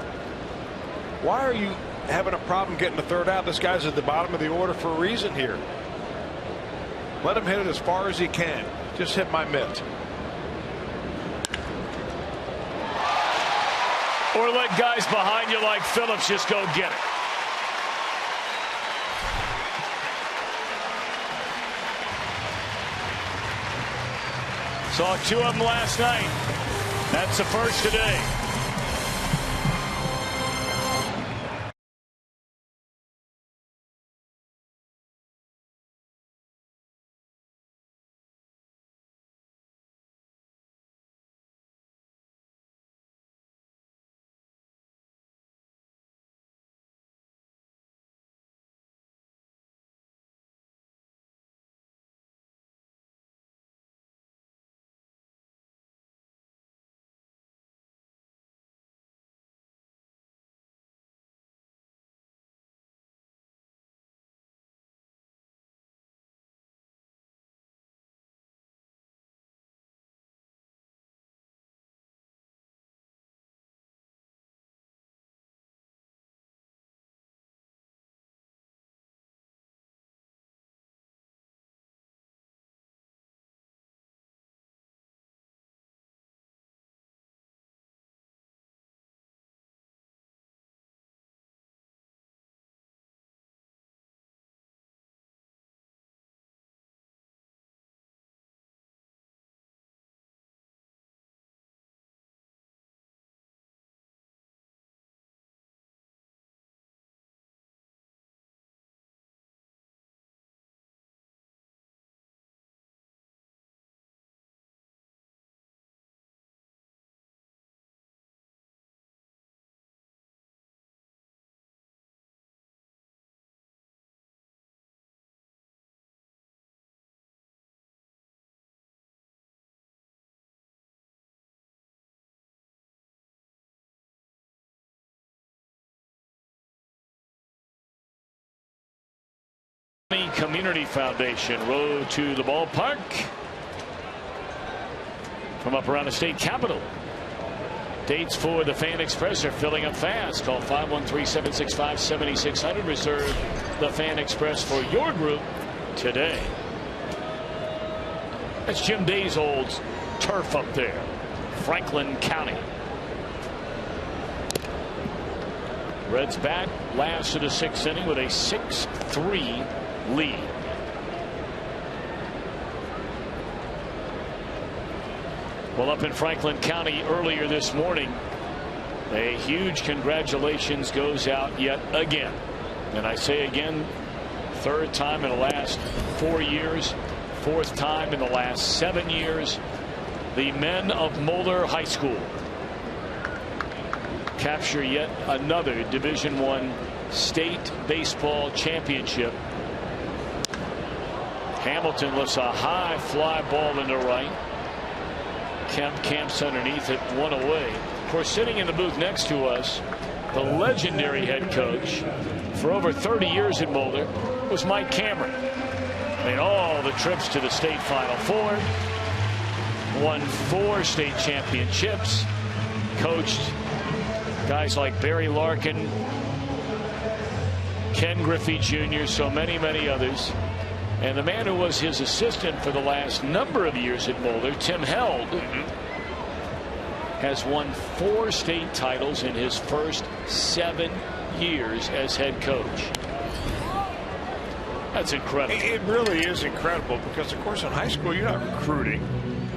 Why are you having a problem getting the 3rd out? This guy's at the bottom of the order for a reason here. Let him hit it as far as he can. Just hit my mitt. Or let guys behind you like Phillips just go get it. Saw 2 of them last night. That's the first today. Community Foundation road to the ballpark from up around the state capitol. Dates for the Fan Express are filling up fast. Call 513-765-7600. Reserve the Fan Express for your group today. That's Jim Day's old turf up there, Franklin County. Reds bat last of the 6th inning with a 6-3 lead. Well, up in Franklin County earlier this morning, a huge congratulations goes out yet again. And I say again, 3rd time in the last 4 years, 4th time in the last 7 years. The men of Moeller High School capture yet another Division I state baseball championship. Hamilton lifts a high fly ball into right. Kemp camps underneath it, 1 away. Of course, sitting in the booth next to us, the legendary head coach for over 30 years at Moeller was Mike Cameron. Made all the trips to the state Final Four, won 4 state championships, coached guys like Barry Larkin, Ken Griffey Jr., so many, many others. And the man who was his assistant for the last number of years at Moeller, Tim Held, has won 4 state titles in his first 7 years as head coach. That's incredible. It really is incredible because, of course, in high school, you're not recruiting.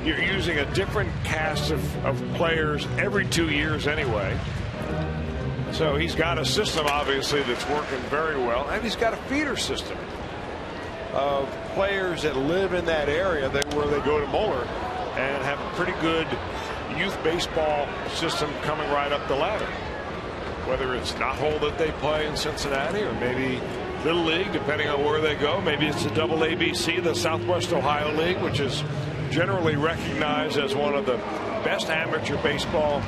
You're using a different cast of players every 2 years anyway. So he's got a system, obviously, that's working very well. And he's got a feeder system of players that live in that area where they go to Moeller and have a pretty good youth baseball system coming right up the ladder. Whether it's Knothole that they play in Cincinnati or maybe Little League, depending on where they go. Maybe it's the WABC, the Southwest Ohio League, which is generally recognized as one of the best amateur baseball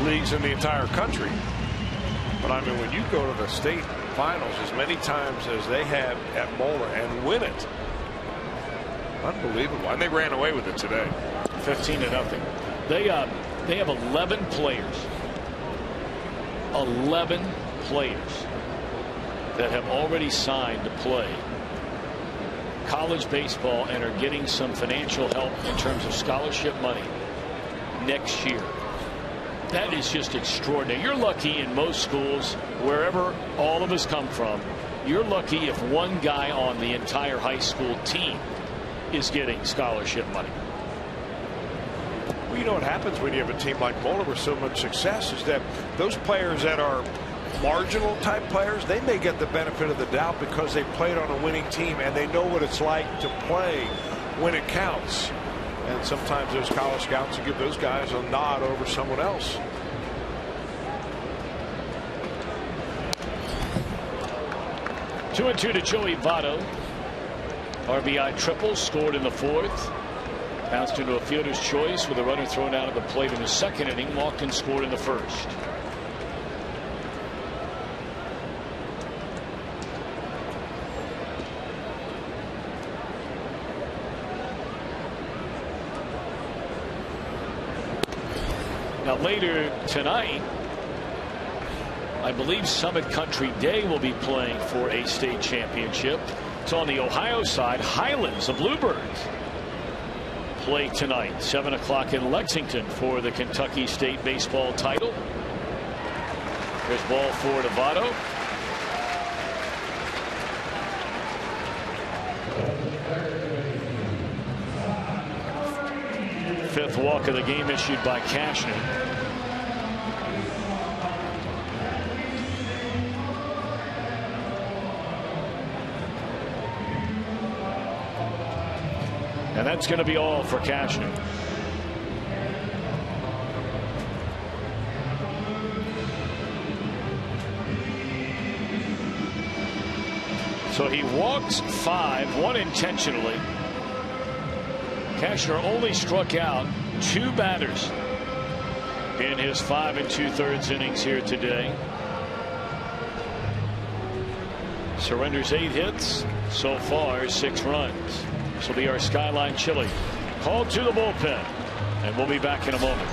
leagues in the entire country. But I mean, when you go to the state finals as many times as they have at Moeller and win it, unbelievable. And they ran away with it today, 15-0. They have 11 players. 11 players that have already signed to play college baseball and are getting some financial help in terms of scholarship money next year. That is just extraordinary. You're lucky in most schools, wherever all of us come from, you're lucky if one guy on the entire high school team is getting scholarship money. you know what happens when you have a team like Moeller with so much success is that those players that are marginal type players, they may get the benefit of the doubt because they played on a winning team and they know what it's like to play when it counts. And sometimes those college scouts will give those guys a nod over someone else. Two and two to Joey Votto. RBI triple scored in the fourth. Bounced into a fielder's choice with a runner thrown out of the plate in the second inning. Walked and scored in the first. Now later tonight, I believe Summit Country Day will be playing for a state championship. It's on the Ohio side. Highlands, the Bluebirds, play tonight, 7 o'clock in Lexington for the Kentucky State baseball title. There's ball four to Votto. Fifth walk of the game issued by Cashner. And that's going to be all for Cashner. So he walks 5, one intentionally. Cashner only struck out 2 batters in his 5 2/3 innings here today. Surrenders 8 hits, so far 6 runs. This will be our Skyline Chili. Called to the bullpen, and we'll be back in a moment.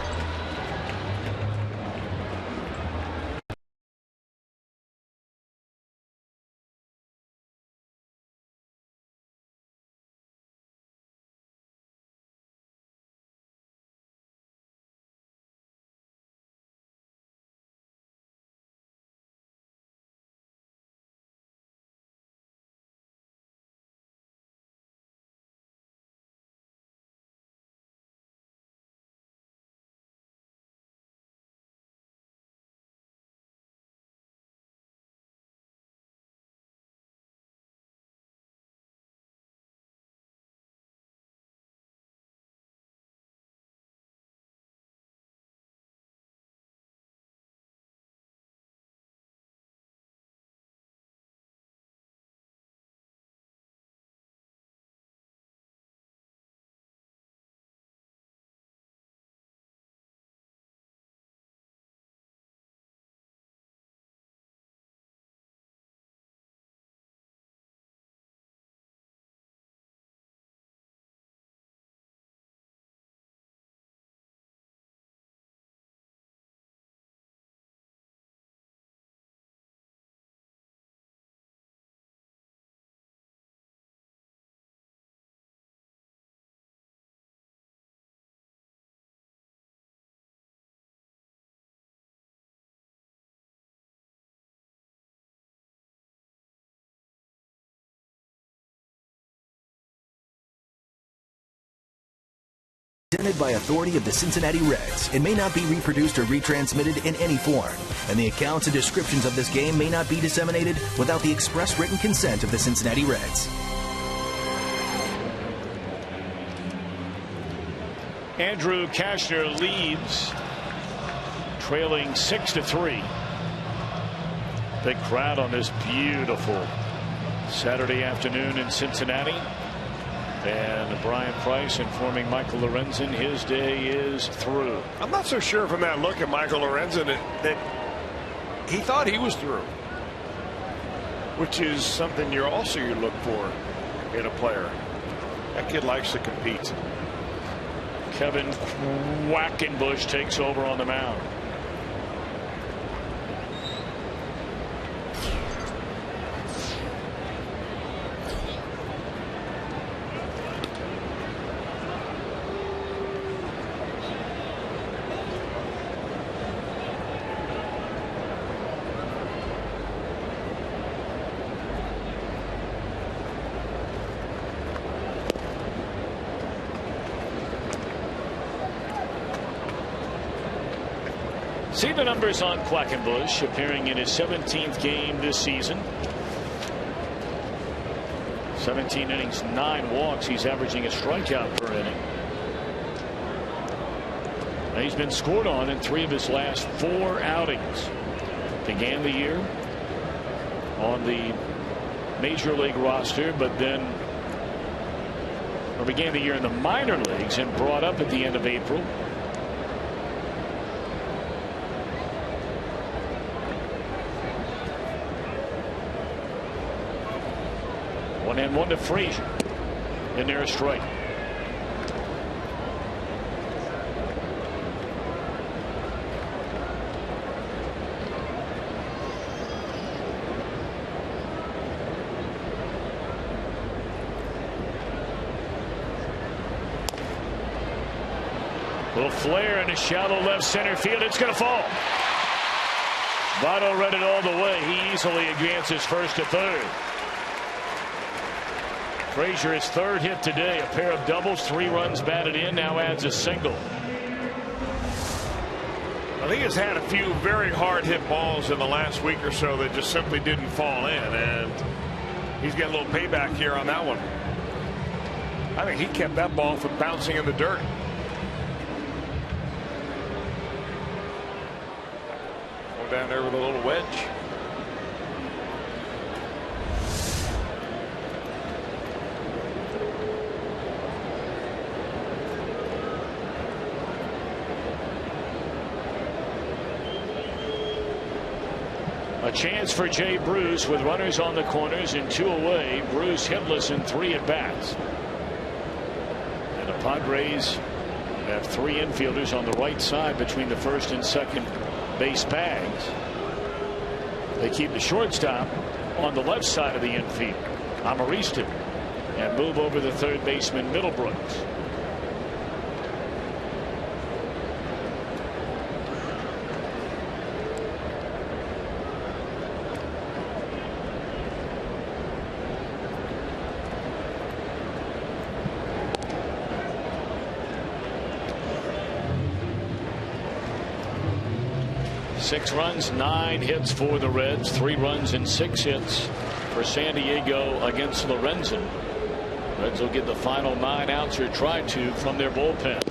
Presented by authority of the Cincinnati Reds. It may not be reproduced or retransmitted in any form, and the accounts and descriptions of this game may not be disseminated without the express written consent of the Cincinnati Reds. Andrew Cashner leads, trailing 6-3. Big crowd on this beautiful Saturday afternoon in Cincinnati. And Brian Price informing Michael Lorenzen his day is through. I'm not so sure from that look at Michael Lorenzen that he thought he was through, which is something you look for in a player. That kid likes to compete. Kevin Wackenbush takes over on the mound. See the numbers on Quackenbush, appearing in his 17th game this season. 17 innings, 9 walks. He's averaging a strikeout per inning. And he's been scored on in 3 of his last 4 outings. Began the year on the major league roster, but then began the year in the minor leagues and brought up at the end of April. One and one to Frazier. In there, a strike. Little flare in a shallow left center field. It's going to fall. Votto read it all the way. He easily advances first to third. Frazier, his 3rd hit today. A pair of doubles, 3 runs batted in. Now adds a single. I think he's had a few very hard hit balls in the last week or so that just simply didn't fall in, and he's getting a little payback here on that one. I think he kept that ball from bouncing in the dirt. Down there with a little wedge. A chance for Jay Bruce with runners on the corners and 2 away. Bruce hitless in 3 at bats. And the Padres have 3 infielders on the right side between the first and second base bags. They keep the shortstop on the left side of the infield, Amarista, and move over the third baseman Middlebrooks. Six runs, 9 hits for the Reds, 3 runs and 6 hits for San Diego against Lorenzen. Reds will get the final 9 outs, or try to, from their bullpen.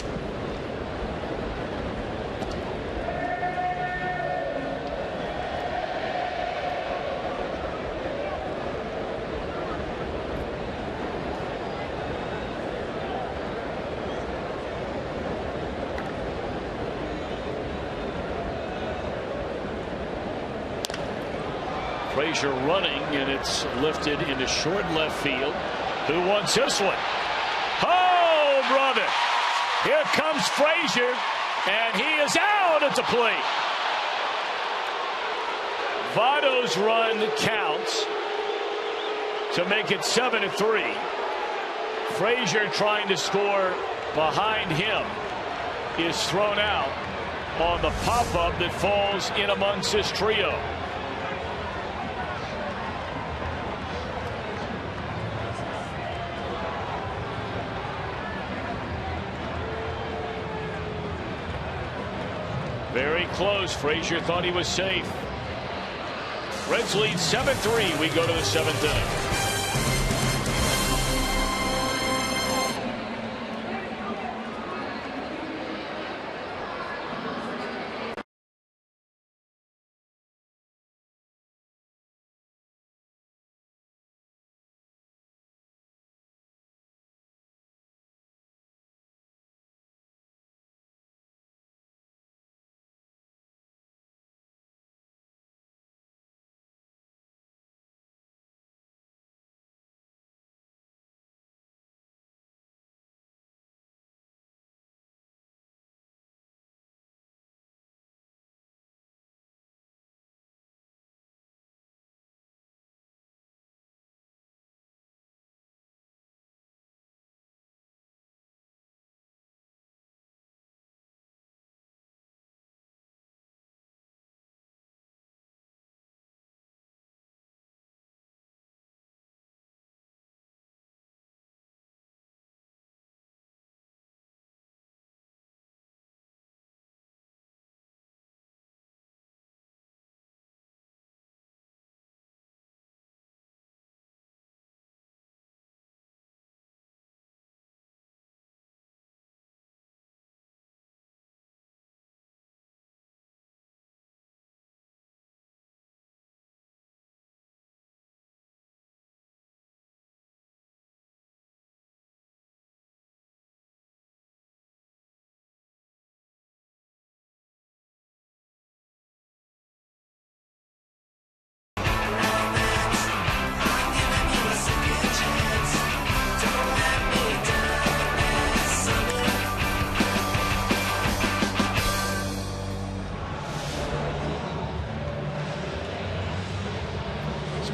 Frazier running, and it's lifted into short left field. Who wants this one? Oh, brother. Here comes Frazier, and he is out at the plate. Votto's run counts to make it 7-3. Frazier, trying to score behind him, is thrown out on the pop-up that falls in amongst this trio. Very close. Frazier thought he was safe. Reds lead 7-3. We go to the 7th inning.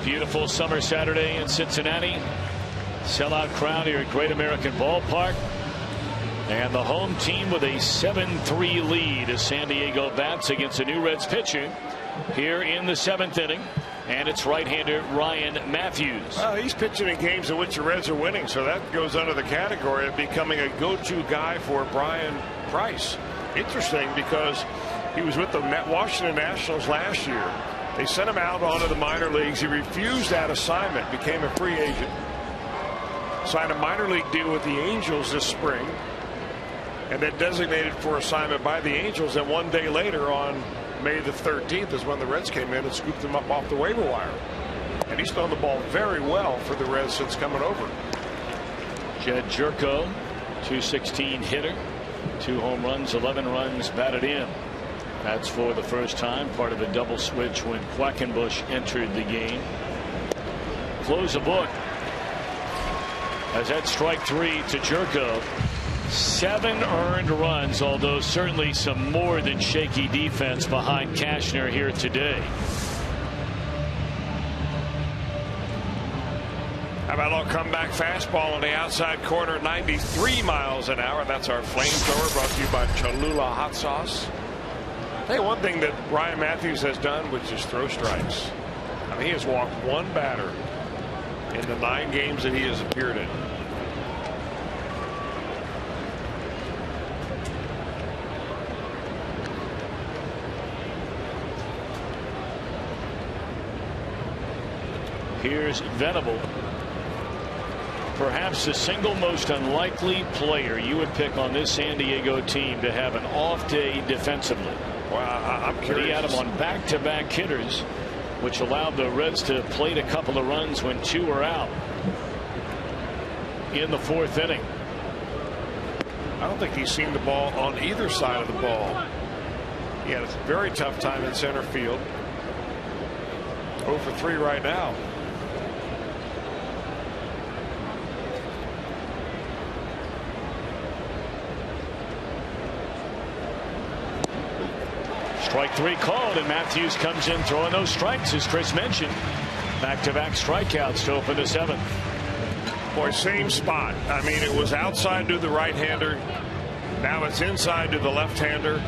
beautiful summer Saturday in Cincinnati. Sellout crowd here at Great American Ballpark. And the home team with a 7-3 lead as San Diego bats against a new Reds pitcher here in the 7th inning. And it's right-hander Ryan Matthews. Well, he's pitching in games in which the Reds are winning, so that goes under the category of becoming a go-to guy for Brian Price. Interesting, because he was with the Washington Nationals last year. They sent him out onto the minor leagues. He refused that assignment, became a free agent, signed a minor league deal with the Angels this spring, and then designated for assignment by the Angels. And one day later, on May the 13th, is when the Reds came in and scooped him up off the waiver wire. And he's thrown the ball very well for the Reds since coming over. Jed Jerko, .216 hitter, 2 home runs, 11 runs batted in. That's for the first time, part of the double switch when Quackenbush entered the game. Close the book. As that strike 3 to Jerko. 7 earned runs, although certainly some more than shaky defense behind Cashner here today. How about a little comeback fastball on the outside corner, 93 miles an hour. That's our flamethrower, brought to you by Cholula Hot Sauce. I'll tell you one thing that Ryan Matthews has done, which is throw strikes. I mean, he has walked 1 batter in the 9 games that he has appeared in. Here's Venable. Perhaps the single most unlikely player you would pick on this San Diego team to have an off day defensively. Well, I'm curious. But he had him on back-to-back hitters, which allowed the Reds to plate a couple of runs when 2 were out in the 4th inning. I don't think he's seen the ball on either side of the ball. He had a very tough time in center field. 0 for 3 right now. Strike 3 called, and Matthews comes in throwing those strikes, as Chris mentioned. Back-to-back strikeouts to open the 7th. Boy, same spot. I mean, it was outside to the right-hander. Now it's inside to the left-hander.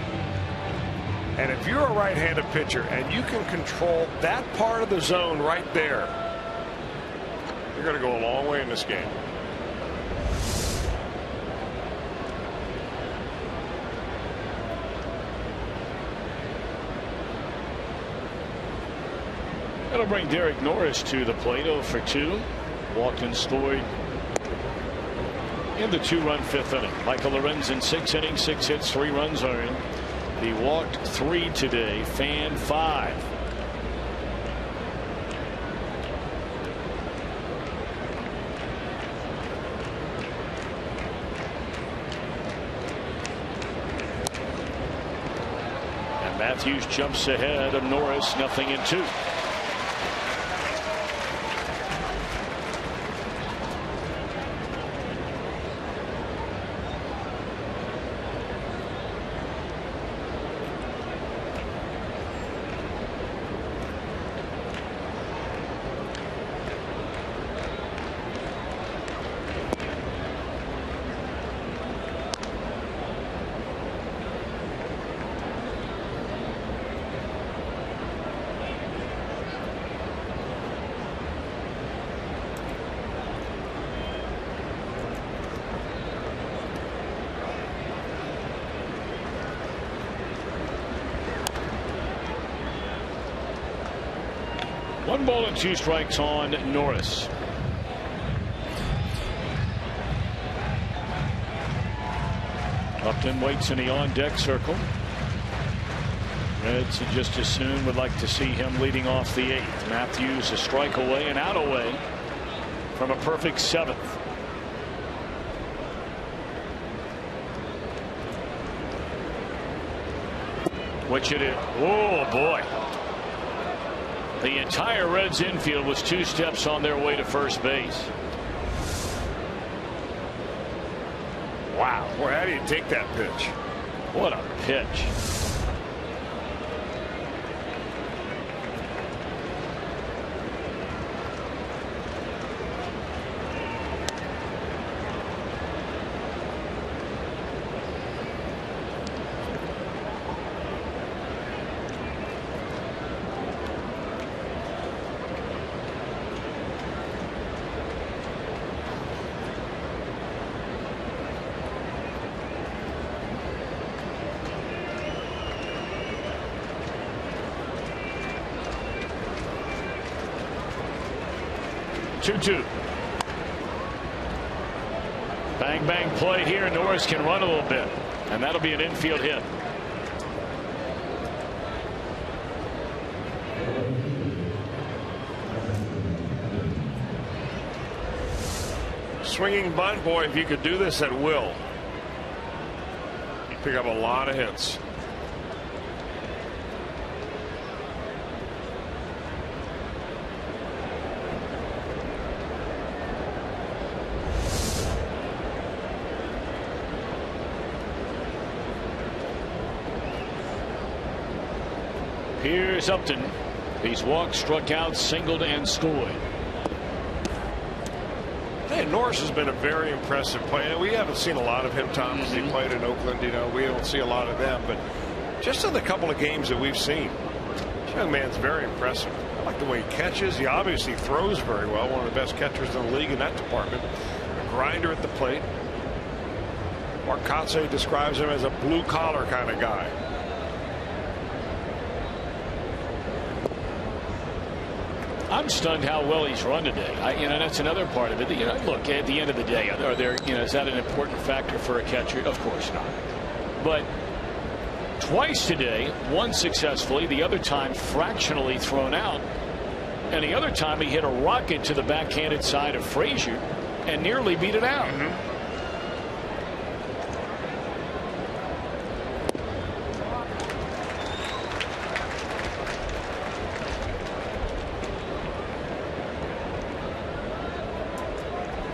And if you're a right-handed pitcher and you can control that part of the zone right there, you're going to go a long way in this game. That'll bring Derek Norris to the plate. 0 for 2. Walked and scored in the 2-run 5th inning. Michael Lorenzen, 6 innings, 6 hits, 3 runs earned. He walked 3 today, fanned 5. And Matthews jumps ahead of Norris, 0-2. One ball and 2 strikes on Norris. Upton waits in the on-deck circle. Reds just as soon would like to see him leading off the 8th. Matthews a strike away and out away from a perfect 7th. Which it is. Oh boy. The entire Reds infield was 2 steps on their way to first base. Wow. Boy, how do you take that pitch? What a pitch. 2-2. Bang, bang play here. Norris can run a little bit, and that'll be an infield hit. Swinging bunt, boy, if you could do this at will, you pick up a lot of hits. Here's Upton. He's walked, struck out, singled, and scored. Hey, Norris has been a very impressive player. We haven't seen a lot of him, Tom, as he played in Oakland. You know, we don't see a lot of them, but just in the couple of games that we've seen, this young man's very impressive. I like the way he catches. He obviously throws very well. One of the best catchers in the league in that department. A grinder at the plate. Mark Cozart describes him as a blue-collar kind of guy. I'm stunned how well he's run today. That's another part of it. Look, at the end of the day, is that an important factor for a catcher? Of course not. But twice today, one successfully, the other time fractionally thrown out, and the other time he hit a rocket to the backhanded side of Frazier and nearly beat it out.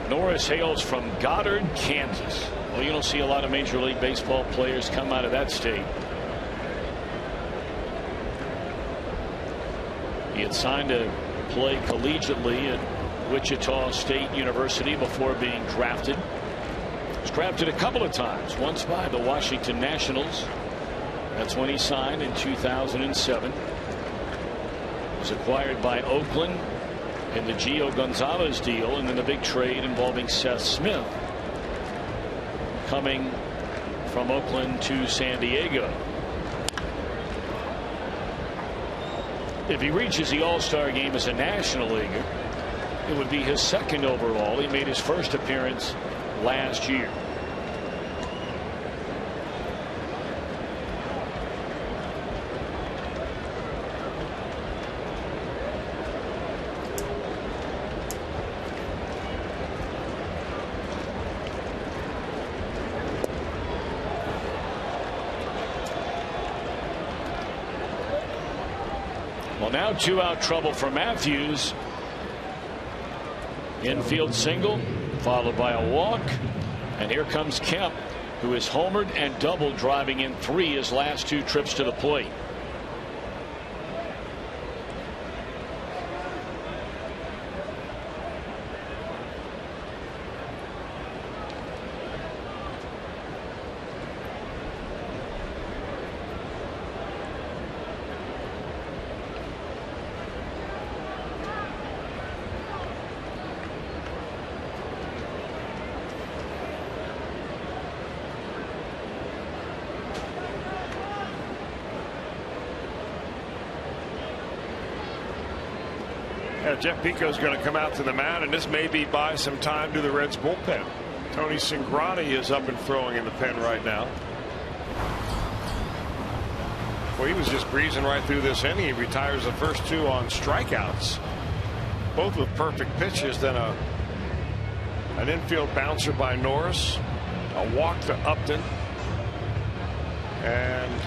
Norris hails from Goddard, Kansas. Well, you don't see a lot of Major League Baseball players come out of that state. He had signed to play collegiately at Wichita State University before being drafted. He was drafted a couple of times, once by the Washington Nationals. That's when he signed in 2007. He was acquired by Oakland in the Gio Gonzalez deal, and then the big trade involving Seth Smith coming from Oakland to San Diego. If he reaches the All-Star game as a National Leaguer, it would be his second overall. He made his first appearance last year. Well, now 2-out trouble for Matthews. Infield single followed by a walk, and here comes Kemp, who is homered and doubled, driving in 3 his last 2 trips to the plate. Jeff Pico's going to come out to the mound, and this may be buy some time to the Reds bullpen. Tony Cingrani is up and throwing in the pen right now. Well, he was just breezing right through this inning. He retires the first 2 on strikeouts, both with perfect pitches. Then an infield bouncer by Norris, a walk to Upton, and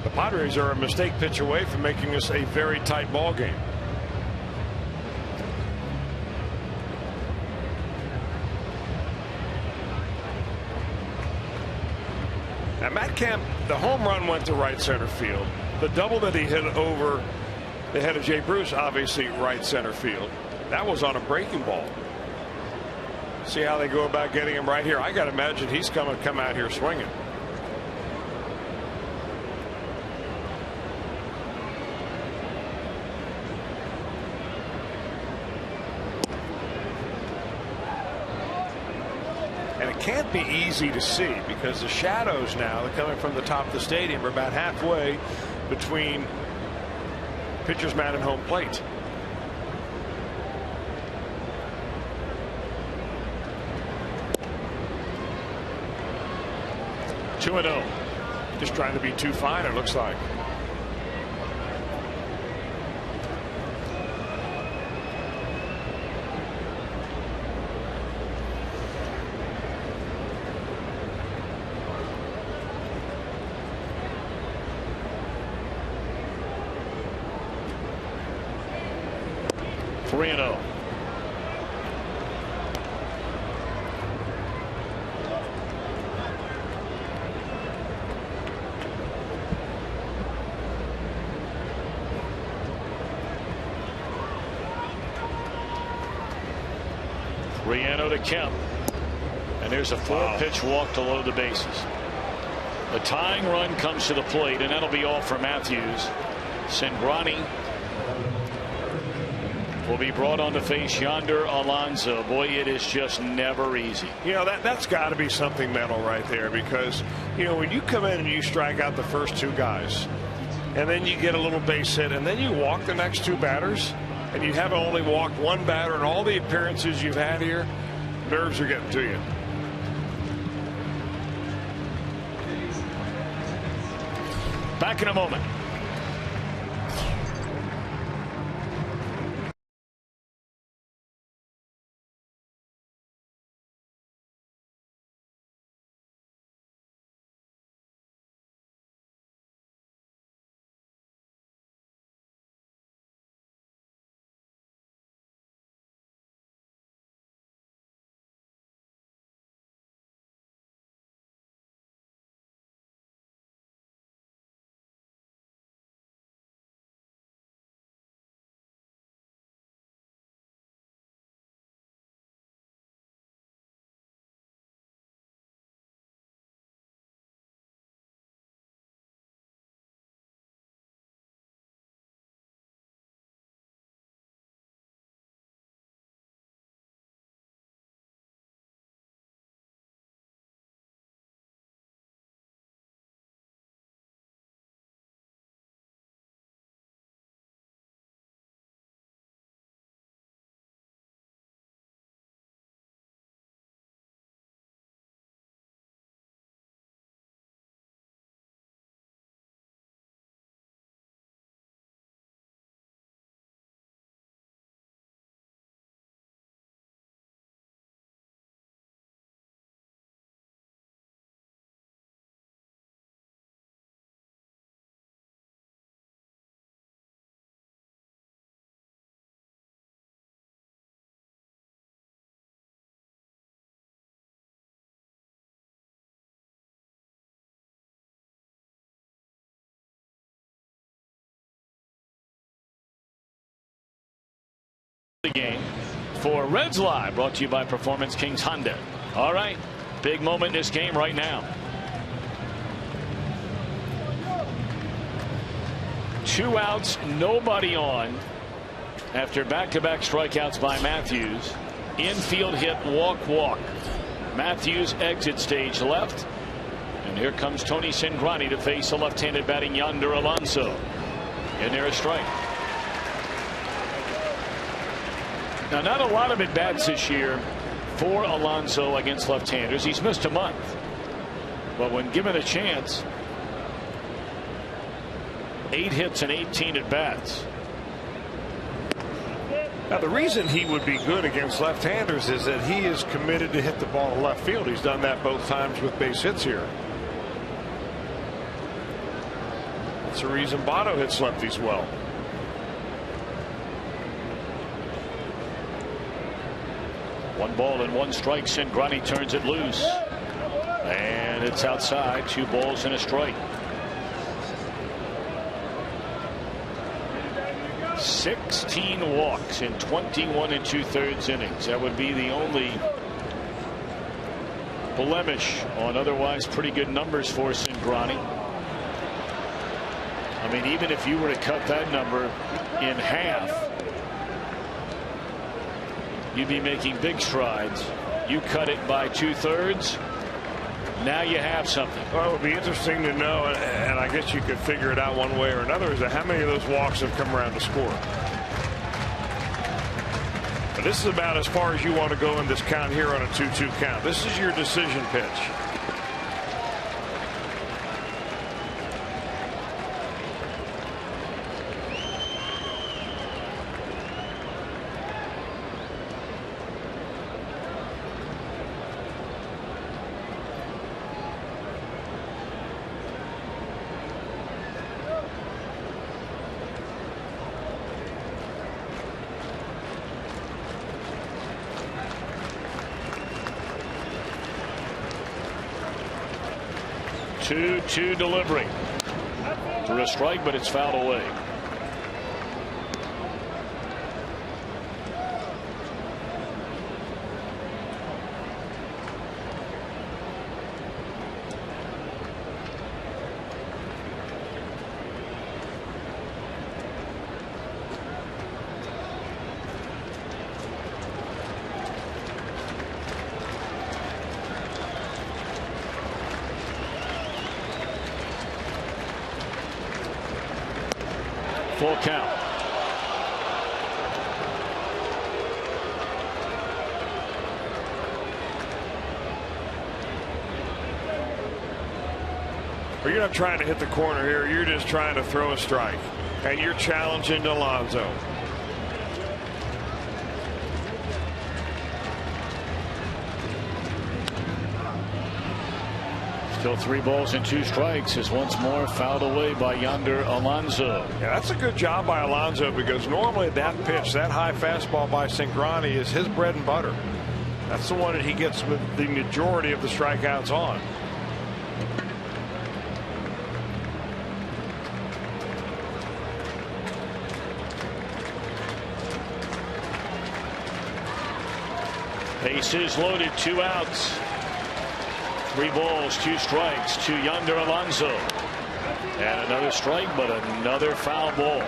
the Padres are a mistake pitch away from making this a very tight ball game. Now, Matt Kemp, the home run went to right center field. The double that he hit over the head of Jay Bruce, obviously right center field. That was on a breaking ball. See how they go about getting him right here. I got to imagine he's going to come out here swinging. Can't be easy to see because the shadows now that coming from the top of the stadium are about halfway between pitcher's mound and home plate. 2-0. Just trying to be too fine, it looks like. To Kemp, and there's a 4-pitch walk to load the bases. The tying run comes to the plate, and that'll be all for Matthews. Cingrani will be brought on to face Yonder Alonso. Boy, it is just never easy. You know, that's got to be something mental right there, because you know when you come in and you strike out the first 2 guys, and then you get a little base hit, and then you walk the next 2 batters, and you haven't only walked 1 batter in all the appearances you've had here. Nerves are getting to you. Back in a moment. The game for Reds Live, brought to you by Performance Kings Honda. All right, big moment in this game right now. 2 outs, nobody on after back-to-back strikeouts by Matthews. Infield hit, walk. Matthews exit stage left, and here comes Tony Cingrani to face a left-handed batting Yonder Alonso. And there a strike. Now, not a lot of at-bats this year for Alonso against left-handers. He's missed a month. But when given a chance, 8 hits and 18 at-bats. Now, the reason he would be good against left-handers is that he is committed to hit the ball in left field. He's done that both times with base hits here. That's the reason Botto hits lefties well. One ball and 1 strike. Cingrani turns it loose, and it's outside. 2 balls and a strike. 16 walks in 21 2/3 innings. That would be the only blemish on otherwise pretty good numbers for Cingrani. I mean, even if you were to cut that number in half, you'd be making big strides. You cut it by 2/3. Now you have something. Well, it would be interesting to know, and I guess you could figure it out one way or another, is that how many of those walks have come around to score. But this is about as far as you want to go in this count here on a 2-2 count. This is your decision pitch. 2-2 delivery. For a strike, but it's fouled away. Full count. Well, you're not trying to hit the corner here. You're just trying to throw a strike. And you're challenging Alonso. Still 3 balls and 2 strikes is once more fouled away by Yonder Alonso. Yeah, that's a good job by Alonso, because normally that pitch, that high fastball by Cingrani, is his bread and butter. That's the one that he gets with the majority of the strikeouts on. Bases loaded, 2 outs. 3 balls, 2 strikes to Yonder Alonso. And another strike, but another foul ball.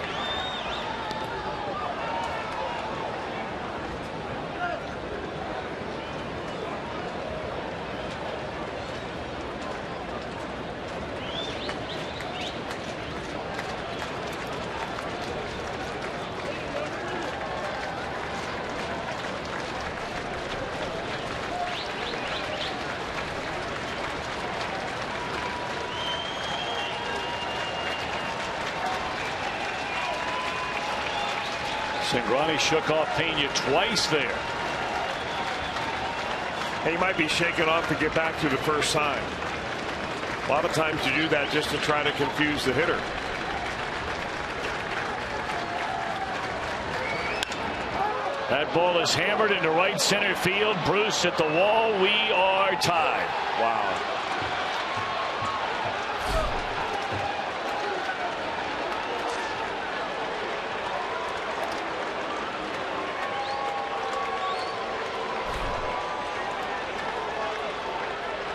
Cingrani shook off Pena twice there. And he might be shaken off to get back to the first sign. A lot of times you do that just to try to confuse the hitter. That ball is hammered into right center field. Bruce at the wall. We are tied. Wow.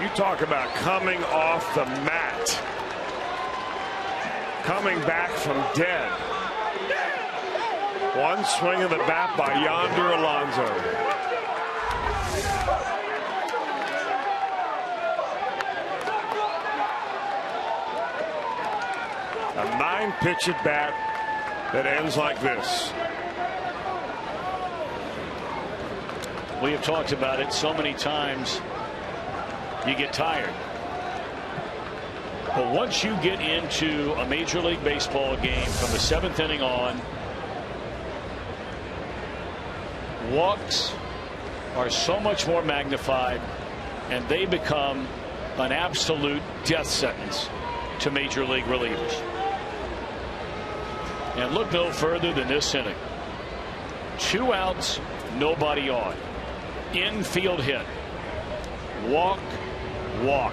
You talk about coming off the mat. Coming back from dead. One swing of the bat by Yonder Alonso. A 9-pitch at bat that ends like this. We have talked about it so many times. You get tired. But once you get into a Major League Baseball game from the 7th inning on, walks are so much more magnified, and they become an absolute death sentence to Major League relievers. And look no further than this inning. 2 outs, nobody on. Infield hit. Walk. Walk.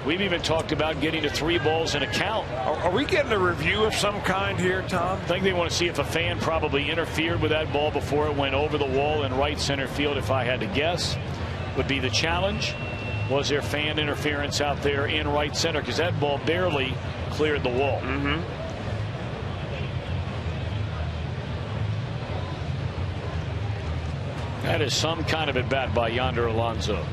We've even talked about getting to 3 balls and a count. Are we getting a review of some kind here, Tom? I think they want to see if a fan probably interfered with that ball before it went over the wall in right center field. If I had to guess, would be the challenge. Was there fan interference out there in right center? Because that ball barely cleared the wall. Mm-hmm. That is some kind of at bat by Yonder Alonso.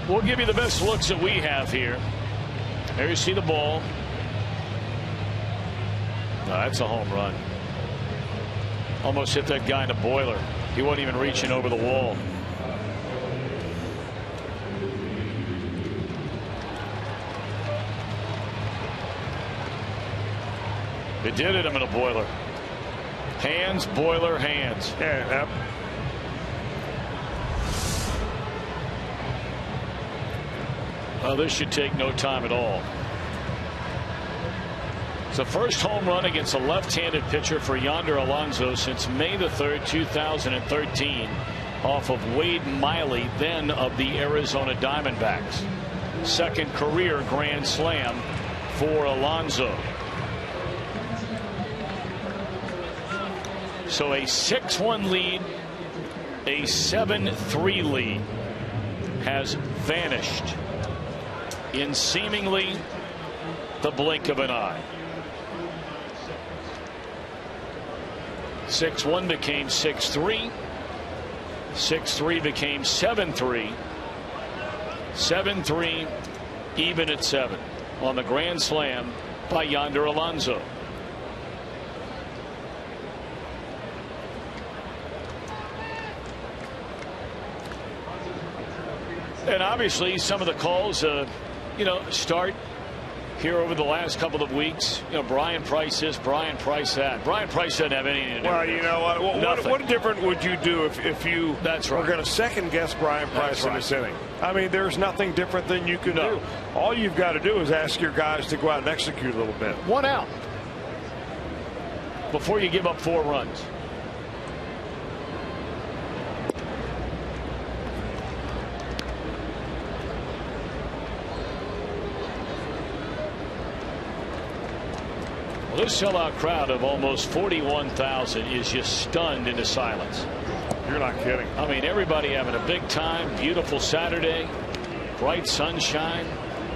We'll give you the best looks that we have here. There you see the ball. No, that's a home run. Almost hit that guy in the boiler. He wasn't even reaching over the wall. It did hit him in a boiler. Hands, boiler, hands. Yeah, yep. Well, this should take no time at all. It's the first home run against a left-handed pitcher for Yonder Alonso since May the 3rd, 2013. off of Wade Miley, then of the Arizona Diamondbacks. Second career grand slam for Alonso. So a 6-1 lead, a 7-3 lead has vanished in seemingly the blink of an eye. 6-1 became 6-3. 6-3 became 7-3. 7-3 even at 7 on the grand slam by Yonder Alonso. And obviously some of the calls start here over the last couple of weeks. Brian Price this, Brian Price that. Brian Price doesn't have anything to do with it. You know what? What different would you do if you were going to second guess Brian Price in this inning? I mean, there's nothing different than you can do. All you've got to do is ask your guys to go out and execute a little bit. 1 out before you give up 4 runs. Well, this sellout crowd of almost 41,000 is just stunned into silence. You're not kidding. I mean, everybody having a big time. Beautiful Saturday, bright sunshine,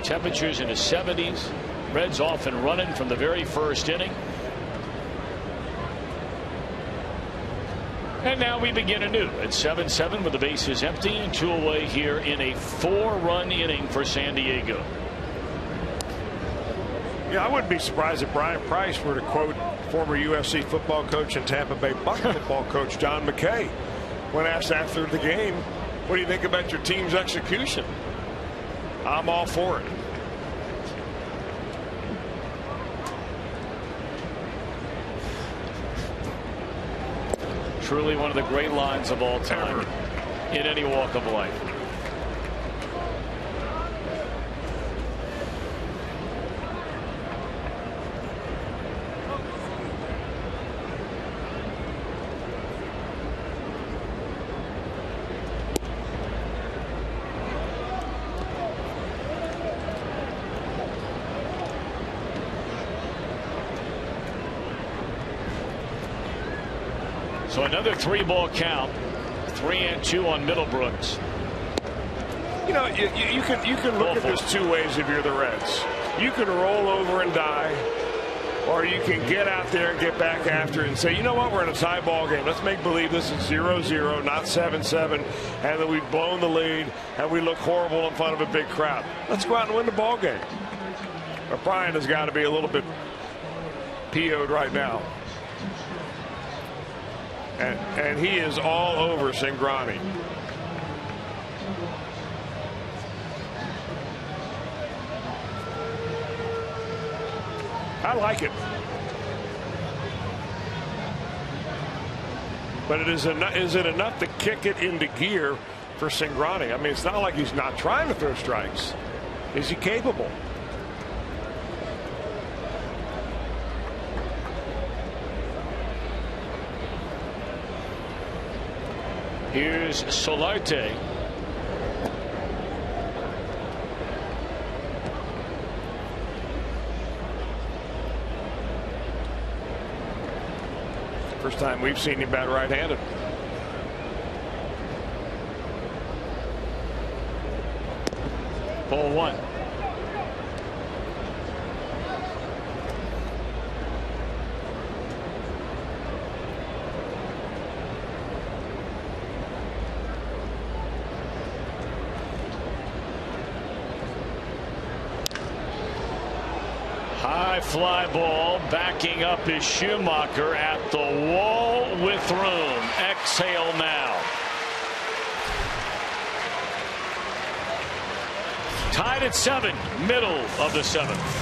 temperatures in the 70s. Reds off and running from the very first inning. And now we begin anew at 7-7 with the bases empty and 2 away here in a 4-run inning for San Diego. Yeah, I wouldn't be surprised if Brian Price were to quote former USC football coach and Tampa Bay Bucs football coach John McKay when asked after the game, what do you think about your team's execution? I'm all for it. Truly one of the great lines of all time in any walk of life. So another 3-ball count, 3-2 on Middlebrooks. You know, you can look at this 2 ways if you're the Reds. You can roll over and die, or you can get out there and get back after it and say, you know what, we're in a tie ball game. Let's make believe this is 0-0, not 7-7, and that we've blown the lead and we look horrible in front of a big crowd. Let's go out and win the ball game. But Brian has got to be a little bit PO'd right now. And he is all over Cingrani. I like it. But is it enough to kick it into gear for Cingrani? I mean, it's not like he's not trying to throw strikes. Is he capable? Here's Solarte. First time we've seen him bat right-handed. Ball 1. High fly ball, backing up is Schumacher at the wall with room. Exhale now. Tied at 7, middle of the 7th.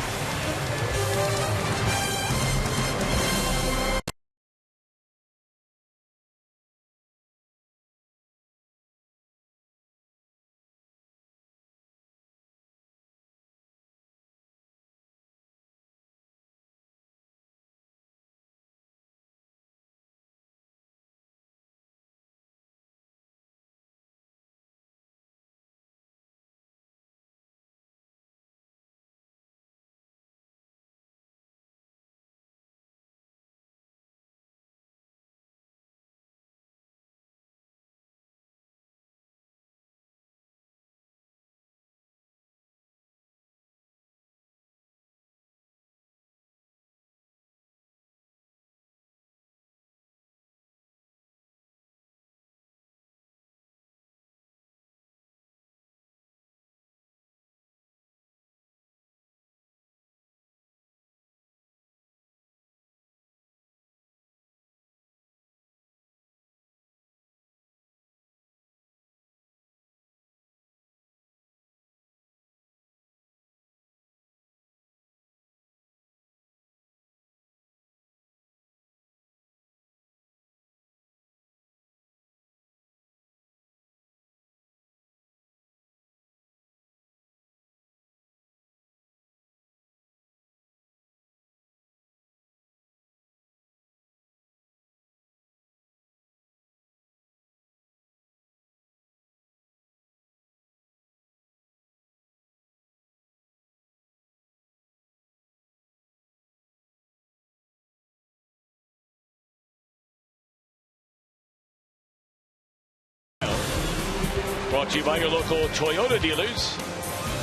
Brought to you by your local Toyota dealers.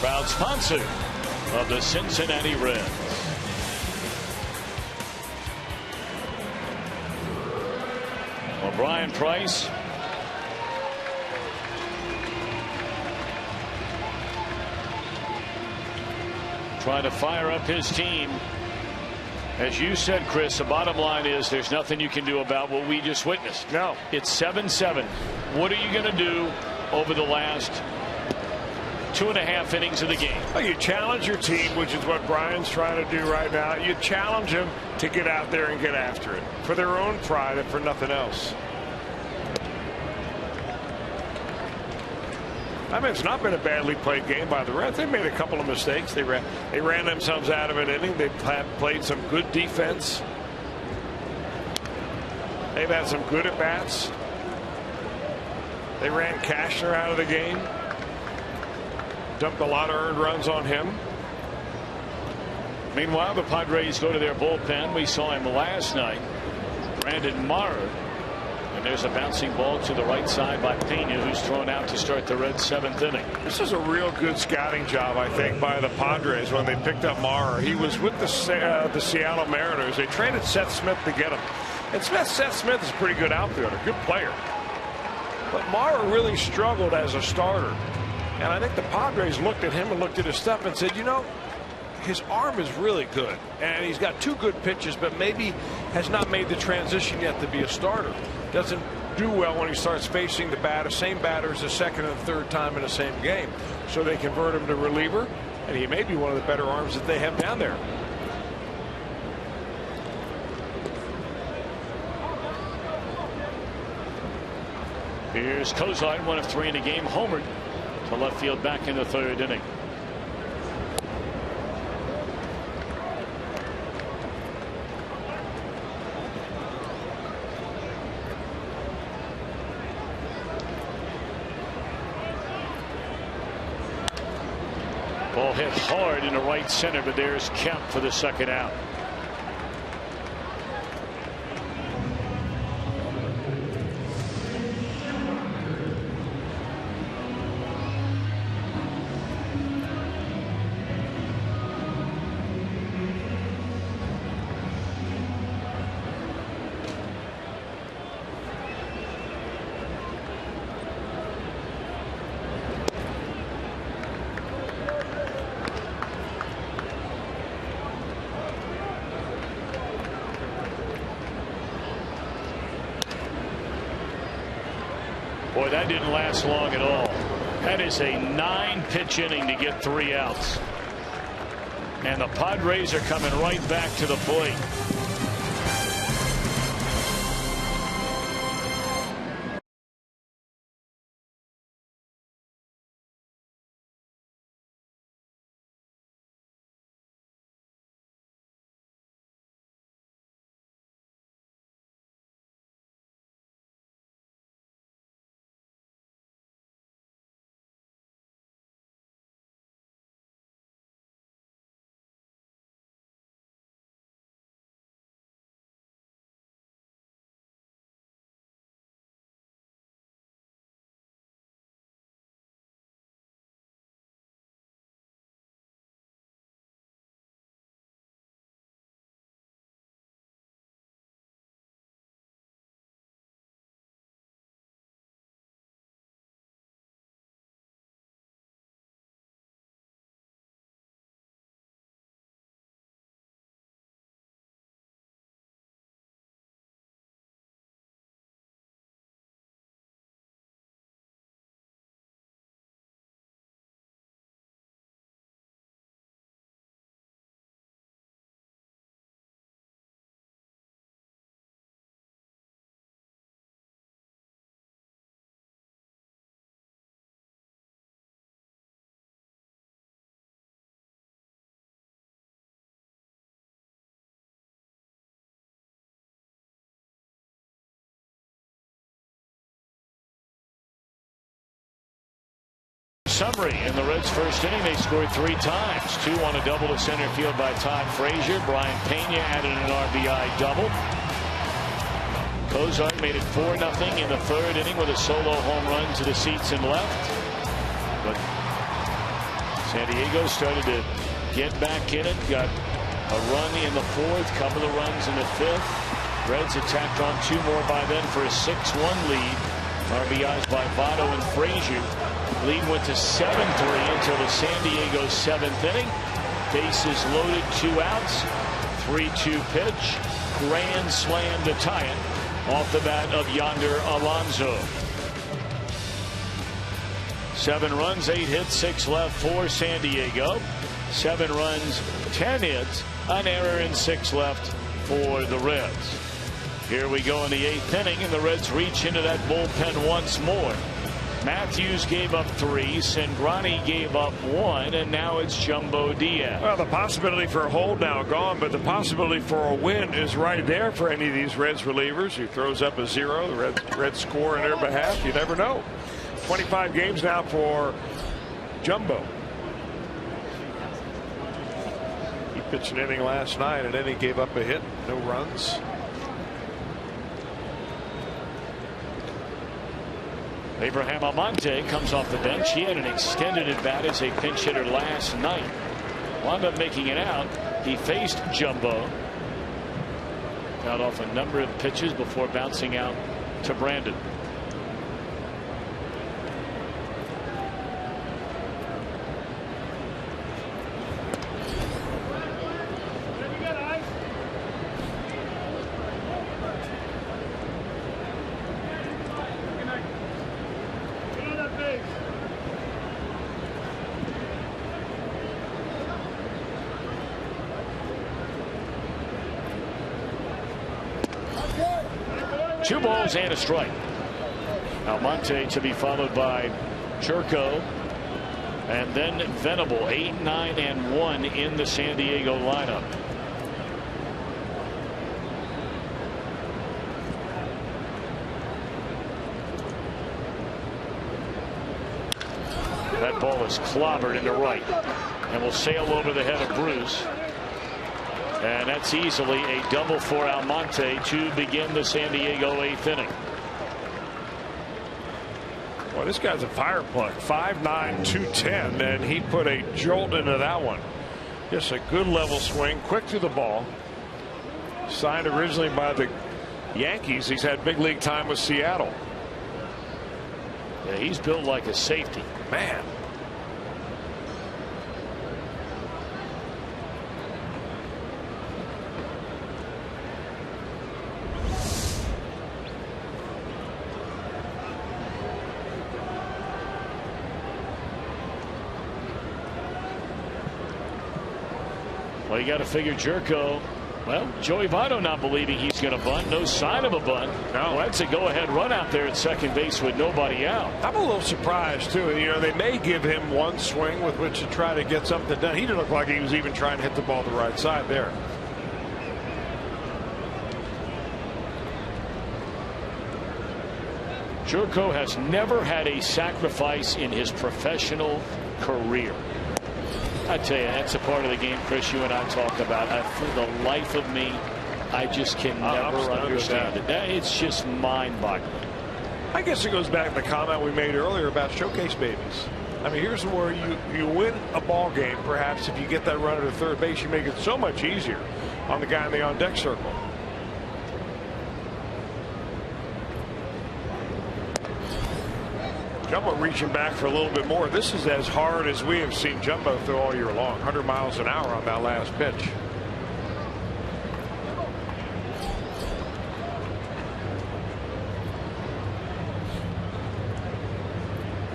Proud sponsor of the Cincinnati Reds. Well, Brian Price trying to fire up his team. As you said, Chris, the bottom line is there's nothing you can do about what we just witnessed. No. It's 7-7. What are you going to do over the last 2.5 innings of the game? Well, you challenge your team, which is what Brian's trying to do right now. You challenge them to get out there and get after it for their own pride and for nothing else. I mean, it's not been a badly played game by the Reds. They made a couple of mistakes. They ran themselves out of an inning. They played some good defense. They've had some good at bats. They ran Cashner out of the game. Dumped a lot of earned runs on him. Meanwhile, the Padres go to their bullpen. We saw him last night. Brandon Maurer. And there's a bouncing ball to the right side by Pena, who's thrown out to start the Reds' 7th inning. This is a real good scouting job, I think, by the Padres when they picked up Maurer. He was with the Seattle Mariners. They traded Seth Smith to get him. And Seth Smith is a pretty good outfielder, good player. But Maurer really struggled as a starter. And I think the Padres looked at him and looked at his stuff and said, you know, his arm is really good. And he's got 2 good pitches, but maybe has not made the transition yet to be a starter. Doesn't do well when he starts facing the same batters the second and third time in the same game. So they convert him to reliever, and he may be one of the better arms that they have down there. Here's Cozart, 1 of 3 in the game, homered to left field back in the 3rd inning. Ball hit hard in the right center, but there's Kemp for the 2nd out. Boy, that didn't last long at all. That is a 9-pitch inning to get 3 outs. And the Padres are coming right back to the plate. Summary in the Reds' 1st inning, they scored 3 times. 2 on a double to center field by Todd Frazier. Brian Pena added an RBI double. Cozart made it 4-0 in the 3rd inning with a solo home run to the seats and left. but San Diego started to get back in it. Got a run in the fourth, couple of runs in the fifth. Reds attacked on 2 more by then for a 6-1 lead. RBIs by Votto and Frazier. Lead went to 7-3 until the San Diego 7th inning. Bases loaded, 2 outs. 3-2 pitch. Grand slam to tie it off the bat of Yonder Alonso. 7 runs, 8 hits, 6 left for San Diego. 7 runs, 10 hits, an error, and 6 left for the Reds. Here we go in the 8th inning, and the Reds reach into that bullpen once more. Matthews gave up 3, Cingrani gave up 1, and now it's Jumbo Diaz. Well, the possibility for a hold now gone, but the possibility for a win is right there for any of these Reds relievers. Who throws up a 0, the Reds score on their behalf. You never know. 25 games now for Jumbo. He pitched an inning last night, and then he gave up a hit, no runs. Abraham Almonte comes off the bench. He had an extended at bat as a pinch hitter last night. Wound up making it out. He faced Jumbo. Got off a number of pitches before bouncing out to Brandon. Two balls and a strike. Almonte to be followed by Jerko, and then Venable. 8, 9, and 1 in the San Diego lineup. That ball is clobbered into right and will sail over the head of Bruce. And that's easily a double for Almonte to begin the San Diego 8th inning. Well, this guy's a fire plug. 5'9", 210, and he put a jolt into that one. Just a good level swing, quick to the ball. Signed originally by the Yankees. He's had big league time with Seattle. Yeah, he's built like a safety. Man. Well, you got to figure Jerko. Well, Joey Votto not believing he's going to bunt. No sign of a bunt. No. Well, that's a go-ahead run out there at second base with nobody out. I'm a little surprised, too. You know, they may give him one swing with which to try to get something done. He didn't look like he was even trying to hit the ball the right side there. Jerko has never had a sacrifice in his professional career. I tell you, that's a part of the game, Chris, you and I talked about. For the life of me, I just can never understand it. It's just mind-boggling. I guess it goes back to the comment we made earlier about showcase babies. I mean, here's where you win a ball game. Perhaps if you get that runner to third base, you make it so much easier on the guy in the on-deck circle. Jumbo reaching back for a little bit more. This is as hard as we have seen Jumbo throw all year long. 100 miles an hour on that last pitch.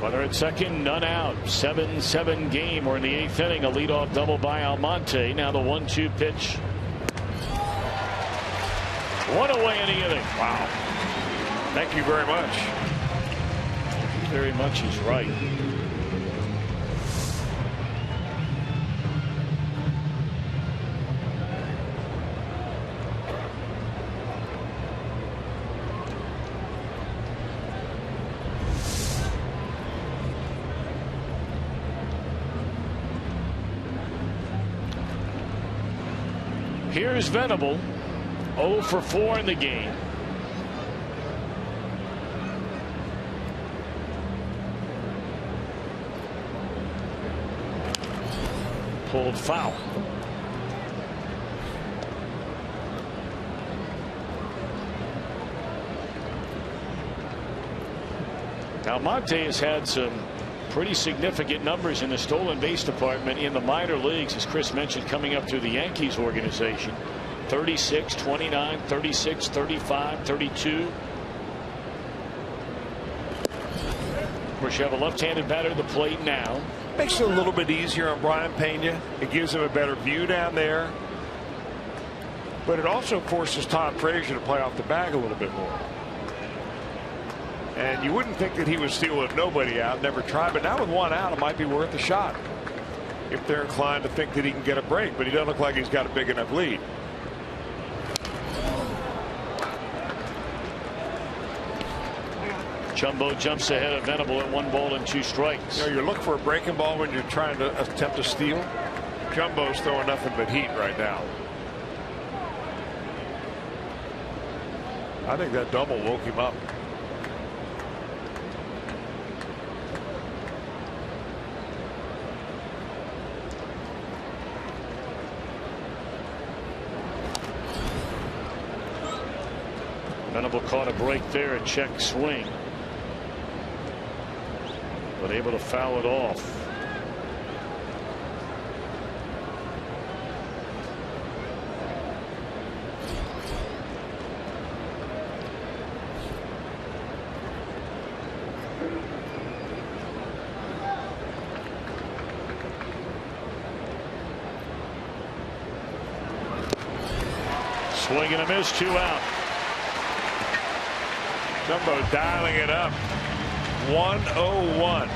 Runner at second, none out. 7-7 game. We're in the 8th inning. A leadoff double by Almonte. Now the 1-2 pitch. One away in the inning. Wow. Thank you very much. Very much he's right. Here's Venable. 0 for 4 in the game. pulled foul. Now Monte has had some pretty significant numbers in the stolen base department in the minor leagues, as Chris mentioned, coming up through the Yankees organization. 36, 29, 36, 35, 32. Of course, you have a left-handed batter at the plate now. Makes it a little bit easier on Brian Pena. It gives him a better view down there. But it also forces Todd Frazier to play off the bag a little bit more. And you wouldn't think that he would steal with nobody out, never try, but now with one out, it might be worth a shot if they're inclined to think that he can get a break, but he doesn't look like he's got a big enough lead. Jumbo jumps ahead of Venable at 1 ball and 2 strikes. You know, you're looking for a breaking ball when you're trying to attempt to steal. Jumbo's throwing nothing but heat right now. I think that double woke him up. Venable caught a break there, a check swing, but able to foul it off. Swing and a miss, 2 out. Jumbo dialing it up. 101.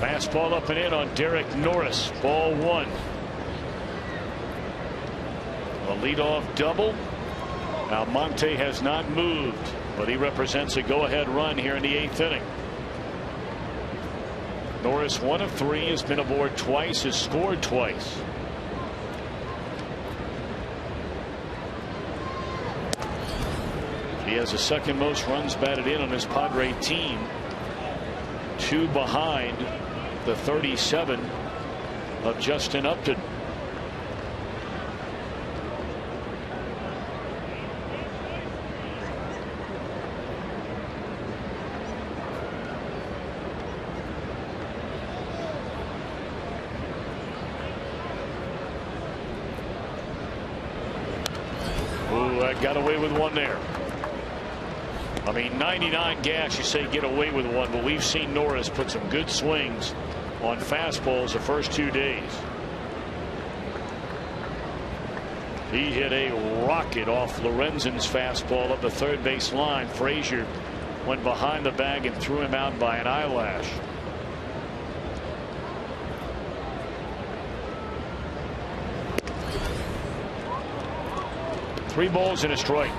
Fastball up and in on Derek Norris. Ball 1. A leadoff double. Now Monte has not moved, but he represents a go-ahead run here in the 8th inning. Norris 1 of 3, has been aboard twice, has scored twice. He has the 2nd most runs batted in on his Padre team. 2 behind the 37 of Justin Upton. Ooh, that got away with one there. I mean, 99 gas, you say get away with one, but we've seen Norris put some good swings on fastballs the first 2 days. He hit a rocket off Lorenzen's fastball up the 3rd base line. Frazier went behind the bag and threw him out by an eyelash. Three balls and a strike.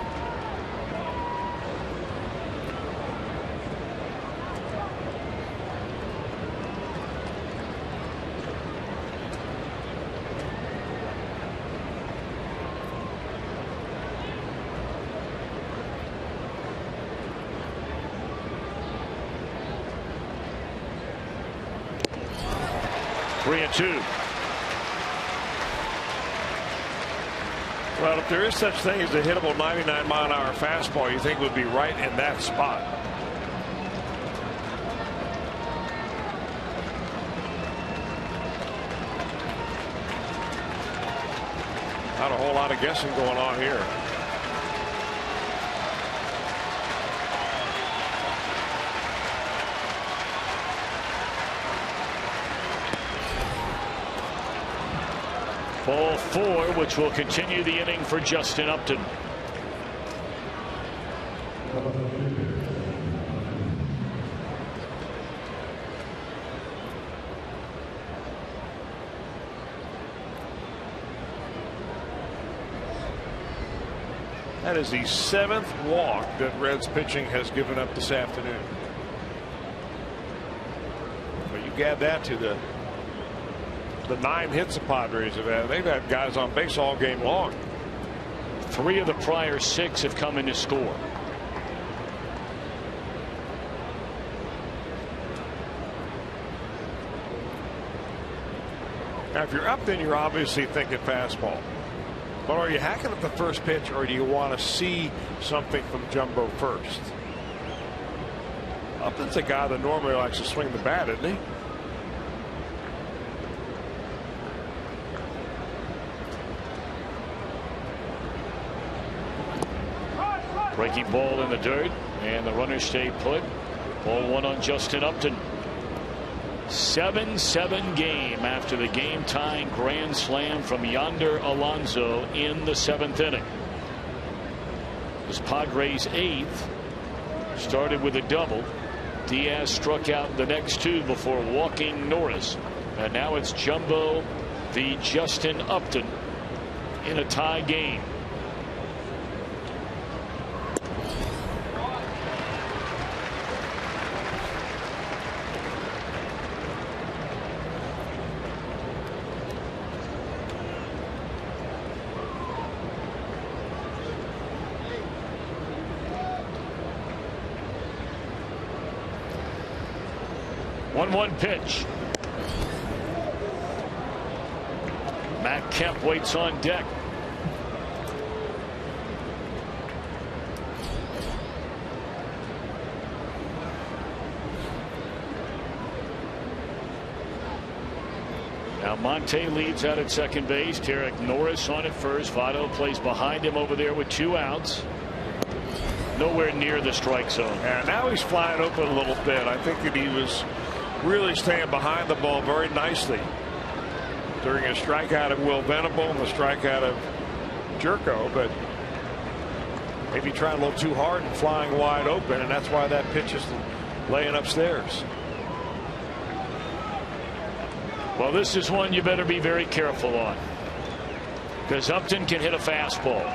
Three and 2. Well, if there is such thing as a hittable 99-mile-an-hour fastball, you think would be right in that spot. Not a whole lot of guessing going on here. Ball 4, which will continue the inning for Justin Upton. That is the 7th walk that Reds pitching has given up this afternoon. But you add that to the 9 hits the Padres have had. They've had guys on base all game long. 3 of the prior 6 have come in to score. Now, if you're up, then you're obviously thinking fastball. But are you hacking at the first pitch, or do you want to see something from Jumbo first? Upton's a guy that normally likes to swing the bat, isn't he? Breaking ball in the dirt, and the runner stay put. Ball 1 on Justin Upton. 7-7 game after the game-tying grand slam from Yonder Alonso in the 7th inning. This Padres' 8th started with a double. Diaz struck out the next 2 before walking Norris, and now it's Jumbo v. Justin Upton in a tie game. One pitch. Matt Kemp waits on deck. Now Monte leads out at second base. Tarek Norris on at first. Votto plays behind him over there with 2 outs. Nowhere near the strike zone. And now he's flying open a little bit. I think that he was really staying behind the ball very nicely during a strikeout of Will Venable and the strikeout of Jerko, but maybe trying a little too hard and flying wide open, and that's why that pitch is laying upstairs. Well, this is one you better be very careful on, because Upton can hit a fastball.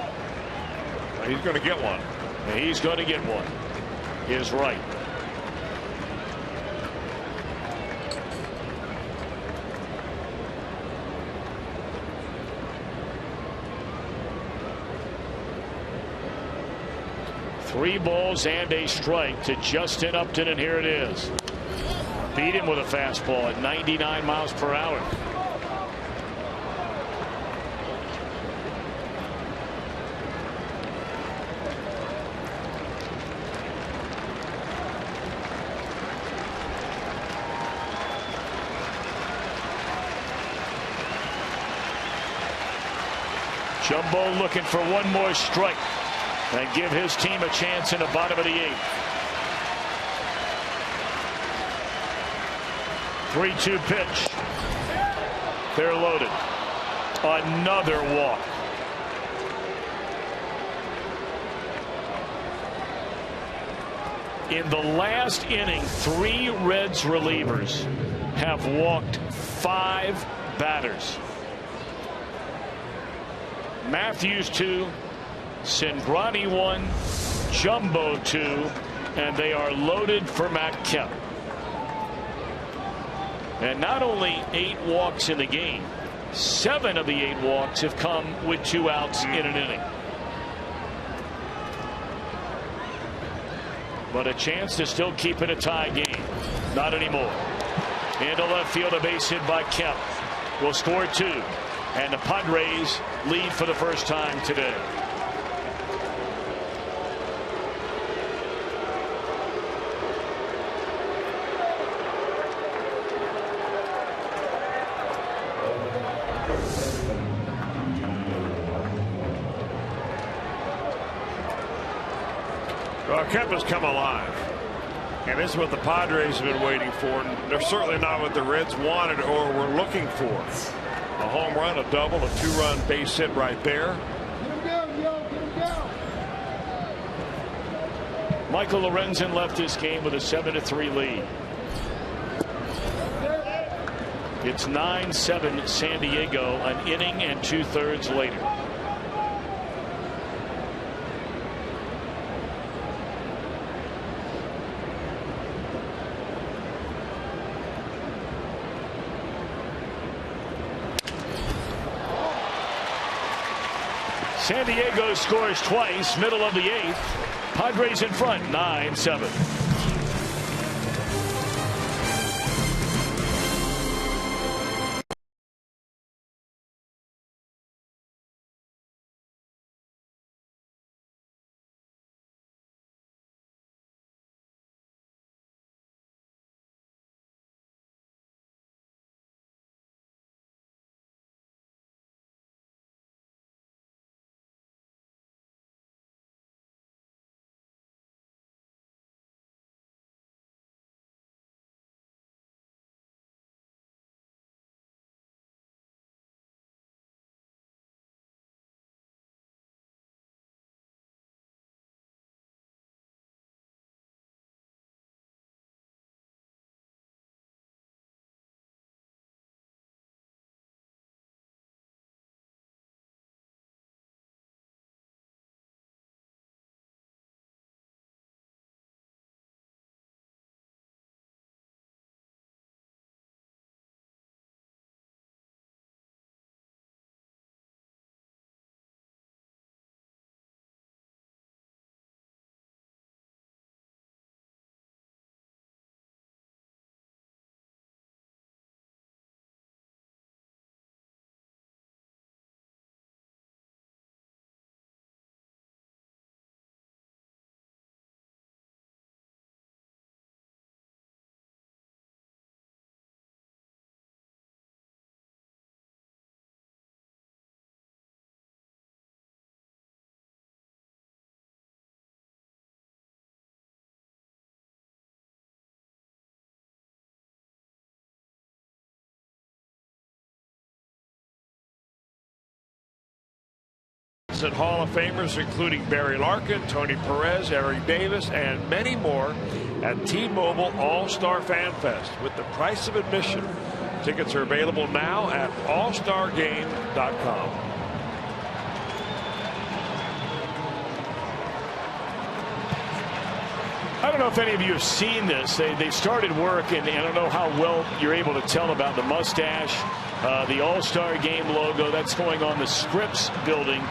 He's going to get one. He's going to get one. He is right. Three balls and a strike to Justin Upton, and here it is. Beat him with a fastball at 99 miles per hour. Jumbo looking for one more strike and give his team a chance in the bottom of the 8th. 3-2 pitch. They're loaded. Another walk. In the last inning, 3 Reds relievers have walked 5 batters. Matthews 2, Cingrani 1, Jumbo 2, and they are loaded for Matt Kemp. And not only 8 walks in the game, 7 of the 8 walks have come with 2 outs in an inning. But a chance to still keep it a tie game. Not anymore. Into left field, a base hit by Kemp. Will score 2. And the Padres lead for the first time today. Well, Kemp has come alive. And this is what the Padres have been waiting for. And they're certainly not what the Reds wanted or were looking for. A home run, a double, a 2-run base hit right there. Michael Lorenzen left this game with a 7-3 lead. It's 9-7 San Diego, an inning and 2/3 later. San Diego scores twice, middle of the 8th. Padres in front, 9-7. And Hall of Famers, including Barry Larkin, Tony Perez, Eric Davis, and many more at T-Mobile All-Star Fan Fest with the price of admission. Tickets are available now at allstargame.com. I don't know if any of you have seen this. They started work, and I don't know how well you're able to tell about the mustache, the All-Star Game logo. That's going on the Scripps building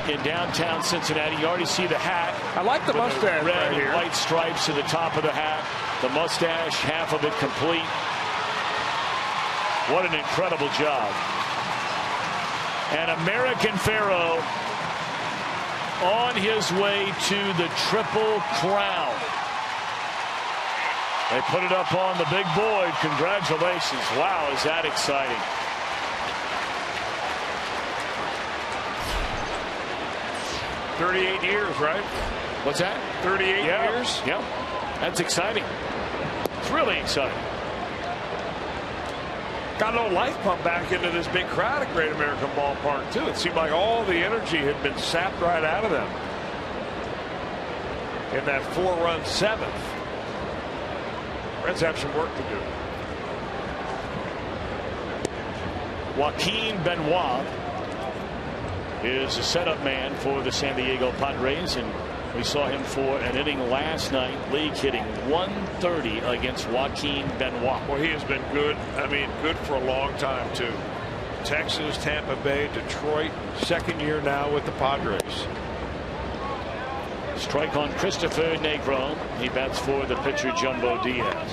in downtown Cincinnati. You already see the hat. I like the mustache red right and here. white stripes to the top of the hat. The mustache, half of it complete. What an incredible job. An American Pharaoh on his way to the Triple Crown. They put it up on the big board. Congratulations. Wow, is that exciting. $38 years, right? What's that? 38 years? Yeah, that's exciting. It's really exciting. Got a little life pump back into this big crowd at Great American Ballpark, too. It seemed like all the energy had been sapped right out of them in that 4-run 7th. Reds have some work to do. Joaquin Benoit is a setup man for the San Diego Padres, and we saw him for an inning last night, league hitting 130 against Joaquin Benoit. Well, he has been good. I mean, good for a long time, too. Texas, Tampa Bay, Detroit, second year now with the Padres. Strike on Christopher Negron. He bats for the pitcher Jumbo Diaz.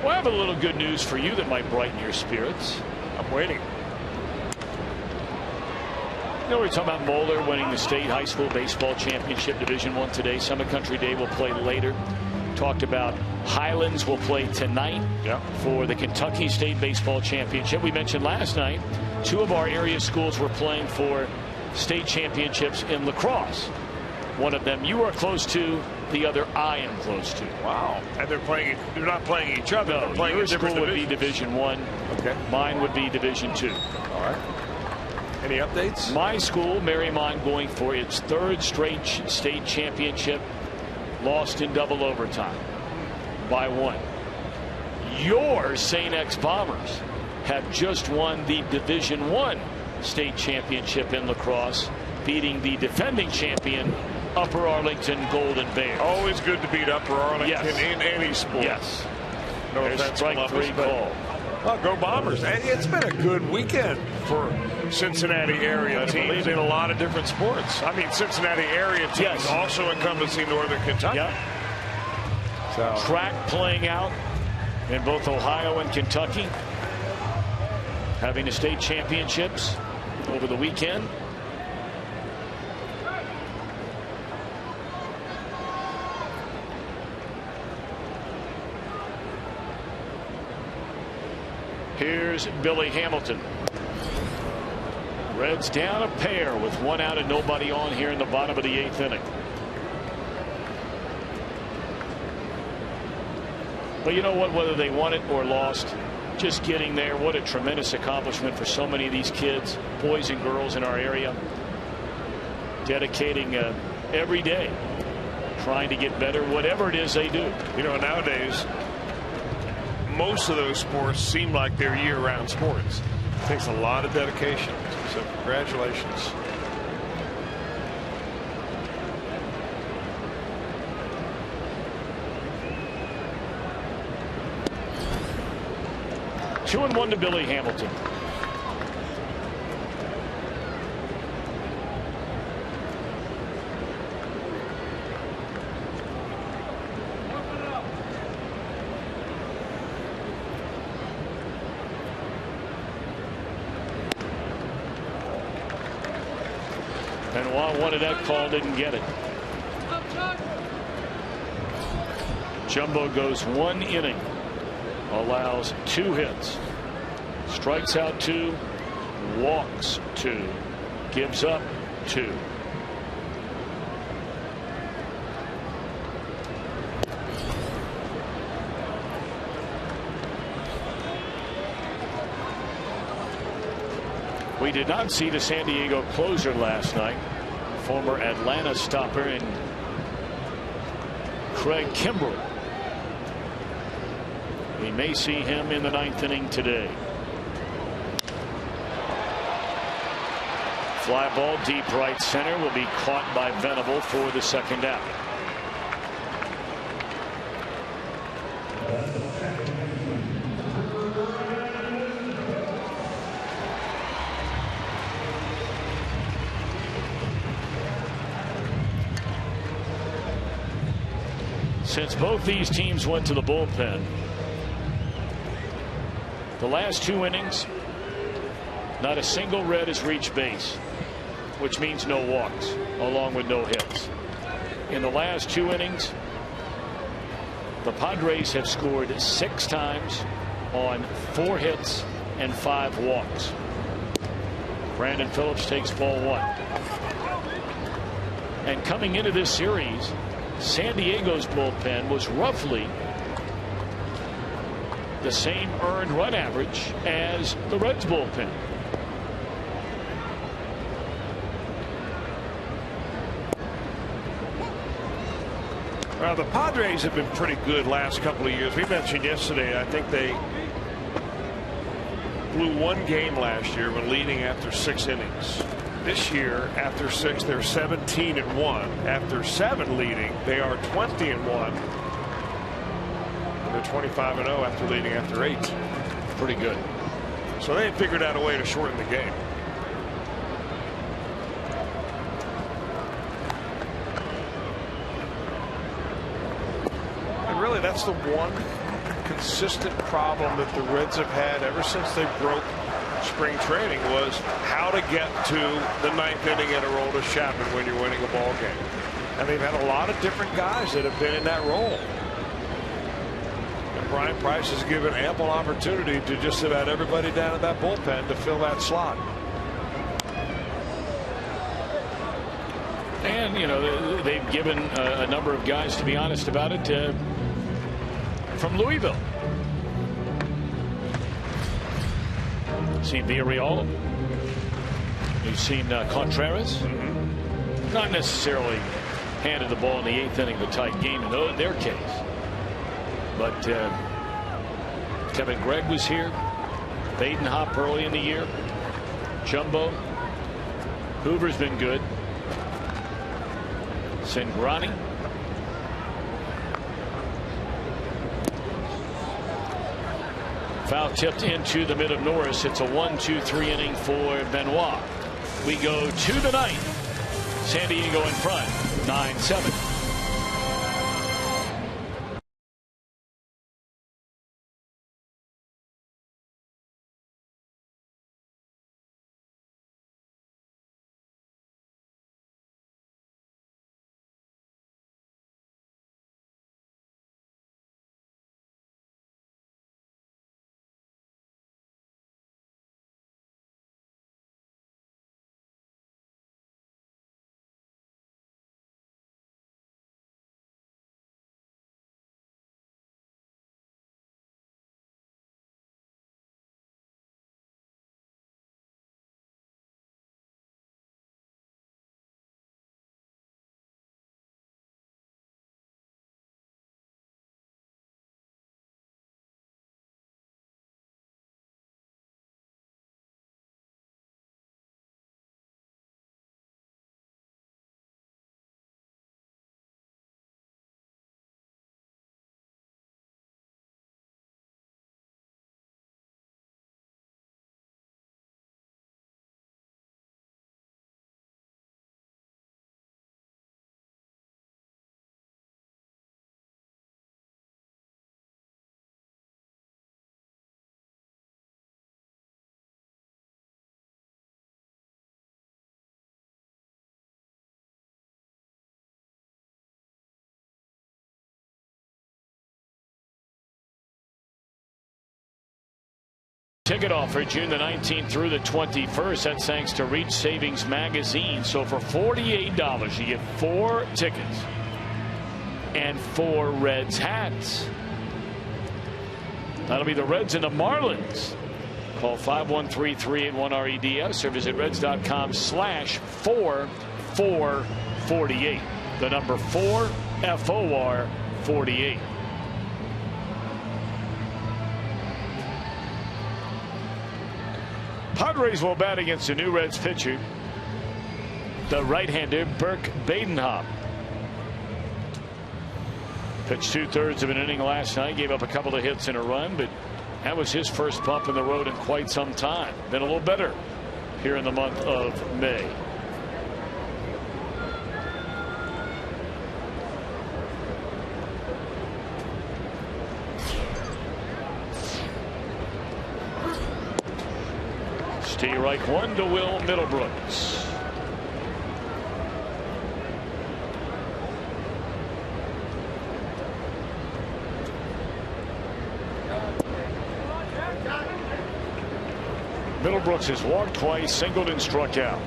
Well, I have a little good news for you that might brighten your spirits. I'm waiting. You know, we're talking about Moeller winning the state high school baseball championship Division I today. Summit Country Day will play later. Talked about Highlands will play tonight for the Kentucky State Baseball Championship. We mentioned last night 2 of our area schools were playing for state championships in lacrosse. One of them you are close to, the other I am close to. Wow. And they're not playing each other. No, they're playing your different school would be divisions. Division I. Okay. Mine would be Division II. All right. Any updates? My school, Marymount, going for its 3rd straight state championship, lost in double overtime by 1. Your St. X Bombers have just won the Division I state championship in lacrosse, beating the defending champion Upper Arlington Golden Bears. Always good to beat Upper Arlington in any sport. Yes. No There's offense, strike Columbus, 3 but call. Well, go Bombers. It's been a good weekend for Cincinnati area teams in a lot of different sports. I mean, Cincinnati area teams also encompassing Northern Kentucky. So. Track playing out in both Ohio and Kentucky, having the state championships over the weekend. Here's Billy Hamilton. Reds down a pair with 1 out and nobody on here in the bottom of the 8th inning. But you know what, whether they won it or lost, just getting there, what a tremendous accomplishment for so many of these kids, boys and girls in our area, dedicating every day, trying to get better, whatever it is they do. You know, nowadays, most of those sports seem like they're year-round sports. It takes a lot of dedication, so congratulations. Two and 1 to Billy Hamilton. And while wanted that call, didn't get it. Jumbo goes 1 inning, allows 2 hits, strikes out 2, walks 2, gives up 2. We did not see the San Diego closer last night. Former Atlanta stopper and Craig Kimbrell. We may see him in the 9th inning today. Fly ball deep right center will be caught by Venable for the 2nd out. Since both these teams went to the bullpen, the last 2 innings, not a single Red has reached base, which means no walks, along with no hits. In the last 2 innings, the Padres have scored 6 times on 4 hits and 5 walks. Brandon Phillips takes ball 1. And coming into this series, San Diego's bullpen was roughly the same earned run average as the Reds bullpen. Well, the Padres have been pretty good last couple of years. We mentioned yesterday, I think they blew 1 game last year when leading after 6 innings. This year, after 6, they're 17-1. After 7 leading, they are 20-1. They're 25-0 after leading after 8. Pretty good. So they had figured out a way to shorten the game. And really, that's the one consistent problem that the Reds have had ever since they broke spring training, was how to get to the 9th inning at Aroldis Chapman when you're winning a ball game. And they've had a lot of different guys that have been in that role. And Brian Price has given ample opportunity to just about everybody down at that bullpen to fill that slot. And, you know, they've given a number of guys, to be honest about it, from Louisville. Seen Villarreal. You've seen Contreras. Not necessarily handed the ball in the 8th inning of a tight game in their case. But Kevin Gregg was here. Badenhop early in the year. Jumbo. Hoover's been good. Cingrani. Foul tipped into the mid of Norris. It's a 1-2-3 inning for Benoit. We go to the ninth. San Diego in front, 9-7. Ticket offer June the 19th through the 21st. That's thanks to Reach Savings Magazine. So for $48, you get 4 tickets and 4 Reds hats. That'll be the Reds and the Marlins. Call 513-381-REDS or visit Reds.com/4448. The number 4 FOR 48. Padres will bat against a new Reds pitcher, the right-hander Burke Badenhop. Pitched 2/3 of an inning last night, gave up a couple of hits and a run, but that was his first bump in the road in quite some time. Been a little better here in the month of May. Strike one to Will Middlebrooks. Middlebrooks has walked twice, singled and struck out.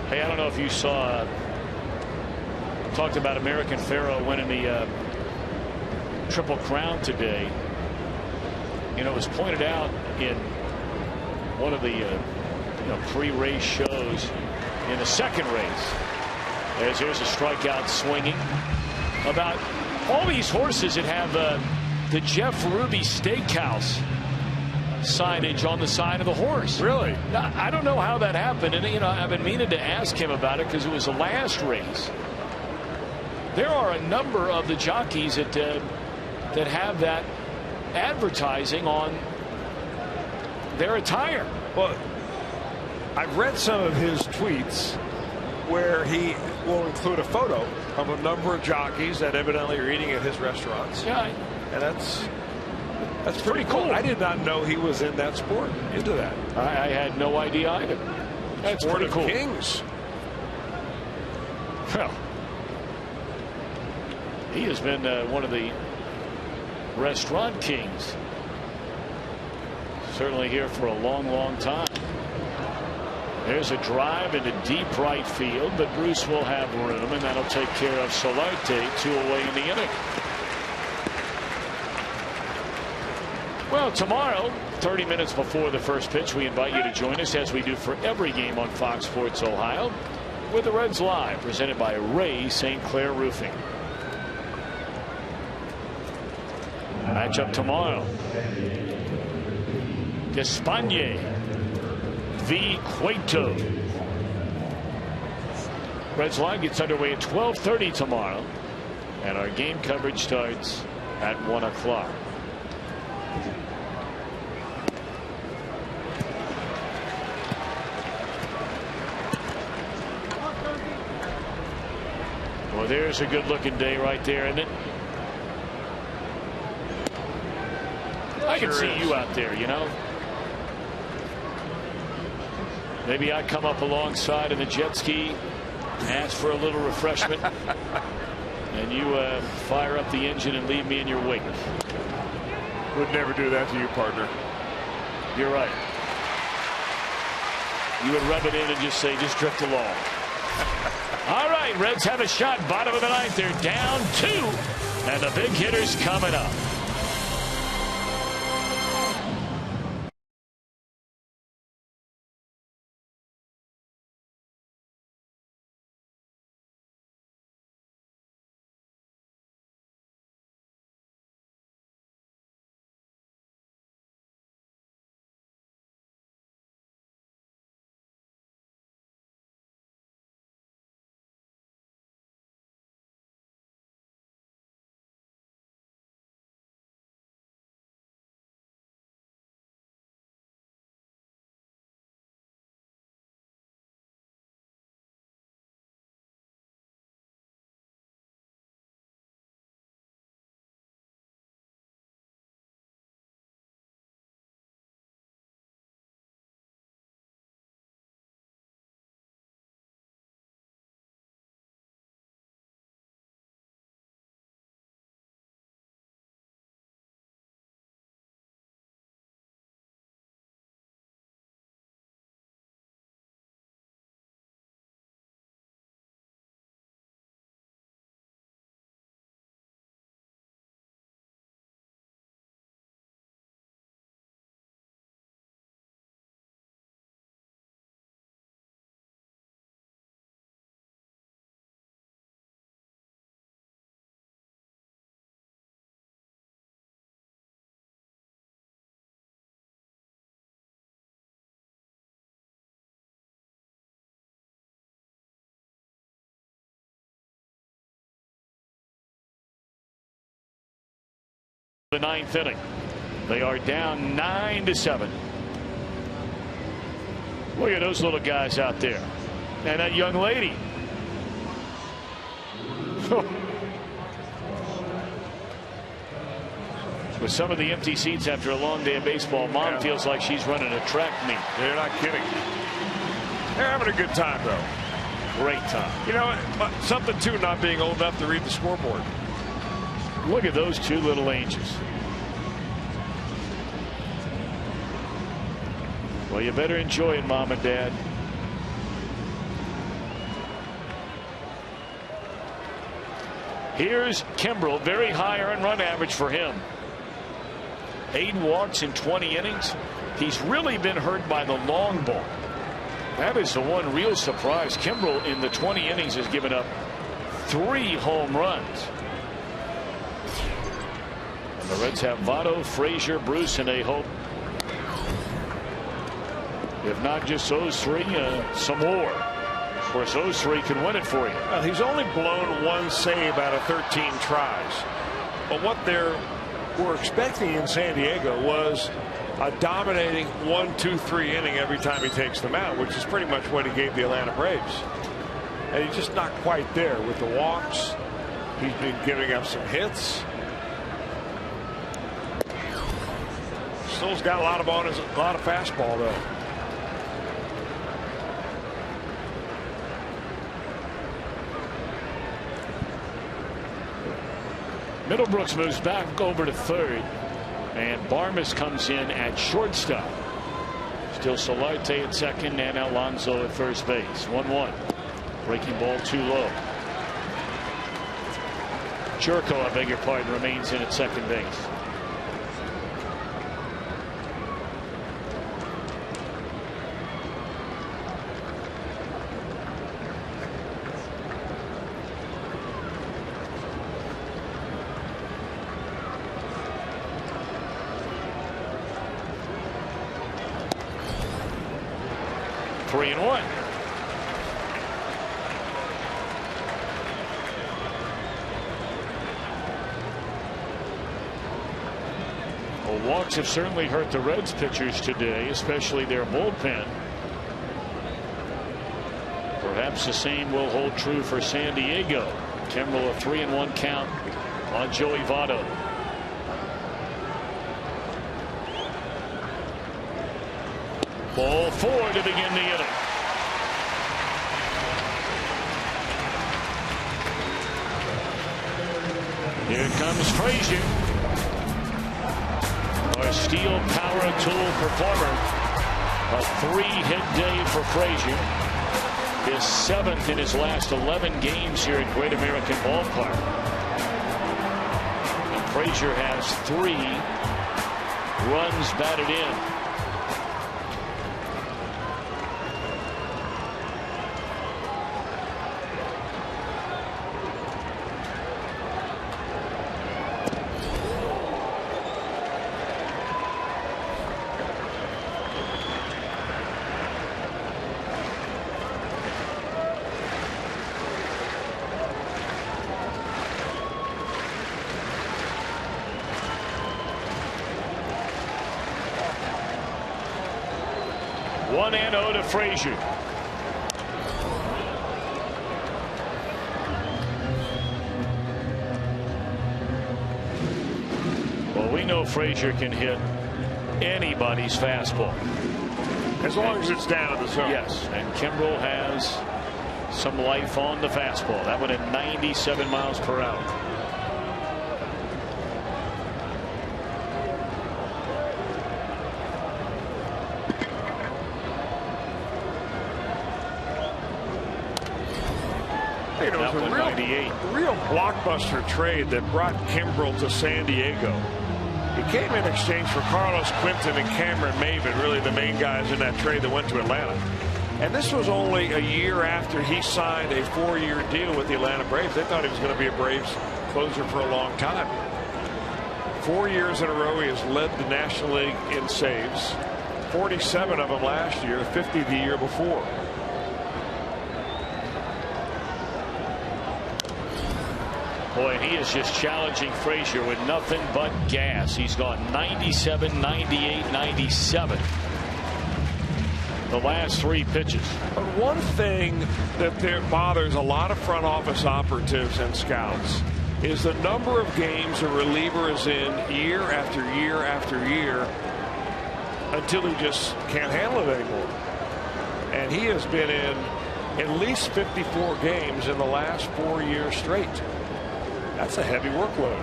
Hey, I don't know if you saw, talked about American Pharoah winning the Triple Crown today. You know, it was pointed out in one of the pre-race shows in the second race, as there's a strikeout swinging, about all these horses that have the Jeff Ruby Steakhouse signage on the side of the horse. Really? Now, I don't know how that happened, and I've been meaning to ask him about it because it was the last race. There are a number of the jockeys that have that advertising on their attire. Well, I've read some of his tweets where he will include a photo of a number of jockeys that evidently are eating at his restaurants. Yeah, and that's pretty cool. I did not know he was in that sport, into that. I had no idea either. That's sport pretty of cool. Kings. Well, he has been one of the restaurant kings. Certainly here for a long, long time. There's a drive into deep right field, but Bruce will have room, and that'll take care of Solarte, 2 away in the inning. Well, tomorrow, 30 minutes before the first pitch, we invite you to join us, as we do for every game on Fox Sports Ohio, with the Reds Live, presented by Ray St. Clair Roofing. Matchup tomorrow: Despagne v. Cueto. Reds Live gets underway at 12:30 tomorrow, and our game coverage starts at 1 o'clock. Well, there's a good-looking day right there, isn't it? I can see you out there, you know. Maybe I come up alongside in the jet ski, ask for a little refreshment, and you fire up the engine and leave me in your wake. Would never do that to you, partner. You're right. You would rub it in and just say, just drift along. All right, Reds have a shot. Bottom of the ninth. They're down 2, and the big hitter's coming up. The ninth inning. They are down 9-7. Look at those little guys out there, and that young lady. With some of the empty seats after a long day of baseball, Mom feels like she's running a track meet. They're not kidding. They're having a good time, though. Great time. You know, something too, not being old enough to read the scoreboard. Look at those two little angels. Well, you better enjoy it, Mom and Dad. Here's Kimbrel, very high earned run average for him. 8 walks in 20 innings. He's really been hurt by the long ball. That is the one real surprise. Kimbrel in the 20 innings has given up 3 home runs. And the Reds have Votto, Frazier, Bruce, and they hope, if not just those 3, some more. Of course, those 3 can win it for you. Well, he's only blown 1 save out of 13 tries. But what they were expecting in San Diego was a dominating 1-2-3 inning every time he takes them out, which is pretty much what he gave the Atlanta Braves. And he's just not quite there with the walks. He's been giving up some hits. Still's got a lot of on his, a lot of fastball though. Middlebrooks moves back over to third, and Barmes comes in at shortstop. Still Solarte at second and Alonso at first base. 1-1. Breaking ball too low. Churko, I beg your pardon, remains in at second base. 3-1. Well, walks have certainly hurt the Reds pitchers today, especially their bullpen. Perhaps the same will hold true for San Diego. Kimbrel, a 3-1 count on Joey Votto. Ball 4 to begin the inning. Here comes Frazier. Our steel power tool performer. A 3-hit day for Frazier. His 7th in his last 11 games here at Great American Ballpark. And Frazier has 3 runs batted in. Frazier. Well, we know Frazier can hit anybody's fastball. As long as it's down in the zone. Yes, and Kimbrel has some life on the fastball. That one at 97 miles per hour. It was a real blockbuster trade that brought Kimbrel to San Diego. He came in exchange for Carlos Quinton and Cameron Maven, really the main guys in that trade that went to Atlanta. And this was only a year after he signed a 4-year deal with the Atlanta Braves. They thought he was going to be a Braves closer for a long time. 4 years in a row he has led the National League in saves. 47 of them last year, 50 the year before. Boy, and he is just challenging Frazier with nothing but gas. He's gone 97, 98, 97. The last 3 pitches. But one thing that bothers a lot of front office operatives and scouts is the number of games a reliever is in year after year after year until he just can't handle it anymore. And he has been in at least 54 games in the last 4 years straight. That's a heavy workload,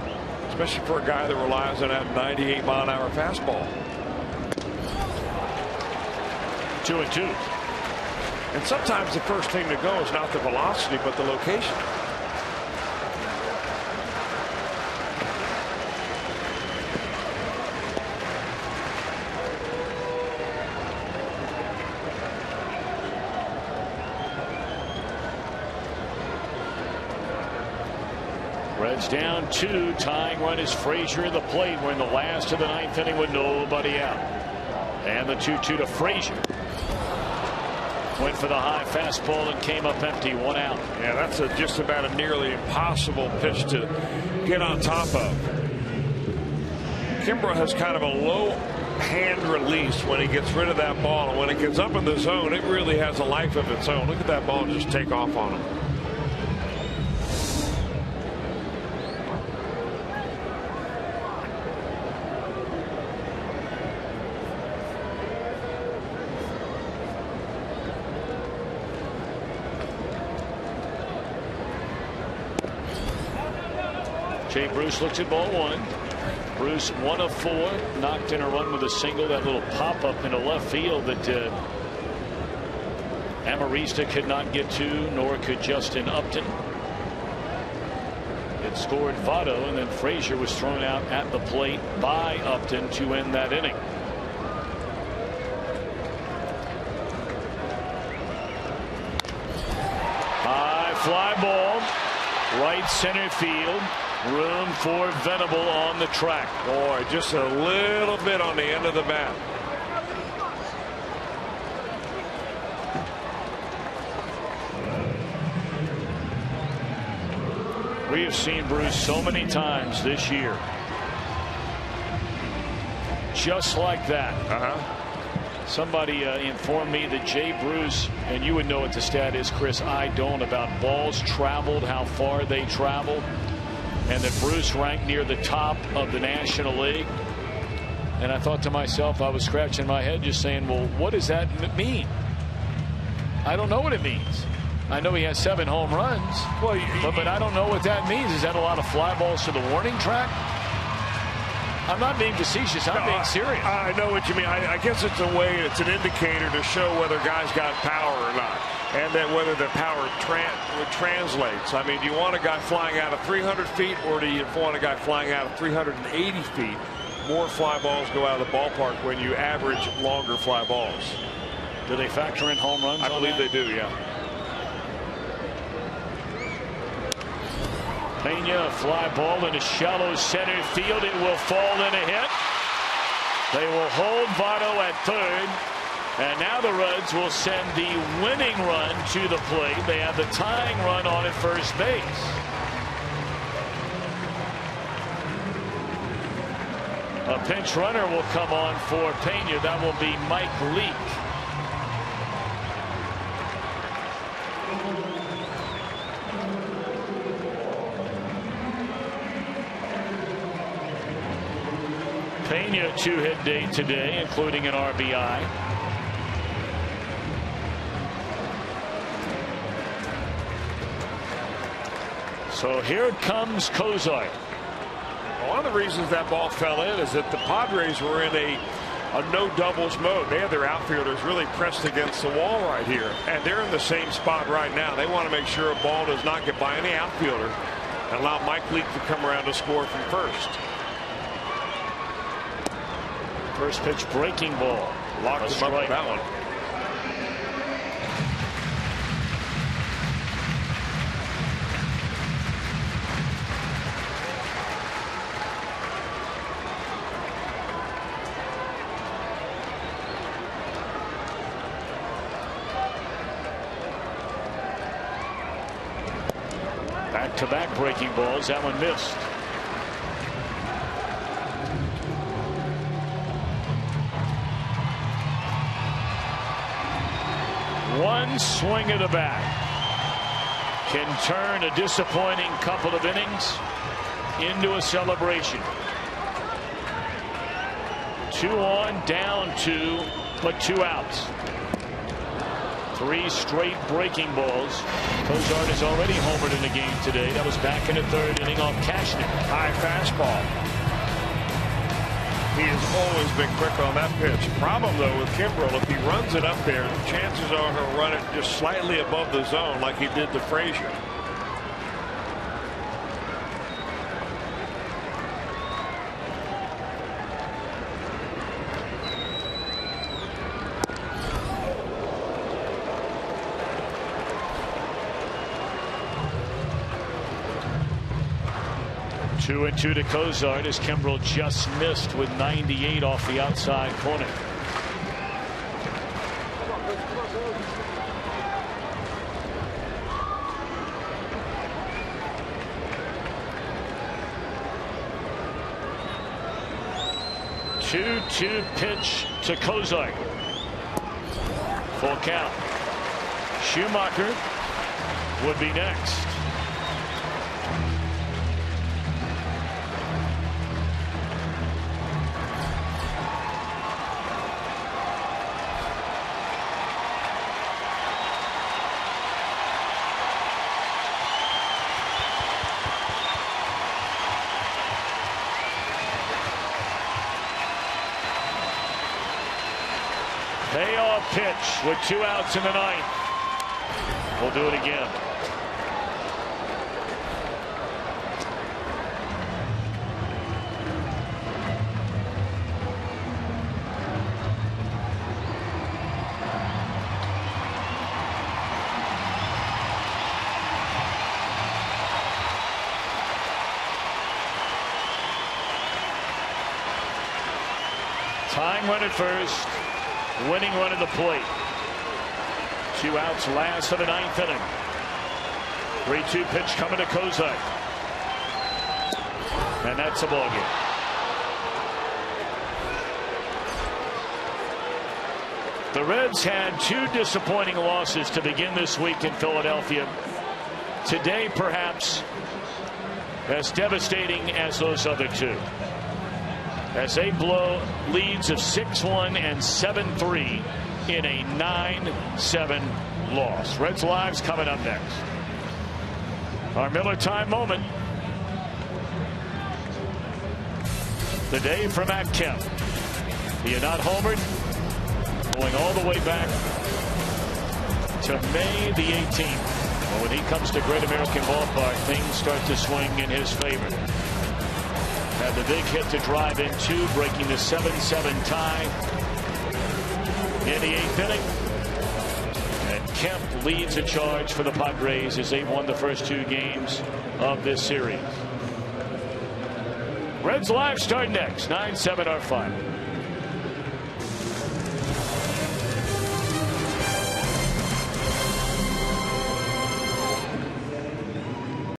especially for a guy that relies on that 98-mile-an-hour fastball. 2-2. And sometimes the first thing to go is not the velocity, but the location. Reds down 2. Tying run is Frazier at the plate. We're in the last of the 9th inning with nobody out. And the 2-2 to Frazier. Went for the high fastball and came up empty. 1 out. Yeah, that's just about a nearly impossible pitch to get on top of. Kimbrel has kind of a low hand release when he gets rid of that ball. And when it gets up in the zone, it really has a life of its own. Look at that ball just take off on him. Jay Bruce looks at ball 1. Bruce 1 of 4, knocked in a run with a single. That little pop up into left field that Amarista could not get to, nor could Justin Upton. It scored Votto, and then Frazier was thrown out at the plate by Upton to end that inning. High fly ball, right center field. Room for Venable on the track. Boy, just a little bit on the end of the bat. We have seen Bruce so many times this year. Just like that. Somebody informed me that Jay Bruce, and you would know what the stat is, Chris, I don't, about balls traveled, how far they travel, and that Bruce ranked near the top of the National League. And I thought to myself, I was scratching my head just saying, well, what does that mean? I don't know what it means. I know he has 7 home runs, but I don't know what that means. Is that a lot of fly balls to the warning track? I'm not being facetious. I'm being serious. I know what you mean. I guess it's a way, it's an indicator to show whether guys got power or not, and then whether the power translates. I mean, do you want a guy flying out of 300 feet, or do you want a guy flying out of 380 feet? More fly balls go out of the ballpark when you average longer fly balls. Do they factor in home runs? I believe they do, yeah. Pena, a fly ball in a shallow center field. It will fall in a hit. They will hold Votto at third. And now the Reds will send the winning run to the plate. They have the tying run on at first base. A pinch runner will come on for Pena. That will be Mike Leake. Pena 2-hit day today, including an RBI. So here comes Cozart. One of the reasons that ball fell in is that the Padres were in a no doubles mode. They had their outfielders really pressed against the wall right here, and they're in the same spot right now. They want to make sure a ball does not get by any outfielder and allow Mike Leake to come around to score from first. First pitch breaking ball. Locked him up with that one. Back-to-back breaking balls. That one missed. One swing of the bat can turn a disappointing couple of innings into a celebration. 2 on, down 2, but 2 outs. 3 straight breaking balls. Cozart has already homered in the game today. That was back in the 3rd inning off Cashner. High fastball. He has always been quick on that pitch. Problem, though, with Kimbrel, if he runs it up there, the chances are he'll run it just slightly above the zone like he did to Frazier. Two and 2 to Cozart as Kimbrel just missed with 98 off the outside corner. Two pitch to Cozart. Full count. Schumacher would be next. Payoff pitch with 2 outs in the 9th. We'll do it again. Tying run at first. Winning run at the plate. 2 outs last of the 9th inning. 3-2 pitch coming to Cozart. And that's a ball game. The Reds had 2 disappointing losses to begin this week in Philadelphia. Today, perhaps as devastating as those other 2. As they blow leads of 6-1 and 7-3 in a 9-7 loss. Reds Live's coming up next. Our Miller Time moment. The day from Matt Kemp. He had not homered. Going all the way back to May the 18th. Well, when he comes to Great American Ballpark, things start to swing in his favor. Had the big hit to drive in 2, breaking the 7-7 tie in the 8th inning. And Kemp leads a charge for the Padres as they've won the first 2 games of this series. Reds Live start next. 9-7 our final.